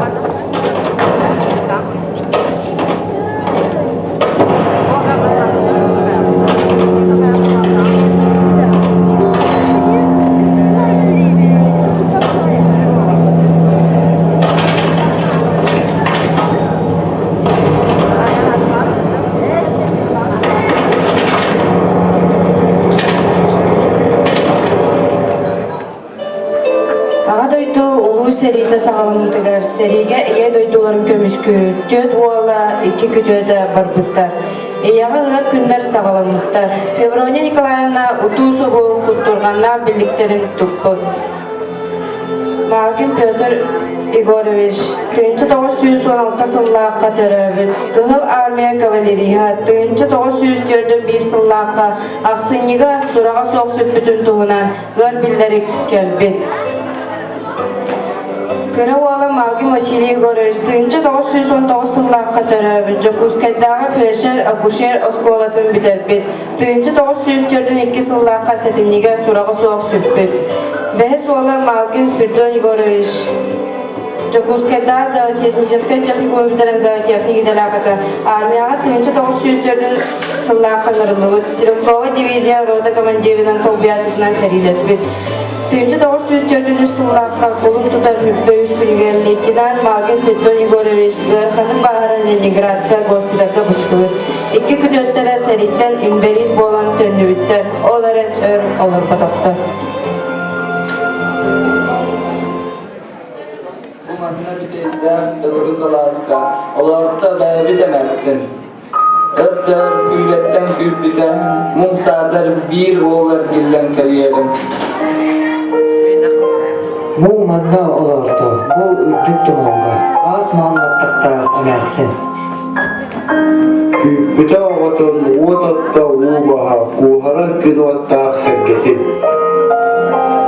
Сәрейді сағалымдығар, сәрейге ие дойдуларын көмішкі, төт уала, 2 күтөді бар бұттар. Ияғы ұлар күнлер сағалымдықтар. Феврония Николаевна ұтусы бұл құттырғанна біліктерін тұппы. Малгин Петр Егорович 1916 сыллаққа төрәбіт. Кығыл армия кавалерия 1904 сыллаққа ақсыниға сұраға соқсып бүтін тұғынан ғар білдері кәлбет. Кыры уалы Малгин Василий Егорович 1919 жыллаққа төрәбіт. Жакускайдағы фельдшер, акушер осколатын бітірбет. 1904 жыллаққа сәтінеге сұраға соқ сөппет. Бәхес уалы Малгин Спиридон Егорович Жакускайдағы зоотехнический техникумы бітірін зоотехник иделақыты. Армияға 1904 жыллаққа ғырылығы. Стрелкова дивизия рота командирінің сол биясытынан сәрилеспет. 1904 жыллаққа қолын тұтар хүппе үш күнігер лейтенант Малгин Спиридон Егорович ғырқаның бағырын Ленинградқа госпитальға бұспығыр. 2 күтөттері сәриттен инвалид болан төнні біттер. Оларын өр олар батақты. Bu madına biteyde öbürü kalaska. Olarta bәбі demeksin. Öptör gülletten gülbüten, mum sardar bir oğlar gillen kariyelim. Bu madda olardı, bu ürdük tuğunga, az manlattıqta ömersin. Küpüte oğatın oğatatta uğbaha, uğharan küdottağ sergetin.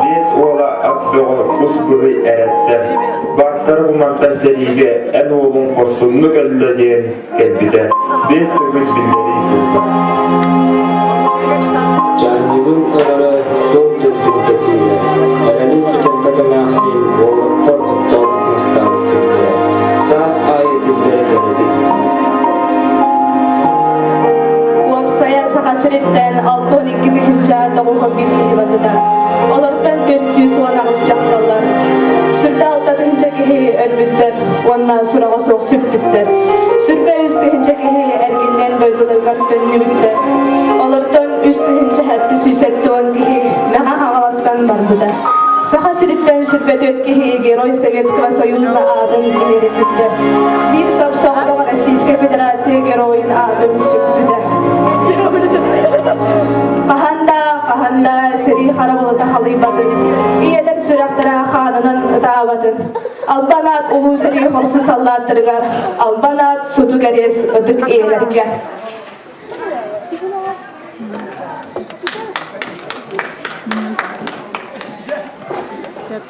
Biz ola akbığı usbığı eretler. Bar Аттар бумантан сериге эн оğlun korsunluk ellediğin kelbide bez tögül billeri sultan. Canlıgın arara sol töksün kötüyle. Erelin sütempete mahsin, oğluttar ottallık mustavut sürdüre. Saz ayetinlere geldi. Uapsaya sakasiritten 6-12 tühünca doğuha bilgihi babıda. Olurdan 410 ağız caktallar. Sürbe 6 tühünca kehi ölbüttür, onna surağa soğuk süptüttür. Sürbe üst tühünca kehi ergillen doydulargar dönnümüttür. Olurdan üst tühünca hätti süsetti on kehi meğa hağalastan barbıda. Sakasiritten sürbe dötkehi Geroy Sovetskого Союза adın inerittir. Bir sapsağıda Российская Федерация Geroy'un adın süptüde. Kahanda seri harabalıda halıybadın. İyeler süraktıra xanının davadın. Albanat ulu seri horsu sallattırgar. Albanat sudu geres ödük iyelerge. Siap.